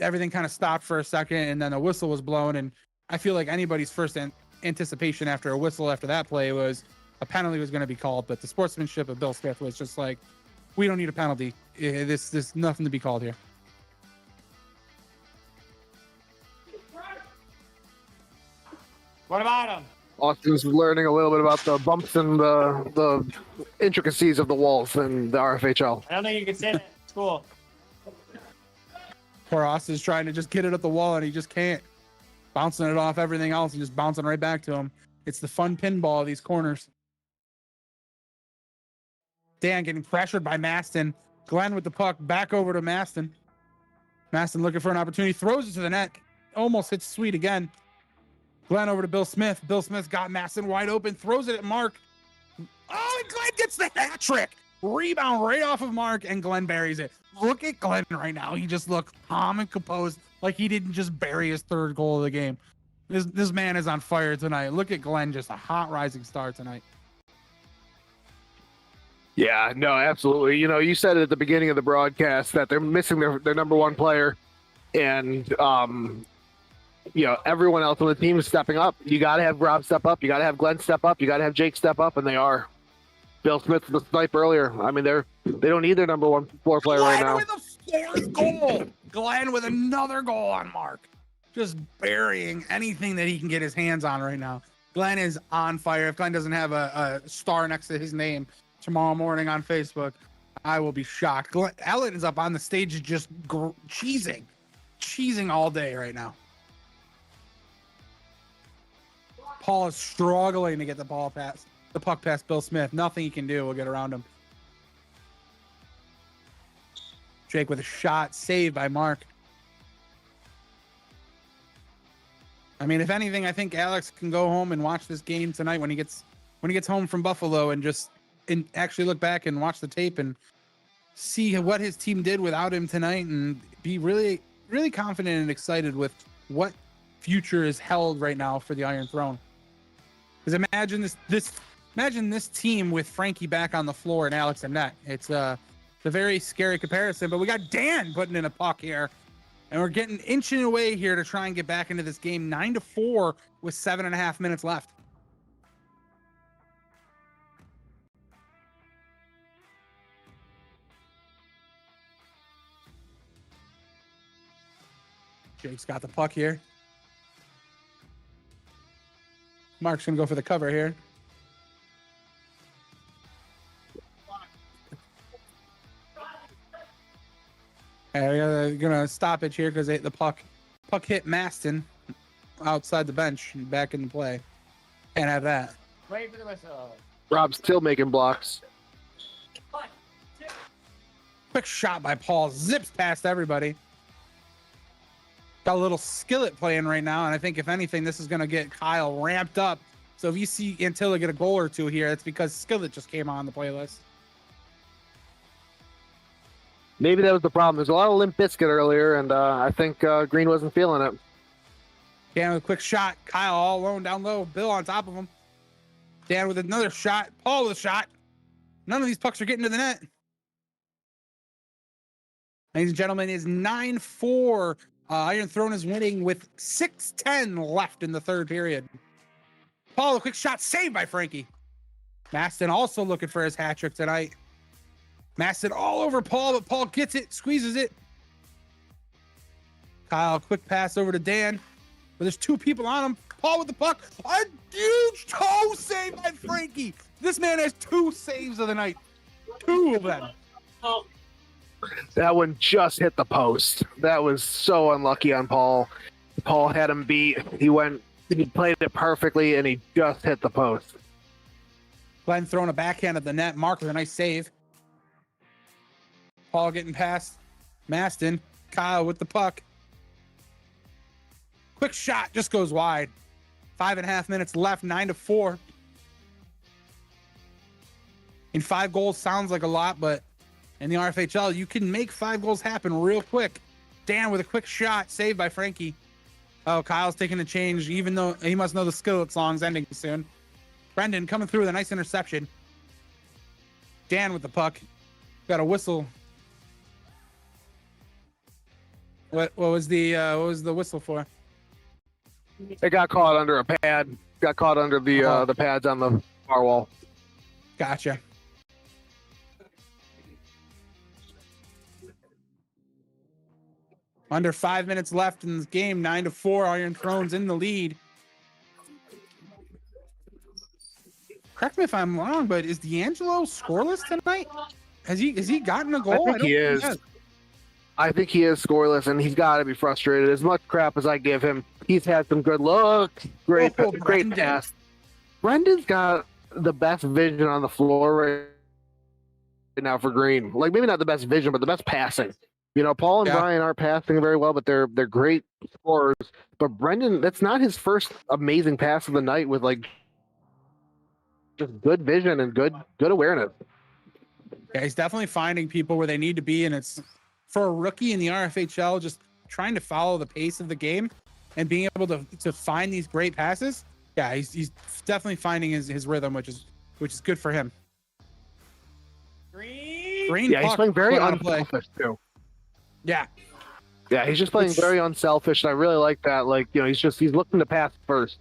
Speaker 7: everything kind of stopped for a second, and then a whistle was blown, and I feel like anybody's first anticipation after a whistle after that play was a penalty was going to be called, but the sportsmanship of Bill Smith was just like, we don't need a penalty. There's nothing to be called here.
Speaker 3: What about him?
Speaker 2: Austin's learning a little bit about the bumps and the intricacies of the walls in the RFHL.
Speaker 3: I don't think you can say that in school.
Speaker 7: Poor Austin's trying to just get it at the wall, and he just can't. Bouncing it off everything else and just bouncing right back to him. It's the fun pinball of these corners. Dan getting pressured by Maston. Glenn with the puck back over to Maston. Maston looking for an opportunity. Throws it to the net. Almost hits Sweet again. Glenn over to Bill Smith. Bill Smith's got Maston wide open. Throws it at Mark. Oh, and Glenn gets the hat trick. Rebound right off of Mark, and Glenn buries it. Look at Glenn right now. He just looked calm and composed, like he didn't just bury his 3rd goal of the game. This man is on fire tonight. Look at Glenn, just a hot rising star tonight.
Speaker 2: Yeah, no, absolutely. You know, you said it at the beginning of the broadcast that they're missing their number 1 player, and you know, everyone else on the team is stepping up. You got to have Rob step up. You got to have Glenn step up. You got to have Jake step up, and they are. Bill Smith with the snipe earlier. I mean, they don't need their number 1 floor player right now.
Speaker 7: Glenn with a 4th goal. Glenn with another goal on Mark. Just burying anything that he can get his hands on right now. Glenn is on fire. If Glenn doesn't have a star next to his name tomorrow morning on Facebook, I will be shocked. Glenn Ellen is up on the stage just cheesing all day right now. Paul is struggling to get the puck past Bill Smith. Nothing he can do will get around him. Jake with a shot, saved by Mark. I mean, if anything, I think Alex can go home and watch this game tonight when he gets home from Buffalo and actually look back and watch the tape and see what his team did without him tonight and be really, really confident and excited with what future is held right now for the Iron Throne. Because imagine this team with Frankie back on the floor and Alex in net. It's a very scary comparison, but we got Dan putting in a puck here, and we're getting inching away here to try and get back into this game. 9-4 with 7.5 minutes left. Jake's got the puck here. Mark's going to go for the cover here. They're going to stop it here because the puck hit Maston outside the bench and back into play. Can't have that.
Speaker 3: Wait for the whistle.
Speaker 2: Rob's still making blocks.
Speaker 7: Quick shot by Paul. Zips past everybody. Got a little skillet playing right now, and I think if anything, this is going to get Kyle ramped up. So if you see Antilla get a goal or two here, it's because skillet just came on the playlist.
Speaker 2: Maybe that was the problem. There's a lot of Limp Bizkit earlier, and I think Green wasn't feeling it.
Speaker 7: Dan with a quick shot. Kyle all alone down low. Bill on top of him. Dan with another shot. Paul with a shot. None of these pucks are getting to the net. Ladies and gentlemen, it is 9-4. Iron Throne is winning with 6:10 left in the third period. Paul, a quick shot saved by Frankie. Maston also looking for his hat trick tonight. Maston all over Paul, but Paul gets it, squeezes it. Kyle, quick pass over to Dan. But there's two people on him. Paul with the puck. A huge toe save by Frankie. This man has 2 saves of the night. 2 of them.
Speaker 2: That one just hit the post. That was so unlucky on Paul. Paul had him beat. He played it perfectly, and he just hit the post.
Speaker 7: Glenn throwing a backhand at the net. Mark with a nice save. Paul getting past Maston. Kyle with the puck. Quick shot, just goes wide. 5.5 minutes left, 9-4. And 5 goals sounds like a lot, but in the RFHL, you can make 5 goals happen real quick. Dan with a quick shot, saved by Frankie. Oh, Kyle's taking a change, even though he must know the skillet song's ending soon. Brendan coming through with a nice interception. Dan with the puck. Got a whistle. What was the whistle for?
Speaker 2: It got caught under a pad. Got caught under the pads on the far wall.
Speaker 7: Gotcha. Under 5 minutes left in this game, 9-4. Iron Throne's in the lead. Correct me if I'm wrong, but is D'Angelo scoreless tonight? Has he gotten a goal?
Speaker 2: I think he is. I think he is scoreless, and he's got to be frustrated. As much crap as I give him, he's had some good looks. Great pass. Brendan's got the best vision on the floor right now for Green. Like, maybe not the best vision, but the best passing. You know, Paul and Brian aren't passing very well, but they're great scorers. But Brendan, that's not his first amazing pass of the night with like just good vision and good awareness.
Speaker 7: Yeah, he's definitely finding people where they need to be, and it's for a rookie in the RFHL, just trying to follow the pace of the game and being able to find these great passes. Yeah, he's definitely finding his rhythm, which is good for him. Green,
Speaker 2: yeah, he's playing very unselfish too.
Speaker 7: Yeah,
Speaker 2: he's just playing very unselfish, and I really like that. Like, you know, he's looking to pass first.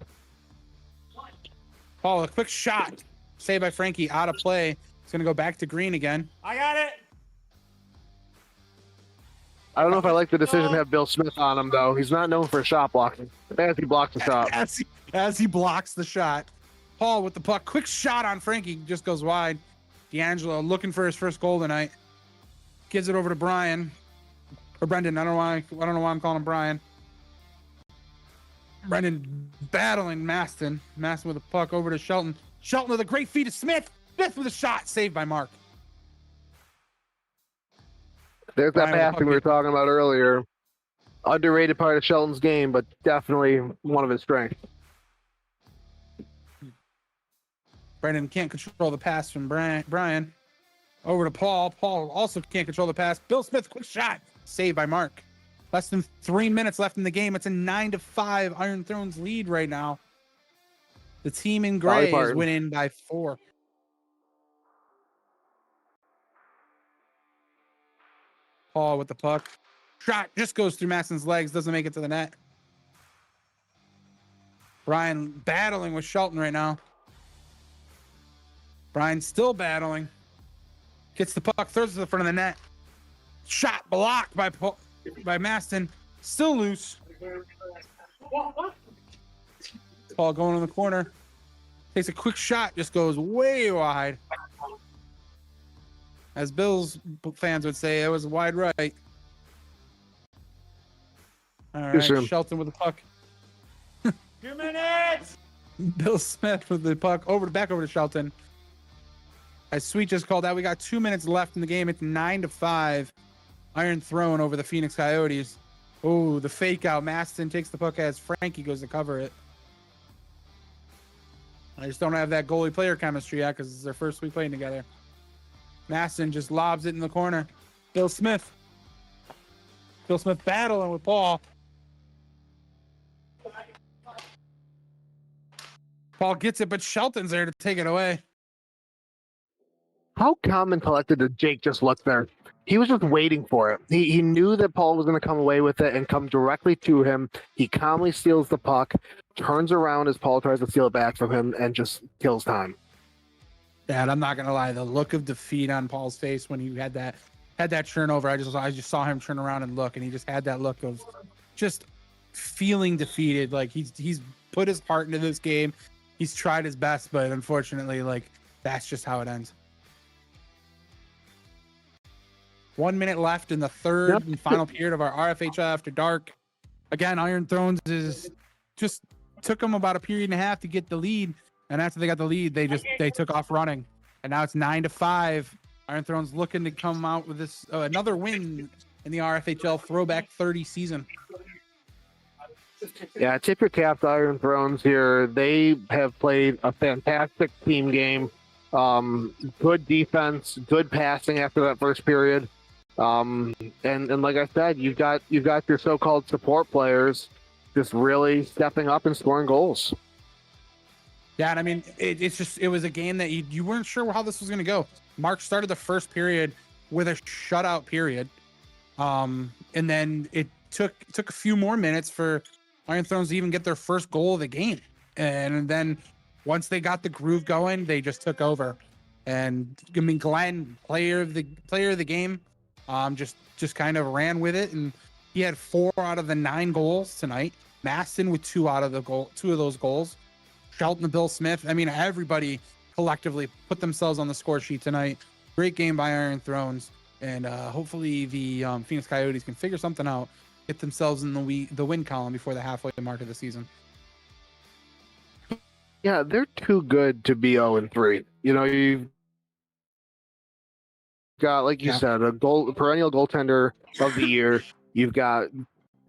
Speaker 7: Oh, a quick shot, saved by Frankie, out of play. It's gonna go back to Green again.
Speaker 3: I got it.
Speaker 2: I don't know if I like the decision to have Bill Smith on him, though. He's not known for shot blocking. As he blocks the shot.
Speaker 7: As he blocks the shot. Paul with the puck. Quick shot on Frankie. Just goes wide. D'Angelo looking for his first goal tonight. Gives it over to Brian. Or Brendan. I don't know why I'm calling him Brian. Brendan battling Maston. Maston with the puck over to Shelton. Shelton with a great feed to Smith. Smith with a shot. Saved by Mark.
Speaker 2: There's that passing we were talking about earlier. Underrated part of Shelton's game, but definitely one of his strengths.
Speaker 7: Brendan can't control the pass from Brian. Over to Paul. Paul also can't control the pass. Bill Smith, quick shot. Saved by Mark. Less than 3 minutes left in the game. It's a 9-5 Iron Throne's lead right now. The team in gray is winning by 4. Paul with the puck. Shot just goes through Maston's legs. Doesn't make it to the net. Brian battling with Shelton right now. Brian still battling. Gets the puck. Throws it to the front of the net. Shot blocked by Maston. Still loose. Ball going in the corner. Takes a quick shot, just goes way wide. As Bills fans would say, it was wide right. All right, Shelton with the puck.
Speaker 3: 2 minutes.
Speaker 7: Bill Smith with the puck back over to Shelton. As Sweet just called out, we got 2 minutes left in the game. It's 9-5. Iron Throne over the Phoenix Coyotes. Oh, the fake out. Maston takes the puck as Frankie goes to cover it. I just don't have that goalie player chemistry yet because it's their first week playing together. Maston just lobs it in the corner. Bill Smith battling with Paul. Paul gets it, but Shelton's there to take it away.
Speaker 2: How calm and collected did Jake just look there? He was just waiting for it. He knew that Paul was going to come away with it and come directly to him. He calmly steals the puck, turns around as Paul tries to steal it back from him, and just kills time.
Speaker 7: Dad, I'm not going to lie. The look of defeat on Paul's face when he had that turnover, I just saw him turn around and look, and he just had that look of just feeling defeated. Like he's put his heart into this game. He's tried his best, but unfortunately, like that's just how it ends. 1 minute left in the third and final period of our RFHL After Dark. Again, Iron Thrones just took them about a period and a half to get the lead, and after they got the lead, they took off running, and now it's 9-5. Iron Thrones looking to come out with this another win in the RFHL Throwback 30 season.
Speaker 2: Yeah, tip your cap to Iron Thrones here. They have played a fantastic team game. Good defense, good passing after that first period. And like I said, you've got your so-called support players just really stepping up and scoring goals.
Speaker 7: Yeah, and I mean, it was a game that you weren't sure how this was going to go. Mark started the first period with a shutout period, and then it took a few more minutes for Iron Thrones to even get their first goal of the game, and then once they got the groove going, they just took over. And I mean, Glenn, player of the game, just kind of ran with it, and he had 4 out of the 9 goals tonight. Maston with 2 of those goals. Shelton and Bill Smith. I mean, everybody collectively put themselves on the score sheet tonight. Great game by Iron Thrones, and hopefully the Phoenix Coyotes can figure something out, get themselves in the win column before the halfway mark of the season.
Speaker 2: Yeah, they're too good to be 0-3. You know, you've got, like you said, a perennial goaltender of the year. You've got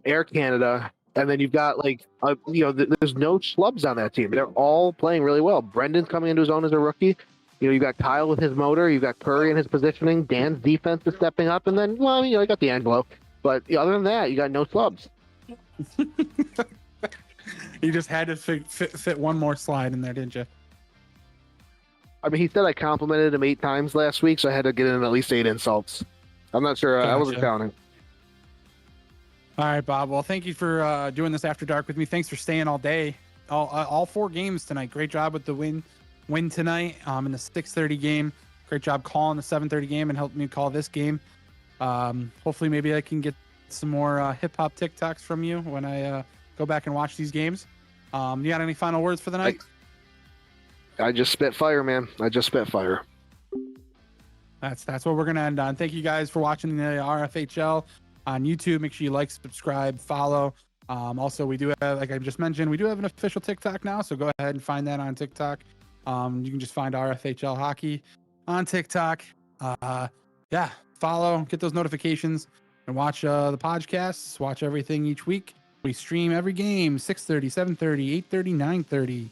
Speaker 2: Air Canada, and then you've got there's no schlubs on that team. They're all playing really well. Brendan's coming into his own as a rookie. You know, you got Kyle with his motor. You've got Curry in his positioning. Dan's defense is stepping up, and then you got the Angelo. But other than that, you got no schlubs.
Speaker 7: You just had to fit one more slide in there, didn't you?
Speaker 2: I mean, he said I complimented him 8 times last week, so I had to get in at least 8 insults. I'm not sure.
Speaker 7: Gotcha.
Speaker 2: I wasn't counting.
Speaker 7: All right, Bob. Well, thank you for doing this After Dark with me. Thanks for staying all day. All 4 games tonight. Great job with the win tonight in the 6:30 game. Great job calling the 7:30 game and helping me call this game. Hopefully, maybe I can get some more hip-hop TikToks from you when I go back and watch these games. You got any final words for the night?
Speaker 2: I just spit fire, man. I just spit fire.
Speaker 7: That's what we're gonna end on. Thank you guys for watching the RFHL on YouTube. Make sure you like, subscribe, follow. Also, we do have, like I just mentioned, we do have an official TikTok now, so go ahead and find that on TikTok. You can just find RFHL Hockey on TikTok. Follow, get those notifications, and watch the podcasts. Watch everything each week. We stream every game, 6:30, 7:30, 8:30, 9:30.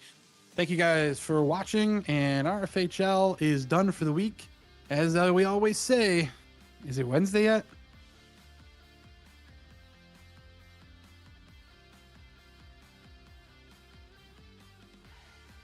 Speaker 7: Thank you guys for watching, and RFHL is done for the week. As we always say, is it Wednesday yet?